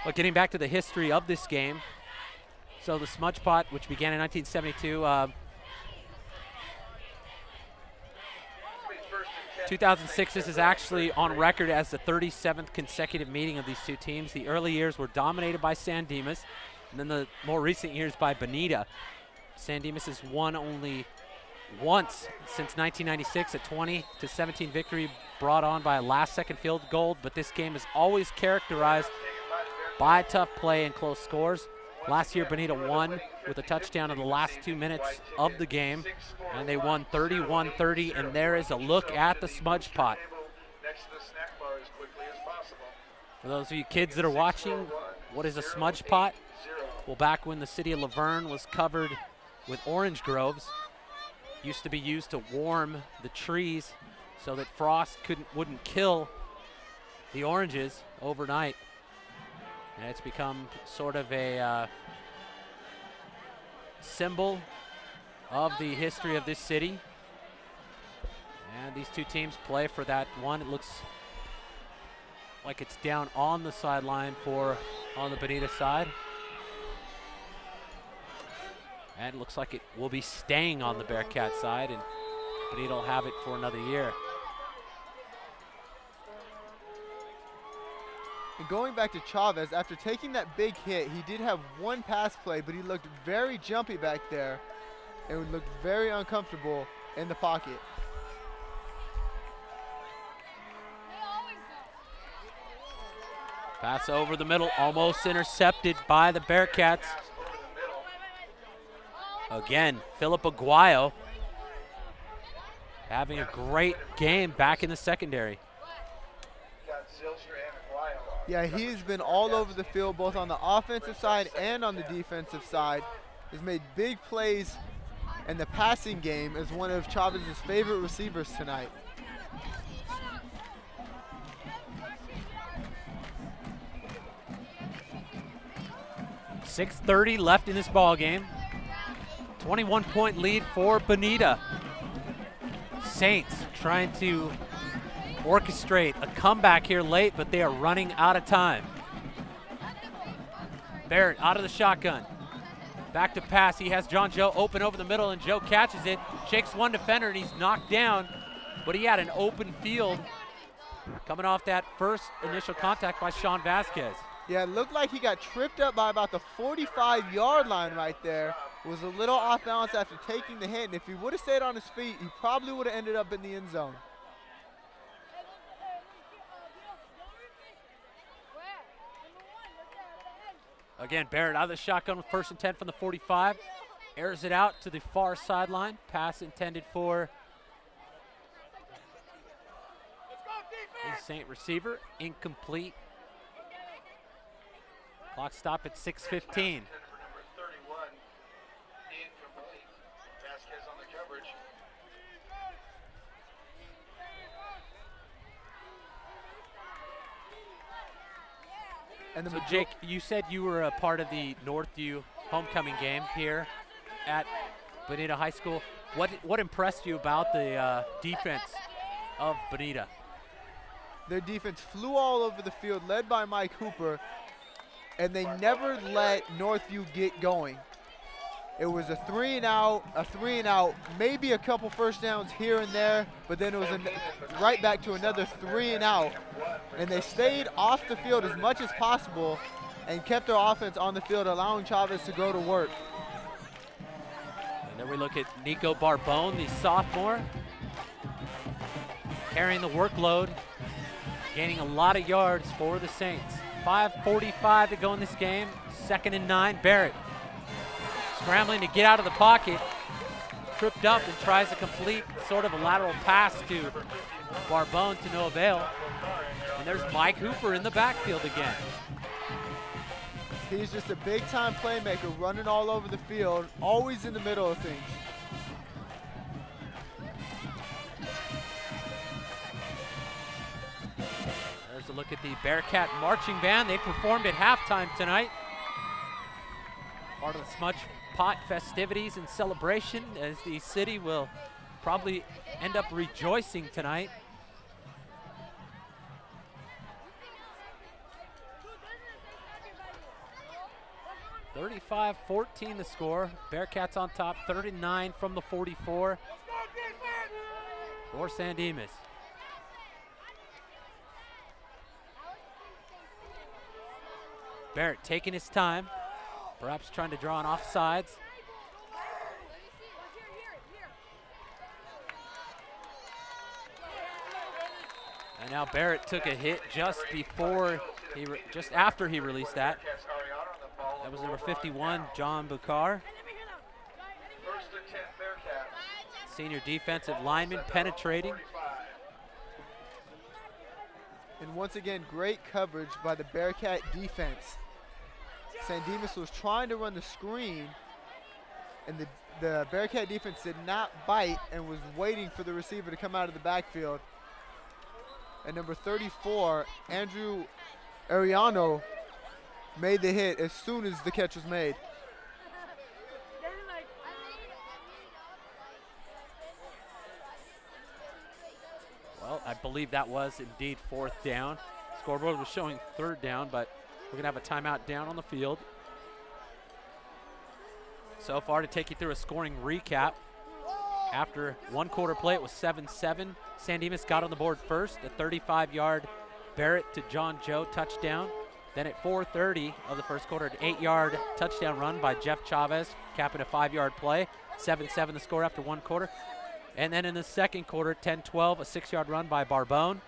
But getting back to the history of this game, so the SmudgePot, which began in 1972, 2006, this is actually on record as the 37th consecutive meeting of these two teams. The early years were dominated by San Dimas, and then the more recent years by Bonita. San Dimas has won only once since 1996, a 20-17 victory brought on by a last-second field goal, but this game is always characterized by tough play and close scores. Last year, Bonita won with a touchdown in the last 2 minutes of the game, and they won 31-30, and there is a look at the SmudgePot. For those of you kids that are watching, what is a SmudgePot? Well, back when the city of Laverne was covered with orange groves, used to be used to warm the trees so that frost wouldn't kill the oranges overnight. And it's become sort of a symbol of the history of this city. And these two teams play for that one. It looks like it's down on the sideline on the Bonita side. And it looks like it will be staying on the Bearcat side, and Bonita will have it for another year. And going back to Chavez, after taking that big hit, he did have one pass play, but he looked very jumpy back there and looked very uncomfortable in the pocket. Pass over the middle, almost intercepted by the Bearcats. Again, Philip Aguayo having a great game back in the secondary. Yeah, he's been all over the field, both on the offensive side and on the defensive side. He's made big plays in the passing game as one of Chavez's favorite receivers tonight. .6:30 left in this ball game. 21-point lead for Bonita. Saints trying to orchestrate a comeback here late, but they are running out of time. Barrett out of the shotgun. Back to pass. He has John Joe open over the middle, and Joe catches it, shakes one defender, and he's knocked down. But he had an open field coming off that first initial contact by Sean Vasquez. Yeah, it looked like he got tripped up by about the 45-yard line right there. Was a little off balance after taking the hit, and if he would have stayed on his feet, he probably would have ended up in the end zone. Again, Barrett out of the shotgun with 1st and 10 from the 45. Airs it out to the far sideline. Pass intended for the Saint receiver. Incomplete. Clock stop at 6:15. And so Jake, you said you were a part of the Northview homecoming game here at Bonita High School. What impressed you about the defense of Bonita? Their defense flew all over the field, led by Mike Hooper, and they never let Northview get going. It was a three and out, maybe a couple first downs here and there, but then it was right back to another 3 and out. And they stayed off the field as much as possible and kept their offense on the field, allowing Chavez to go to work. And then we look at Nico Barbone, the sophomore, carrying the workload, gaining a lot of yards for the Saints. 5:45 to go in this game, 2nd and 9. Barrett scrambling to get out of the pocket. tripped up and tries to complete sort of a lateral pass to Barbone to no avail. And there's Mike Hooper in the backfield again. He's just a big-time playmaker, running all over the field, always in the middle of things. There's a look at the Bearcat marching band. They performed at halftime tonight. Part of the SmudgePot festivities and celebration, as the city will probably end up rejoicing tonight. 35-14 the score. Bearcats on top, 39 from the 44 for San Dimas. Barrett taking his time, perhaps trying to draw an offsides. And now Barrett took a hit just after he released that. That was number 51, John Bukar. Senior defensive lineman penetrating. And once again, great coverage by the Bearcat defense. San Dimas was trying to run the screen, and the Bearcat defense did not bite and was waiting for the receiver to come out of the backfield. And number 34, Andrew Ariano, made the hit as soon as the catch was made. Well, I believe that was indeed 4th down. Scoreboard was showing 3rd down, but we're going to have a timeout down on the field. So far, to take you through a scoring recap, after one quarter play, it was 7-7. San Dimas got on the board first, a 35-yard Barrett to John Joe touchdown. Then at 4:30 of the first quarter, an 8-yard touchdown run by Jeff Chavez, capping a 5-yard play. 7-7 the score after one quarter. And then in the second quarter, 10-12, a 6-yard run by Barbone.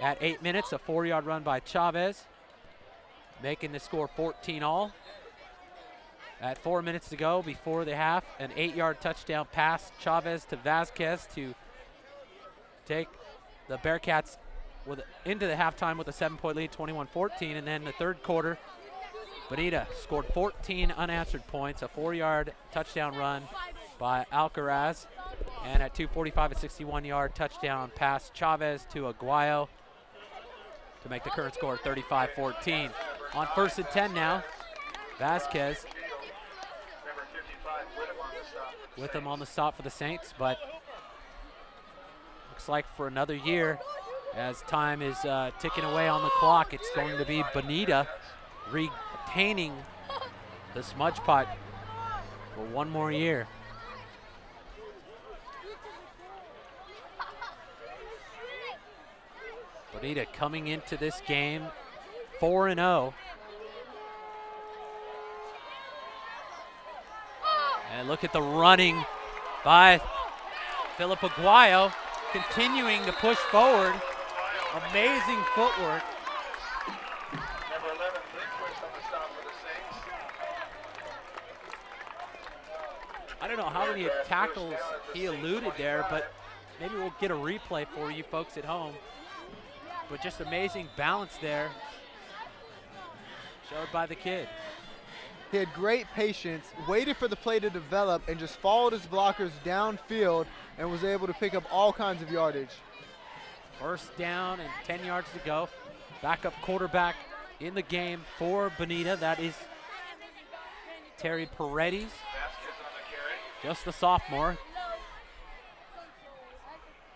At 8 minutes, a 4-yard run by Chavez, making the score 14-all. At 4 minutes to go before the half, an 8-yard touchdown pass, Chavez to Vasquez to take the Bearcats into the halftime with a 7-point lead, 21-14. And then the third quarter, Bonita scored 14 unanswered points, a 4-yard touchdown run by Alcaraz. And at 2:45, a 61-yard touchdown pass, Chavez to Aguayo to make the current score 35-14. On 1st and 10 now, Vasquez with him on the stop for the Saints, but looks like for another year, as time is ticking away on the clock, it's going to be Bonita retaining the SmudgePot for one more year. Bonita coming into this game 4-0. And look at the running by Philip Aguayo, continuing to push forward. Amazing footwork. Number 11, Lindquist on the stop for the Saints. I don't know how many tackles he eluded there, but maybe we'll get a replay for you folks at home. But just amazing balance there, showed by the kid. He had great patience, waited for the play to develop, and just followed his blockers downfield and was able to pick up all kinds of yardage. First down and 10 yards to go. Backup quarterback in the game for Bonita. That is Terry Paredes, just the sophomore.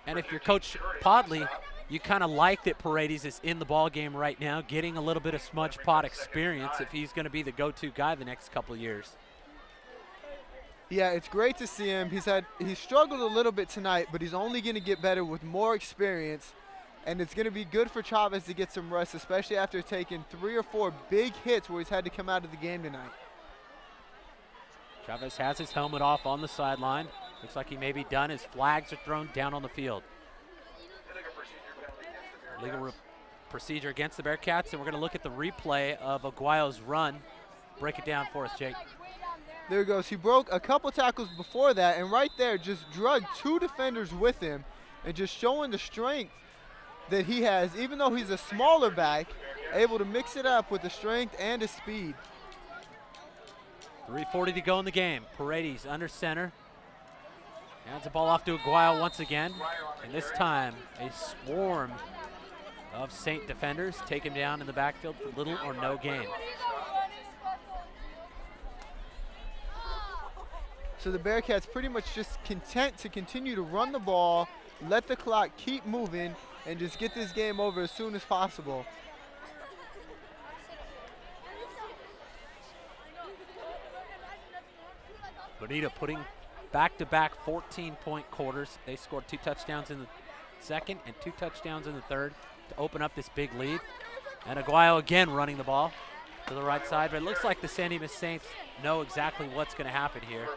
And if you're Coach Podley, you kind of like that Paredes is in the ball game right now, getting a little bit of SmudgePot experience if he's going to be the go-to guy the next couple of years. Yeah, it's great to see him. He's struggled a little bit tonight, but he's only going to get better with more experience. And it's going to be good for Chavez to get some rest, especially after taking 3 or 4 big hits where he's had to come out of the game tonight. Chavez has his helmet off on the sideline. Looks like he may be done. His flags are thrown down on the field. Legal procedure against the Bearcats, and we're going to look at the replay of Aguayo's run. Break it down for us, Jake. There he goes. He broke a couple tackles before that, and right there just drugged 2 defenders with him and just showing the strength that he has, even though he's a smaller back, able to mix it up with the strength and his speed. 3:40 to go in the game. Paredes under center. Hands the ball off to Aguayo once again. And this time, a swarm of Saint defenders take him down in the backfield for little or no gain. So the Bearcats pretty much just content to continue to run the ball, let the clock keep moving, and just get this game over as soon as possible. Bonita putting back-to-back 14-point quarters. They scored 2 touchdowns in the second and 2 touchdowns in the third to open up this big lead. And Aguayo again running the ball to the right side, but it looks like the San Dimas Saints know exactly what's going to happen here.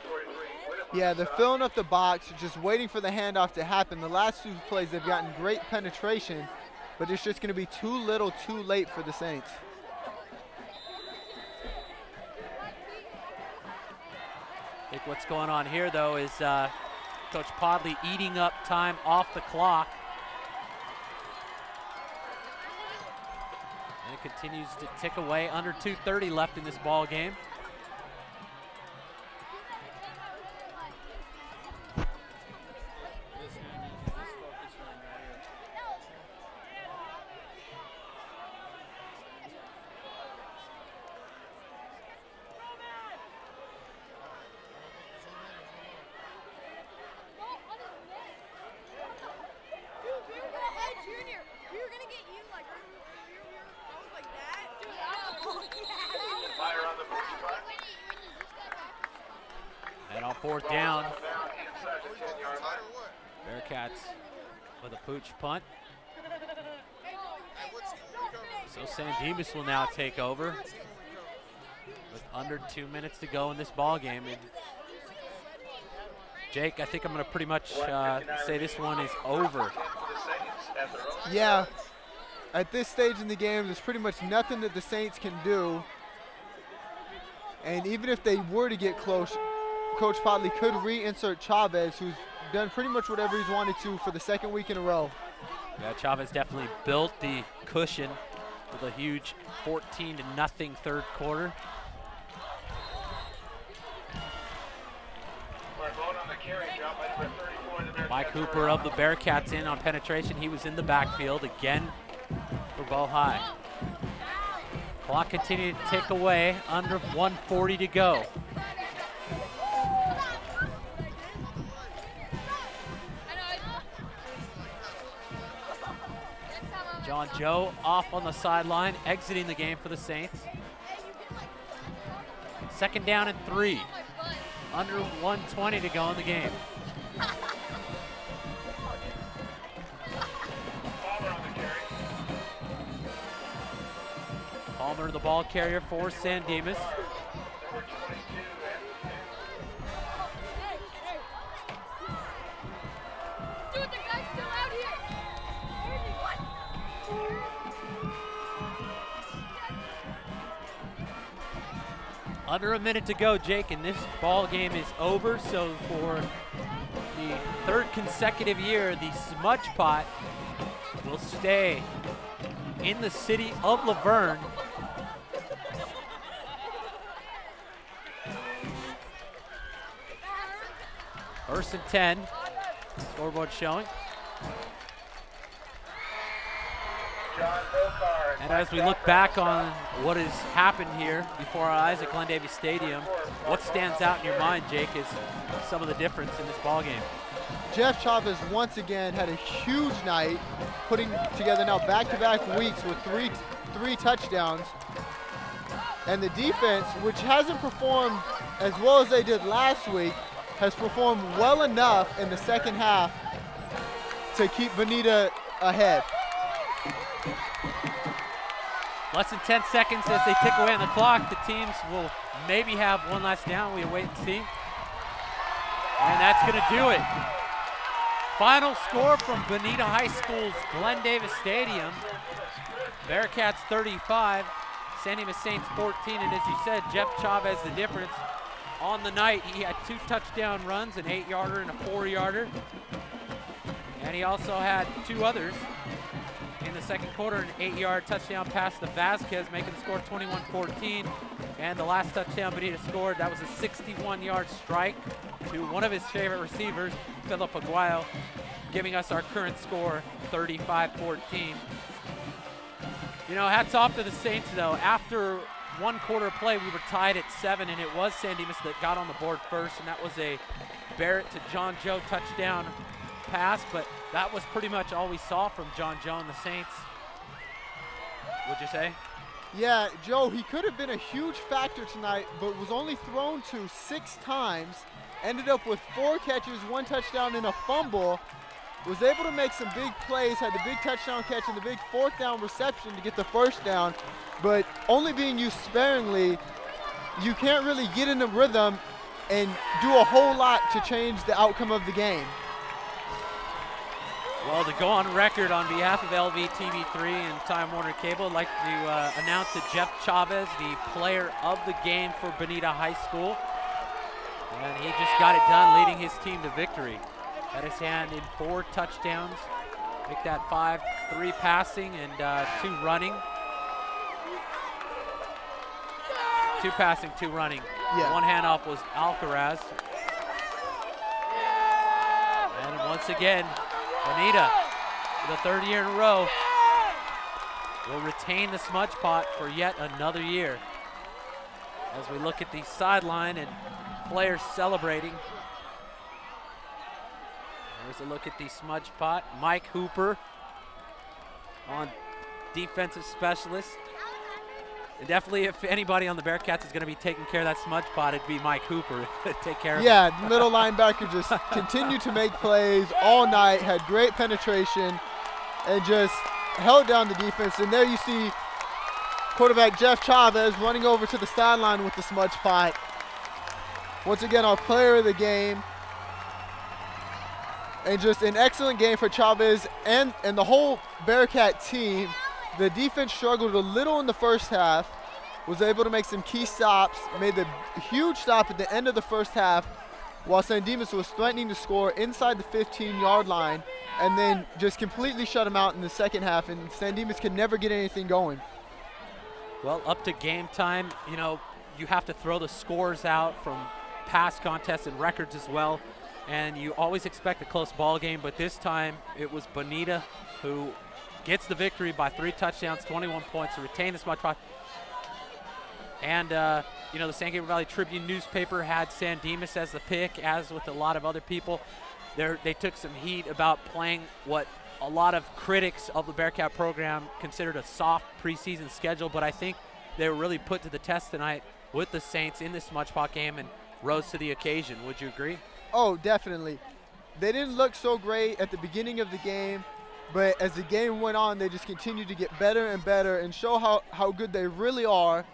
Yeah, they're filling up the box, just waiting for the handoff to happen. The last 2 plays, they've gotten great penetration, but it's just going to be too little, too late for the Saints. I think what's going on here, though, is Coach Podley eating up time off the clock. And it continues to tick away. Under 2:30 left in this ball game. And on 4th down, Bearcats with a pooch punt. So San Dimas will now take over with under 2 minutes to go in this ball game. And Jake, I think I'm going to pretty much say this one is over. Yeah, at this stage in the game, there's pretty much nothing that the Saints can do. And even if they were to get close, Coach Podley could reinsert Chavez, who's done pretty much whatever he's wanted to for the 2nd week in a row. Yeah, Chavez definitely built the cushion with a huge 14-0 third quarter. Mike Hooper of the Bearcats in on penetration. He was in the backfield again for Bow High. Clock continued to tick away, under 1:40 to go. John Joe off on the sideline, exiting the game for the Saints. 2nd down and 3. Under 1:20 to go in the game. Palmer, the ball carrier for San Dimas. Dude, the guy's still out here. Under a minute to go, Jake, and this ball game is over. So for the 3rd consecutive year, the SmudgePot will stay in the city of Laverne. First and 10. Scoreboard showing. And as we look back on what has happened here before our eyes at Glen Davis Stadium, what stands out in your mind, Jake, is some of the difference in this ball game? Jeff Chavez once again had a huge night, putting together now back-to-back weeks with three touchdowns. And the defense, which hasn't performed as well as they did last week, has performed well enough in the 2nd half to keep Bonita ahead. Less than 10 seconds as they tick away on the clock. The teams will maybe have one last down. We wait and see. And that's going to do it. Final score from Bonita High School's Glen Davis Stadium. Bearcats 35, San Dimas Saints 14. And as you said, Jeff Chavez the difference. on the night. He had 2 touchdown runs, an 8-yarder and a 4-yarder. And he also had 2 others. In the second quarter, an 8-yard touchdown pass to Vasquez, making the score 21-14. And the last touchdown Bonita scored, that was a 61-yard strike to one of his favorite receivers, Philip Aguayo, giving us our current score, 35-14. You know, hats off to the Saints, though. After 1 quarter of play, we were tied at 7, and it was San Dimas that got on the board first, and that was a Barrett to John Joe touchdown pass, but that was pretty much all we saw from John Joe and the Saints. Would you say? Yeah, Joe, he could have been a huge factor tonight, but was only thrown to 6 times, ended up with 4 catches, 1 touchdown, and a fumble. Was able to make some big plays, had the big touchdown catch and the big 4th down reception to get the 1st down, but only being used sparingly, you can't really get in the rhythm and do a whole lot to change the outcome of the game. Well, to go on record on behalf of LVTV3 and Time Warner Cable, I'd like to announce that Jeff Chavez, the player of the game for Bonita High School, and he just got it done leading his team to victory. Had his hand in 4 touchdowns, make that 5, 3 passing and 2 running. 2 passing, 2 running. Yeah. 1 handoff was Alcaraz. And once again, Bonita, for the 3rd year in a row, will retain the SmudgePot for yet another year. As we look at the sideline and players celebrating. There's a look at the SmudgePot. Mike Hooper on defensive specialist. And definitely if anybody on the Bearcats is going to be taking care of that SmudgePot, it'd be Mike Hooper to take care of it. Yeah, the middle linebacker just continued to make plays all night, had great penetration, and just held down the defense. And there you see quarterback Jeff Chavez running over to the sideline with the SmudgePot. Once again, our player of the game. And just an excellent game for Chavez and the whole Bearcat team. The defense struggled a little in the first half, was able to make some key stops, made the huge stop at the end of the first half, while San Dimas was threatening to score inside the 15-yard line, and then just completely shut them out in the second half, and San Dimas could never get anything going. Well, up to game time, you know, you have to throw the scores out from past contests and records as well. And you always expect a close ball game, but this time it was Bonita who gets the victory by 3 touchdowns, 21 points to retain the SmudgePot. And, you know, the San Gabriel Valley Tribune newspaper had San Dimas as the pick, as with a lot of other people. They took some heat about playing what a lot of critics of the Bearcat program considered a soft preseason schedule, but I think they were really put to the test tonight with the Saints in the SmudgePot game and rose to the occasion. Would you agree? Oh, definitely. They didn't look so great at the beginning of the game, but as the game went on, they just continued to get better and better and show how good they really are,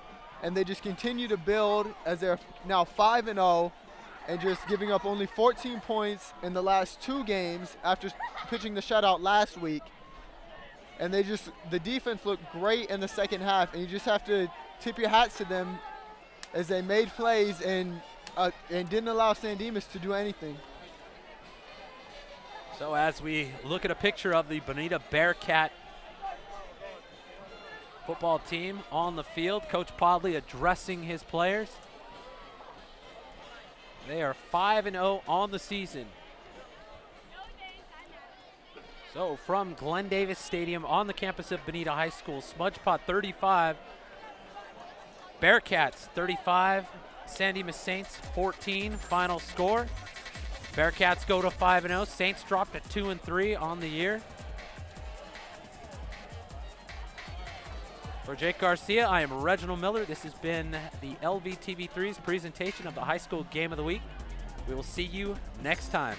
and they just continue to build as they're now 5-0 and just giving up only 14 points in the last 2 games after pitching the shutout last week. And the defense looked great in the second half, and you just have to tip your hats to them as they made plays and didn't allow San Dimas to do anything. So as we look at a picture of the Bonita Bearcat football team on the field, Coach Podley addressing his players. They are 5-0 on the season. So from Glenn Davis Stadium on the campus of Bonita High School, SmudgePot 35, Bearcats 35, San Dimas Saints 14, final score. Bearcats go to 5-0. Saints dropped to 2-3 on the year. For Jake Garcia, I am Reginald Miller. This has been the LVTV3's presentation of the High School Game of the Week. We will see you next time.